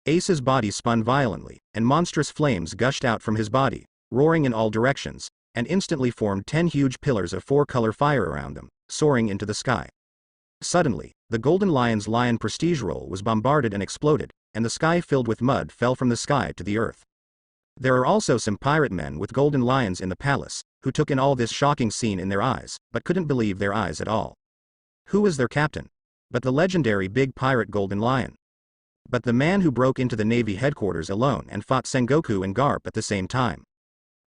Ace's body spun violently, and monstrous flames gushed out from his body, roaring in all directions, and instantly formed 10 huge pillars of 4-color fire around them, soaring into the sky. Suddenly, the Golden Lion's Lion Prestige Roll was bombarded and exploded, and the sky filled with mud fell from the sky to the earth. There are also some pirate men with golden lions in the palace, who took in all this shocking scene in their eyes, but couldn't believe their eyes at all. Who was their captain? But the legendary big pirate Golden Lion. But the man who broke into the Navy headquarters alone and fought Sengoku and Garp at the same time.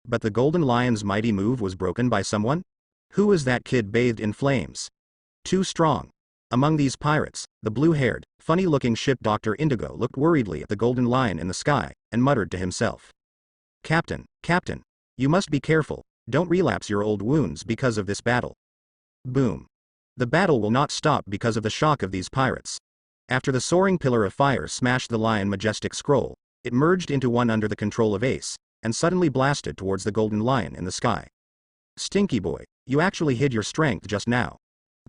But the Golden Lion's mighty move was broken by someone? Who was that kid bathed in flames? Too strong. Among these pirates, the blue-haired, funny-looking ship Dr. Indigo looked worriedly at the Golden Lion in the sky, and muttered to himself. Captain, Captain, you must be careful, don't relapse your old wounds because of this battle. Boom. The battle will not stop because of the shock of these pirates. After the soaring pillar of fire smashed the lion majestic scroll, it merged into one under the control of Ace, and suddenly blasted towards the Golden Lion in the sky. Stinky boy, you actually hid your strength just now.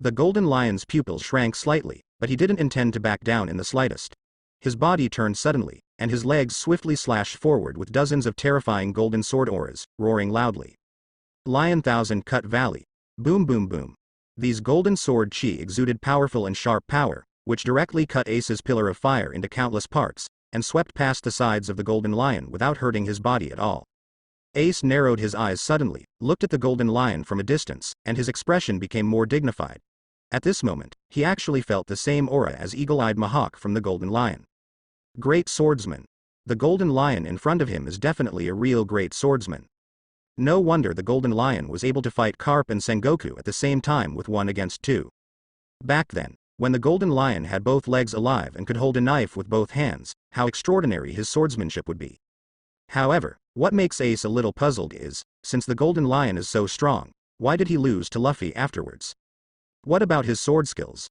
The Golden Lion's pupils shrank slightly, but he didn't intend to back down in the slightest. His body turned suddenly, and his legs swiftly slashed forward with dozens of terrifying golden sword auras, roaring loudly. Lion Thousand Cut Valley. Boom boom boom. These golden sword chi exuded powerful and sharp power, which directly cut Ace's pillar of fire into countless parts, and swept past the sides of the Golden Lion without hurting his body at all. Ace narrowed his eyes suddenly, looked at the Golden Lion from a distance, and his expression became more dignified. At this moment, he actually felt the same aura as Eagle-Eyed Mahawk from the Golden Lion. Great swordsman. The Golden Lion in front of him is definitely a real great swordsman. No wonder the Golden Lion was able to fight Carp and Sengoku at the same time with 1 against 2. Back then, when the Golden Lion had both legs alive and could hold a knife with both hands, how extraordinary his swordsmanship would be. However, what makes Ace a little puzzled is, since the Golden Lion is so strong, why did he lose to Luffy afterwards? What about his sword skills?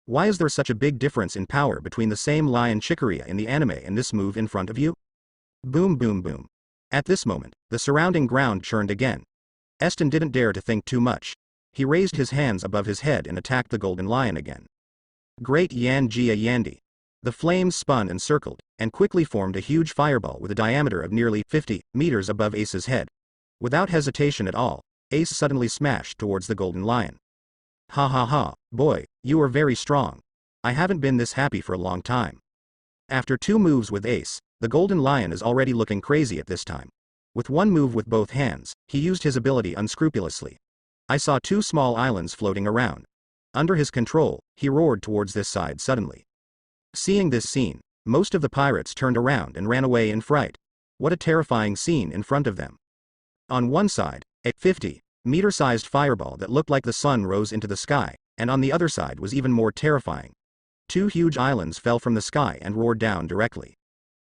Why is there such a big difference in power between the same Lion Chicoria in the anime and this move in front of you? Boom boom boom. At this moment, the surrounding ground churned again. Eston didn't dare to think too much. He raised his hands above his head and attacked the Golden Lion again. Great Yan Jia Yandi. The flames spun and circled, and quickly formed a huge fireball with a diameter of nearly 50 meters above Ace's head. Without hesitation at all, Ace suddenly smashed towards the Golden Lion. Ha ha ha, boy, you are very strong. I haven't been this happy for a long time. After 2 moves with Ace, the Golden Lion is already looking crazy at this time. With 1 move with both hands, he used his ability unscrupulously. I saw 2 small islands floating around. Under his control, he roared towards this side suddenly. Seeing this scene, most of the pirates turned around and ran away in fright. What a terrifying scene in front of them. On one side, a 50-meter-sized fireball that looked like the sun rose into the sky, and on the other side was even more terrifying. 2 huge islands fell from the sky and roared down directly.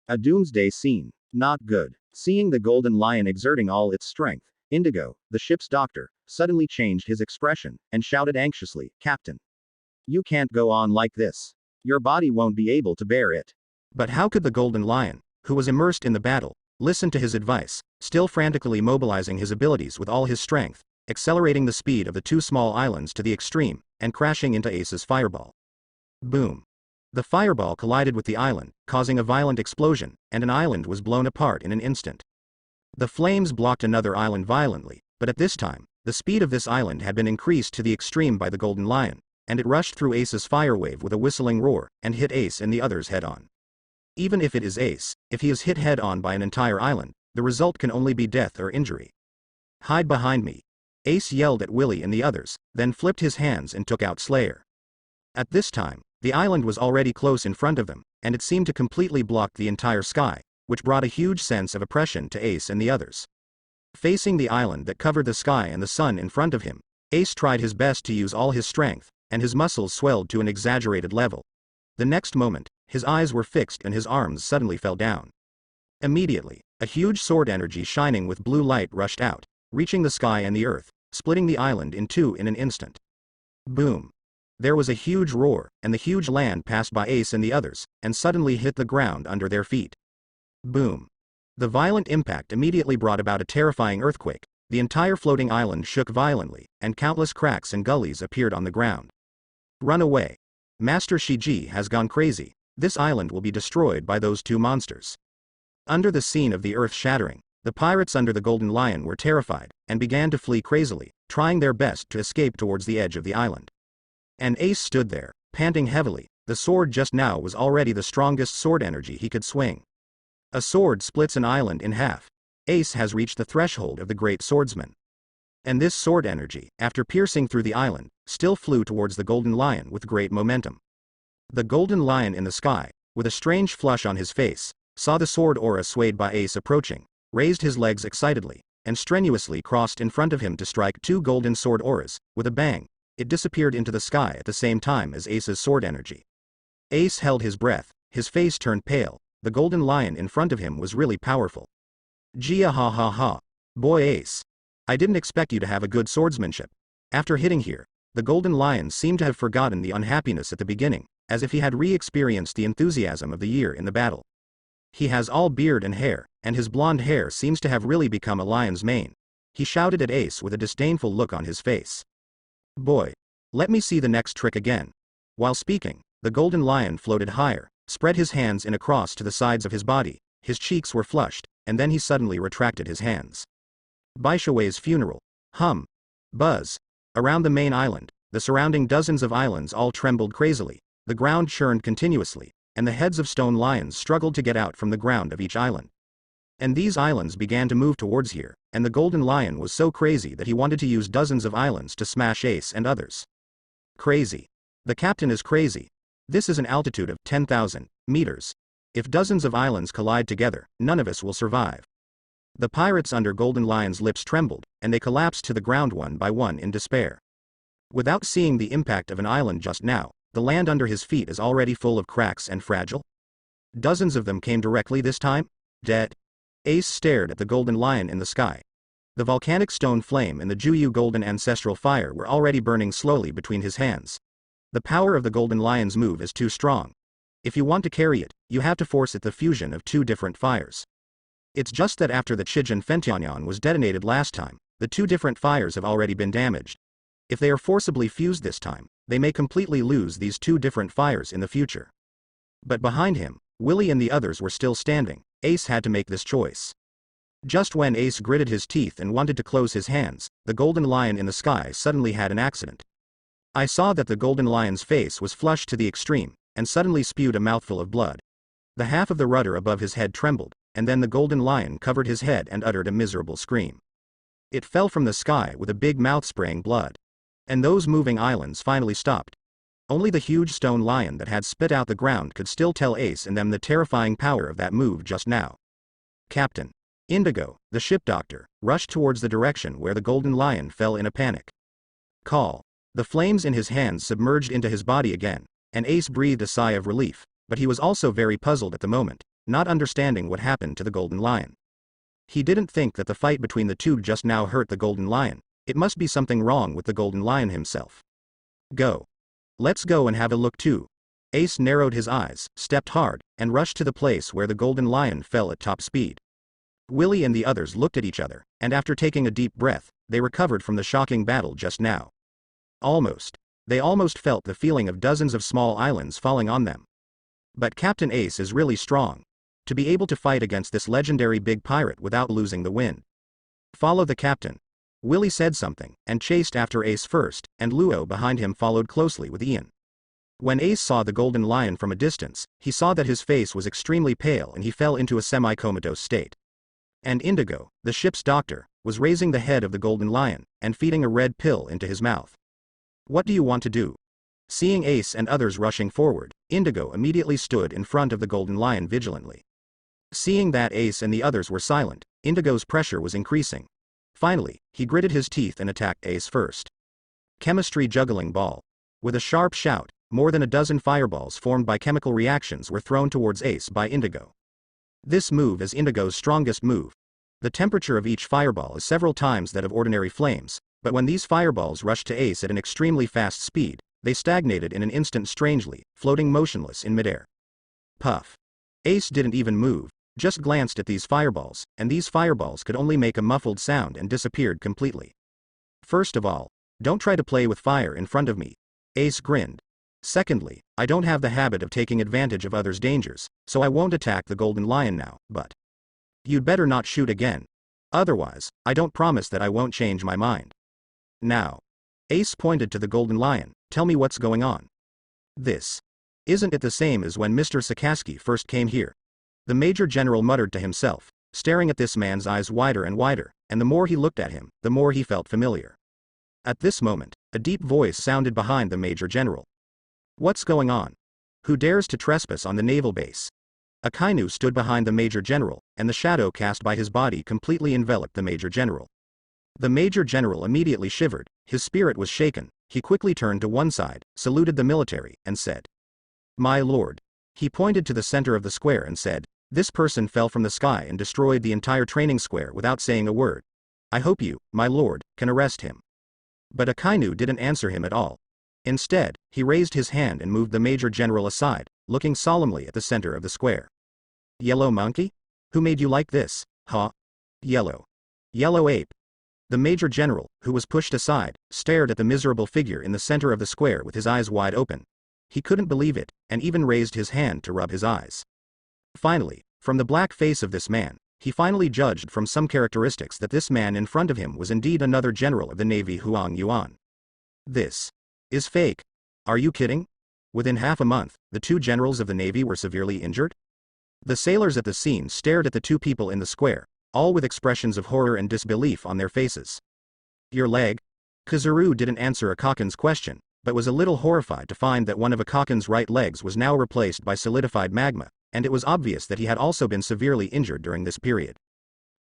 A doomsday scene. Not good. Seeing the Golden Lion exerting all its strength, Indigo, the ship's doctor, suddenly changed his expression, and shouted anxiously, Captain. You can't go on like this. Your body won't be able to bear it. But how could the Golden Lion, who was immersed in the battle, listen to his advice, still frantically mobilizing his abilities with all his strength, accelerating the speed of the 2 small islands to the extreme, and crashing into Ace's fireball. Boom. The fireball collided with the island, causing a violent explosion, and an island was blown apart in an instant. The flames blocked another island violently, but at this time, the speed of this island had been increased to the extreme by the Golden Lion, and it rushed through Ace's fire wave with a whistling roar, and hit Ace and the others head-on. Even if it is Ace, if he is hit head-on by an entire island, the result can only be death or injury. Hide behind me. Ace yelled at Willy and the others, then flipped his hands and took out Slayer. At this time, the island was already close in front of them, and it seemed to completely block the entire sky, which brought a huge sense of oppression to Ace and the others. Facing the island that covered the sky and the sun in front of him, Ace tried his best to use all his strength, and his muscles swelled to an exaggerated level. The next moment, his eyes were fixed and his arms suddenly fell down. Immediately, a huge sword energy shining with blue light rushed out, reaching the sky and the earth, splitting the island in 2 in an instant. Boom. There was a huge roar, and the huge land passed by Ace and the others, and suddenly hit the ground under their feet. Boom. The violent impact immediately brought about a terrifying earthquake. The entire floating island shook violently, and countless cracks and gullies appeared on the ground. Run away. Master Shiji has gone crazy. This island will be destroyed by those 2 monsters. Under the scene of the earth shattering, the pirates under the Golden Lion were terrified, and began to flee crazily, trying their best to escape towards the edge of the island. And Ace stood there, panting heavily. The sword just now was already the strongest sword energy he could swing. A sword splits an island in half. Ace has reached the threshold of the great swordsman. And this sword energy, after piercing through the island, still flew towards the Golden Lion with great momentum. The Golden Lion in the sky, with a strange flush on his face, saw the sword aura swayed by Ace approaching, raised his legs excitedly, and strenuously crossed in front of him to strike two golden sword auras. With a bang, it disappeared into the sky at the same time as Ace's sword energy. Ace held his breath, his face turned pale. The golden lion in front of him was really powerful. Gia ha ha ha. Boy Ace. I didn't expect you to have a good swordsmanship. After hitting here, the golden lion seemed to have forgotten the unhappiness at the beginning, as if he had re-experienced the enthusiasm of the year in the battle. He has all beard and hair, and his blonde hair seems to have really become a lion's mane. He shouted at Ace with a disdainful look on his face. Boy. Let me see the next trick again. While speaking, the golden lion floated higher, spread his hands in a cross to the sides of his body, his cheeks were flushed, and then he suddenly retracted his hands. Baishui's funeral. Hum. Buzz. Around the main island, the surrounding dozens of islands all trembled crazily, the ground churned continuously, and the heads of stone lions struggled to get out from the ground of each island. And these islands began to move towards here, and the golden lion was so crazy that he wanted to use dozens of islands to smash Ace and others. Crazy. The captain is crazy. This is an altitude of 10,000 meters. If dozens of islands collide together, none of us will survive. The pirates under Golden Lion's lips trembled, and they collapsed to the ground one by one in despair. Without seeing the impact of an island just now, the land under his feet is already full of cracks and fragile. Dozens of them came directly this time? Dead. Ace stared at the golden lion in the sky. The volcanic stone flame and the Juyu golden ancestral fire were already burning slowly between his hands. The power of the golden lion's move is too strong. If you want to carry it, you have to force it the fusion of two different fires. It's just that after the Chichen Fentianyan was detonated last time, the two different fires have already been damaged. If they are forcibly fused this time, they may completely lose these two different fires in the future. But behind him, Willy and the others were still standing. Ace had to make this choice. Just when Ace gritted his teeth and wanted to close his hands, the golden lion in the sky suddenly had an accident. I saw that the golden lion's face was flushed to the extreme, and suddenly spewed a mouthful of blood. The half of the rudder above his head trembled, and then the golden lion covered his head and uttered a miserable scream. It fell from the sky with a big mouth spraying blood. And those moving islands finally stopped. Only the huge stone lion that had spit out the ground could still tell Ace and them the terrifying power of that move just now. Captain Indigo, the ship doctor, rushed towards the direction where the golden lion fell in a panic. Call. The flames in his hands submerged into his body again, and Ace breathed a sigh of relief, but he was also very puzzled at the moment, not understanding what happened to the golden lion. He didn't think that the fight between the two just now hurt the golden lion. It must be something wrong with the golden lion himself. Go. Let's go and have a look too. Ace narrowed his eyes, stepped hard, and rushed to the place where the golden lion fell at top speed. Willy and the others looked at each other, and after taking a deep breath, they recovered from the shocking battle just now. They almost felt the feeling of dozens of small islands falling on them. But Captain Ace is really strong. To be able to fight against this legendary big pirate without losing the wind. Follow the captain. Willy said something, and chased after Ace first, and Luo behind him followed closely with Ian. When Ace saw the golden lion from a distance, he saw that his face was extremely pale and he fell into a semi-comatose state. And Indigo, the ship's doctor, was raising the head of the golden lion, and feeding a red pill into his mouth. What do you want to do? Seeing Ace and others rushing forward, Indigo immediately stood in front of the golden lion vigilantly. Seeing that Ace and the others were silent, Indigo's pressure was increasing. Finally, he gritted his teeth and attacked Ace first. Chemistry juggling ball. With a sharp shout, more than a dozen fireballs formed by chemical reactions were thrown towards Ace by Indigo. This move is Indigo's strongest move. The temperature of each fireball is several times that of ordinary flames, but when these fireballs rushed to Ace at an extremely fast speed, they stagnated in an instant strangely, floating motionless in midair. Puff. Ace didn't even move, just glanced at these fireballs, and these fireballs could only make a muffled sound and disappeared completely. First of all, don't try to play with fire in front of me. Ace grinned. Secondly, I don't have the habit of taking advantage of others' dangers, so I won't attack the golden lion now, but you'd better not shoot again. Otherwise, I don't promise that I won't change my mind. Now. Ace pointed to the golden lion, tell me what's going on. This. Isn't it the same as when Mr. Sakaski first came here? The Major General muttered to himself, staring at this man's eyes wider and wider, and the more he looked at him, the more he felt familiar. At this moment, a deep voice sounded behind the Major General. What's going on? Who dares to trespass on the naval base? Akainu stood behind the Major General, and the shadow cast by his body completely enveloped the Major General. The Major General immediately shivered, his spirit was shaken, he quickly turned to one side, saluted the military, and said, "My lord." He pointed to the center of the square and said, "This person fell from the sky and destroyed the entire training square without saying a word. I hope you, my lord, can arrest him." But Akainu didn't answer him at all. Instead, he raised his hand and moved the Major General aside, looking solemnly at the center of the square. "Yellow monkey? Who made you like this, huh? Yellow. Yellow ape." The Major General, who was pushed aside, stared at the miserable figure in the center of the square with his eyes wide open. He couldn't believe it, and even raised his hand to rub his eyes. Finally, from the black face of this man, he finally judged from some characteristics that this man in front of him was indeed another general of the Navy, Huang Yuan. "This is fake. Are you kidding?" Within half a month, the two generals of the Navy were severely injured? The sailors at the scene stared at the two people in the square, all with expressions of horror and disbelief on their faces. "Your leg?" Kazuru didn't answer Akakin's question, but was a little horrified to find that one of Akakin's right legs was now replaced by solidified magma, and it was obvious that he had also been severely injured during this period.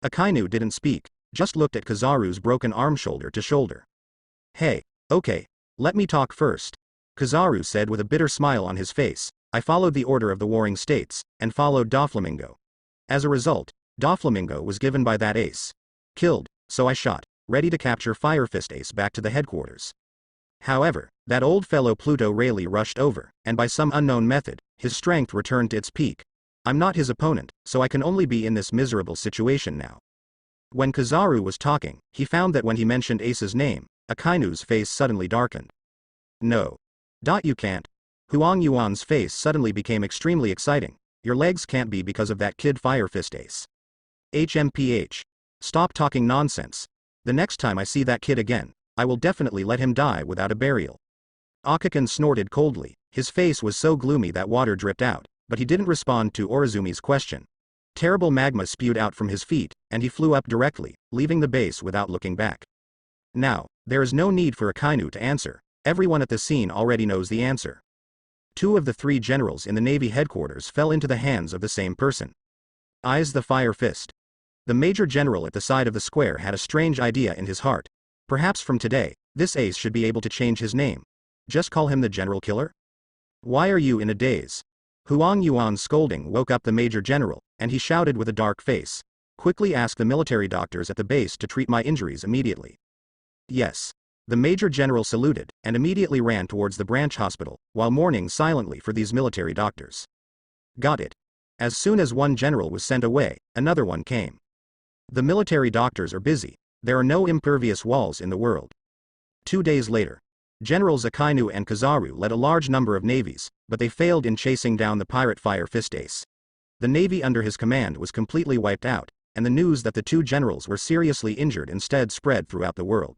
Akainu didn't speak, just looked at Kazaru's broken arm shoulder to shoulder. "Hey, okay, let me talk first," Kazaru said with a bitter smile on his face. "I followed the order of the warring states, and followed Doflamingo. As a result, Doflamingo was given by that ace. Killed, so I shot, ready to capture Fire Fist Ace back to the headquarters. However, that old fellow Pluto Rayleigh rushed over, and by some unknown method, his strength returned to its peak. I'm not his opponent, so I can only be in this miserable situation now." When Kazaru was talking, he found that when he mentioned Ace's name, Akainu's face suddenly darkened. "No. You can't." Huang Yuan's face suddenly became extremely exciting. "Your legs can't be because of that kid Fire Fist Ace. HMPH. Stop talking nonsense. The next time I see that kid again, I will definitely let him die without a burial." Akakin snorted coldly, his face was so gloomy that water dripped out, but he didn't respond to Orizumi's question. Terrible magma spewed out from his feet, and he flew up directly, leaving the base without looking back. Now, there is no need for Akainu to answer, everyone at the scene already knows the answer. Two of the three generals in the Navy headquarters fell into the hands of the same person. Eyes the Fire Fist. The Major General at the side of the square had a strange idea in his heart. Perhaps from today, this ace should be able to change his name. Just call him the General Killer? "Why are you in a daze?" Huang Yuan's scolding woke up the Major General, and he shouted with a dark face. "Quickly ask the military doctors at the base to treat my injuries immediately." "Yes." The Major General saluted, and immediately ran towards the branch hospital, while mourning silently for these military doctors. "Got it." As soon as one general was sent away, another one came. "The military doctors are busy. There are no impervious walls in the world." 2 days later, Generals Akainu and Kazaru led a large number of navies, but they failed in chasing down the pirate Fire Fist Ace. The navy under his command was completely wiped out, and the news that the two generals were seriously injured instead spread throughout the world.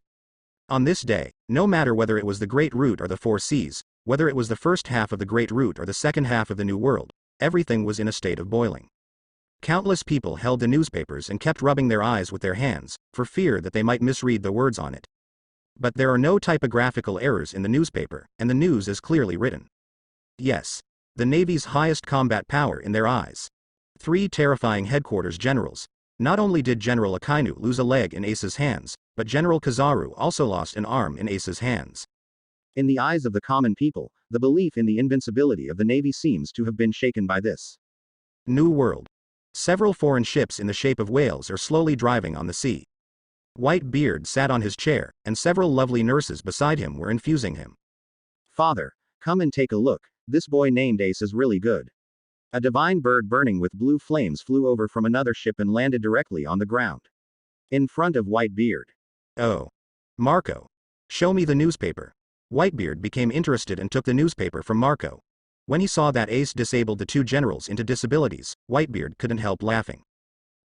On this day, no matter whether it was the Great Root or the Four Seas, whether it was the first half of the Great Root or the second half of the New World, everything was in a state of boiling. Countless people held the newspapers and kept rubbing their eyes with their hands, for fear that they might misread the words on it. But there are no typographical errors in the newspaper, and the news is clearly written. Yes. The Navy's highest combat power in their eyes. 3 terrifying headquarters generals. Not only did General Akainu lose a leg in Ace's hands, but General Kazaru also lost an arm in Ace's hands. In the eyes of the common people, the belief in the invincibility of the Navy seems to have been shaken by this. New World. Several foreign ships in the shape of whales are slowly driving on the sea. Whitebeard sat on his chair, and several lovely nurses beside him were infusing him. "Father, come and take a look, this boy named Ace is really good." A divine bird burning with blue flames flew over from another ship and landed directly on the ground. In front of Whitebeard. "Oh. Marco. Show me the newspaper." Whitebeard became interested and took the newspaper from Marco. When he saw that Ace disabled the two generals into disabilities, Whitebeard couldn't help laughing.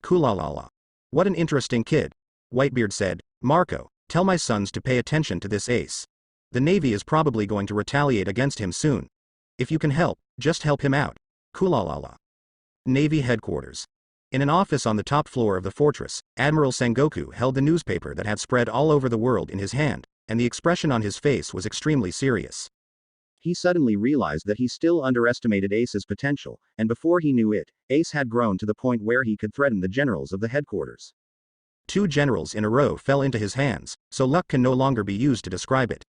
"Kulalala. What an interesting kid." Whitebeard said, "Marco, tell my sons to pay attention to this Ace. The Navy is probably going to retaliate against him soon. If you can help, just help him out. Kulalala." Navy Headquarters. In an office on the top floor of the fortress, Admiral Sengoku held the newspaper that had spread all over the world in his hand, and the expression on his face was extremely serious. He suddenly realized that he still underestimated Ace's potential, and before he knew it, Ace had grown to the point where he could threaten the generals of the headquarters. 2 generals in a row fell into his hands, so luck can no longer be used to describe it.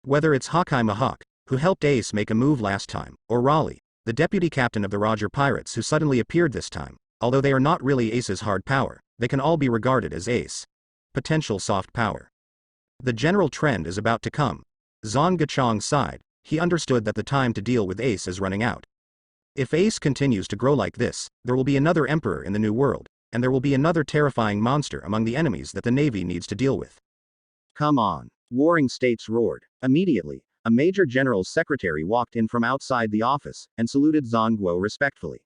Whether it's Hawkeye Mahawk, who helped Ace make a move last time, or Raleigh, the deputy captain of the Roger Pirates who suddenly appeared this time, although they are not really Ace's hard power, they can all be regarded as Ace potential soft power. The general trend is about to come. Zhang Gachong sighed. He understood that the time to deal with Ace is running out. If Ace continues to grow like this, there will be another emperor in the New World, and there will be another terrifying monster among the enemies that the Navy needs to deal with. Come on. Warring States roared. Immediately, a major general's secretary walked in from outside the office, and saluted Zhang Guo respectfully.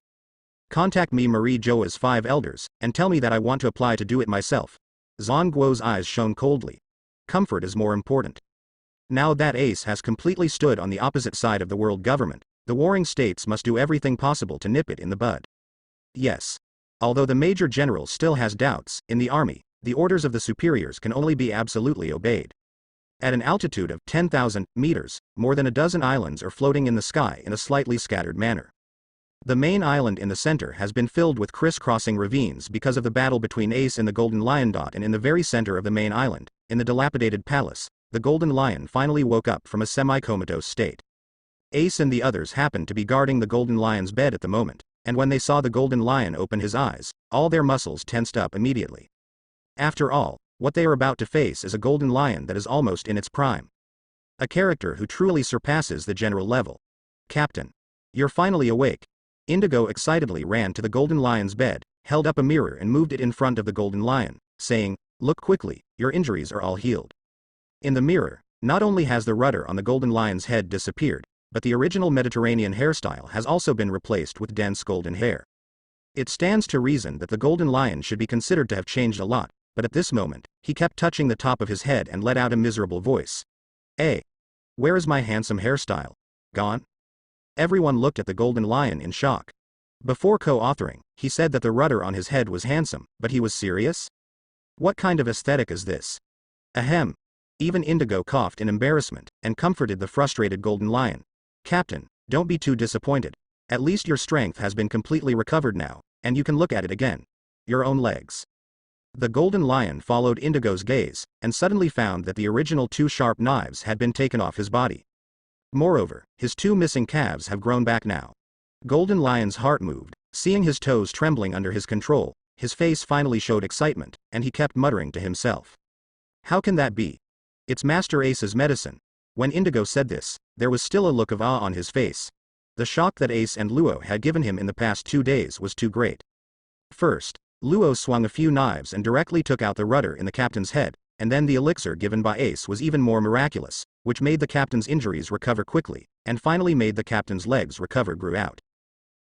Contact me Marie Joa's 5 elders, and tell me that I want to apply to do it myself. Zhang Guo's eyes shone coldly. Comfort is more important. Now that Ace has completely stood on the opposite side of the world government, the warring states must do everything possible to nip it in the bud. Yes. Although the major general still has doubts, in the army, the orders of the superiors can only be absolutely obeyed. At an altitude of 10,000 meters, more than a dozen islands are floating in the sky in a slightly scattered manner. The main island in the center has been filled with criss-crossing ravines because of the battle between Ace and the Golden Lion. And in the very center of the main island, in the dilapidated palace, the Golden Lion finally woke up from a semi-comatose state. Ace and the others happened to be guarding the Golden Lion's bed at the moment, and when they saw the Golden Lion open his eyes, all their muscles tensed up immediately. After all, what they are about to face is a Golden Lion that is almost in its prime. A character who truly surpasses the general level. Captain. You're finally awake. Indigo excitedly ran to the Golden Lion's bed, held up a mirror and moved it in front of the Golden Lion, saying, "Look quickly, your injuries are all healed." In the mirror, not only has the rudder on the Golden Lion's head disappeared, but the original Mediterranean hairstyle has also been replaced with dense golden hair. It stands to reason that the Golden Lion should be considered to have changed a lot, but at this moment, he kept touching the top of his head and let out a miserable voice. "Hey! Where is my handsome hairstyle? Gone?" Everyone looked at the Golden Lion in shock. Before co-authoring, he said that the rudder on his head was handsome, but he was serious? What kind of aesthetic is this? Ahem. Even Indigo coughed in embarrassment, and comforted the frustrated Golden Lion. "Captain, don't be too disappointed. At least your strength has been completely recovered now, and you can look at it again. Your own legs." The Golden Lion followed Indigo's gaze, and suddenly found that the original 2 sharp knives had been taken off his body. Moreover, his 2 missing calves have grown back now. Golden Lion's heart moved, seeing his toes trembling under his control, his face finally showed excitement, and he kept muttering to himself. "How can that be? It's Master Ace's medicine." When Indigo said this, there was still a look of awe on his face. The shock that Ace and Luo had given him in the past 2 days was too great. First, Luo swung a few knives and directly took out the rudder in the captain's head, and then the elixir given by Ace was even more miraculous, which made the captain's injuries recover quickly, and finally made the captain's legs recover grew out.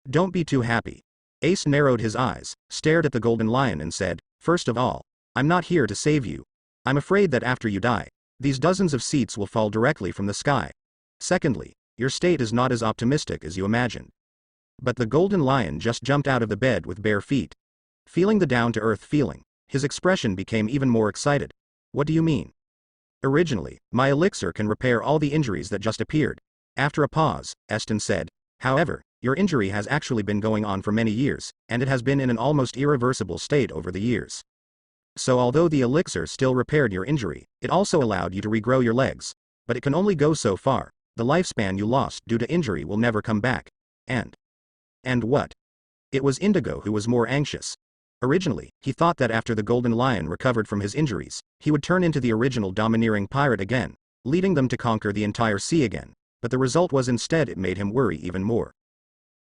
"Don't be too happy." Ace narrowed his eyes, stared at the Golden Lion and said, "First of all, I'm not here to save you. I'm afraid that after you die, these dozens of seats will fall directly from the sky. Secondly, your state is not as optimistic as you imagined." But the Golden Lion just jumped out of the bed with bare feet. Feeling the down-to-earth feeling, his expression became even more excited. "What do you mean?" "Originally, my elixir can repair all the injuries that just appeared." After a pause, Eston said, "However, your injury has actually been going on for many years, and it has been in an almost irreversible state over the years. So although the elixir still repaired your injury, it also allowed you to regrow your legs. But it can only go so far. The lifespan you lost due to injury will never come back. And what?" It was Indigo who was more anxious. Originally, he thought that after the Golden Lion recovered from his injuries, he would turn into the original domineering pirate again, leading them to conquer the entire sea again, but the result was instead it made him worry even more.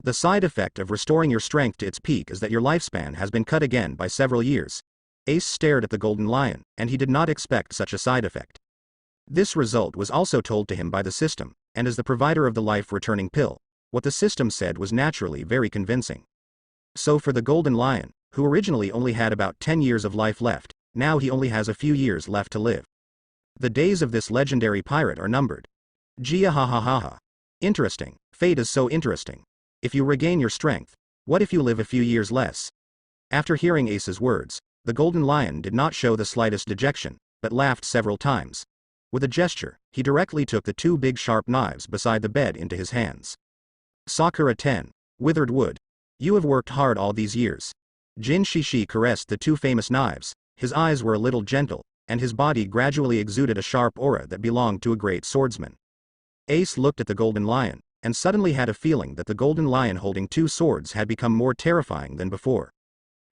The side effect of restoring your strength to its peak is that your lifespan has been cut again by several years. Ace stared at the Golden Lion, and he did not expect such a side effect. This result was also told to him by the system, and as the provider of the life-returning pill, what the system said was naturally very convincing. So for the Golden Lion, who originally only had about 10 years of life left, now he only has a few years left to live. The days of this legendary pirate are numbered. Gia ha ha ha ha. Interesting, fate is so interesting. If you regain your strength, what if you live a few years less? After hearing Ace's words, the Golden Lion did not show the slightest dejection, but laughed several times. With a gesture, he directly took the two big sharp knives beside the bed into his hands. Sakura 10. Withered wood. You have worked hard all these years. Jin Shishi caressed the two famous knives, his eyes were a little gentle, and his body gradually exuded a sharp aura that belonged to a great swordsman. Ace looked at the golden lion, and suddenly had a feeling that the golden lion holding two swords had become more terrifying than before.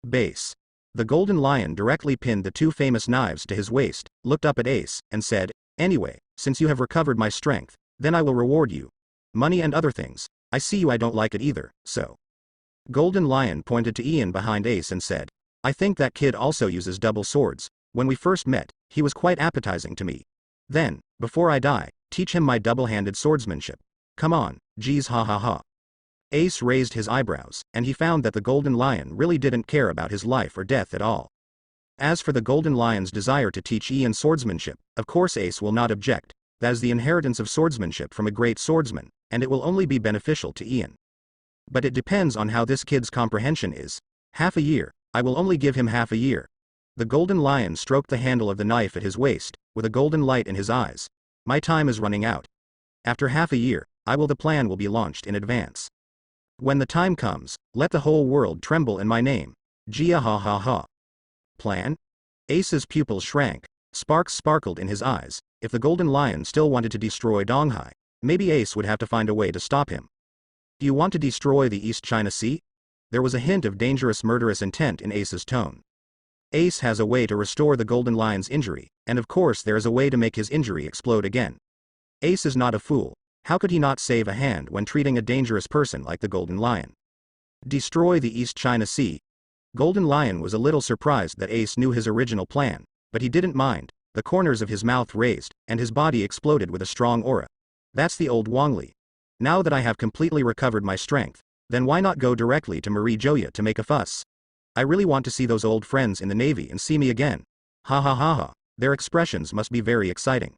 Base. The golden lion directly pinned the two famous knives to his waist, looked up at Ace, and said, "Anyway, since you have recovered my strength, then I will reward you. Money and other things. I see I don't like it either, so." Golden Lion pointed to Ian behind Ace and said, "I think that kid also uses double swords. When we first met, he was quite appetizing to me. Then, before I die, teach him my double-handed swordsmanship. Come on, geez, ha ha ha." Ace raised his eyebrows, and he found that the Golden Lion really didn't care about his life or death at all. As for the Golden Lion's desire to teach Ian swordsmanship, of course Ace will not object. That is the inheritance of swordsmanship from a great swordsman, and it will only be beneficial to Ian. But it depends on how this kid's comprehension is. Half a year, I will only give him half a year. The Golden Lion stroked the handle of the knife at his waist, with a golden light in his eyes. My time is running out. After half a year, the plan will be launched in advance. When the time comes, let the whole world tremble in my name. Jia ha ha ha. Plan? Ace's pupils shrank, sparks sparkled in his eyes. If the Golden Lion still wanted to destroy Donghai, maybe Ace would have to find a way to stop him. Do you want to destroy the East China Sea? There was a hint of dangerous murderous intent in Ace's tone. Ace has a way to restore the Golden Lion's injury, and of course there is a way to make his injury explode again. Ace is not a fool. How could he not save a hand when treating a dangerous person like the Golden Lion? Destroy the East China Sea? Golden Lion was a little surprised that Ace knew his original plan, but he didn't mind. The corners of his mouth raised, and his body exploded with a strong aura. That's the old Wangli. Now that I have completely recovered my strength, then why not go directly to Marie Joya to make a fuss? I really want to see those old friends in the Navy and see me again. Ha ha ha ha, their expressions must be very exciting.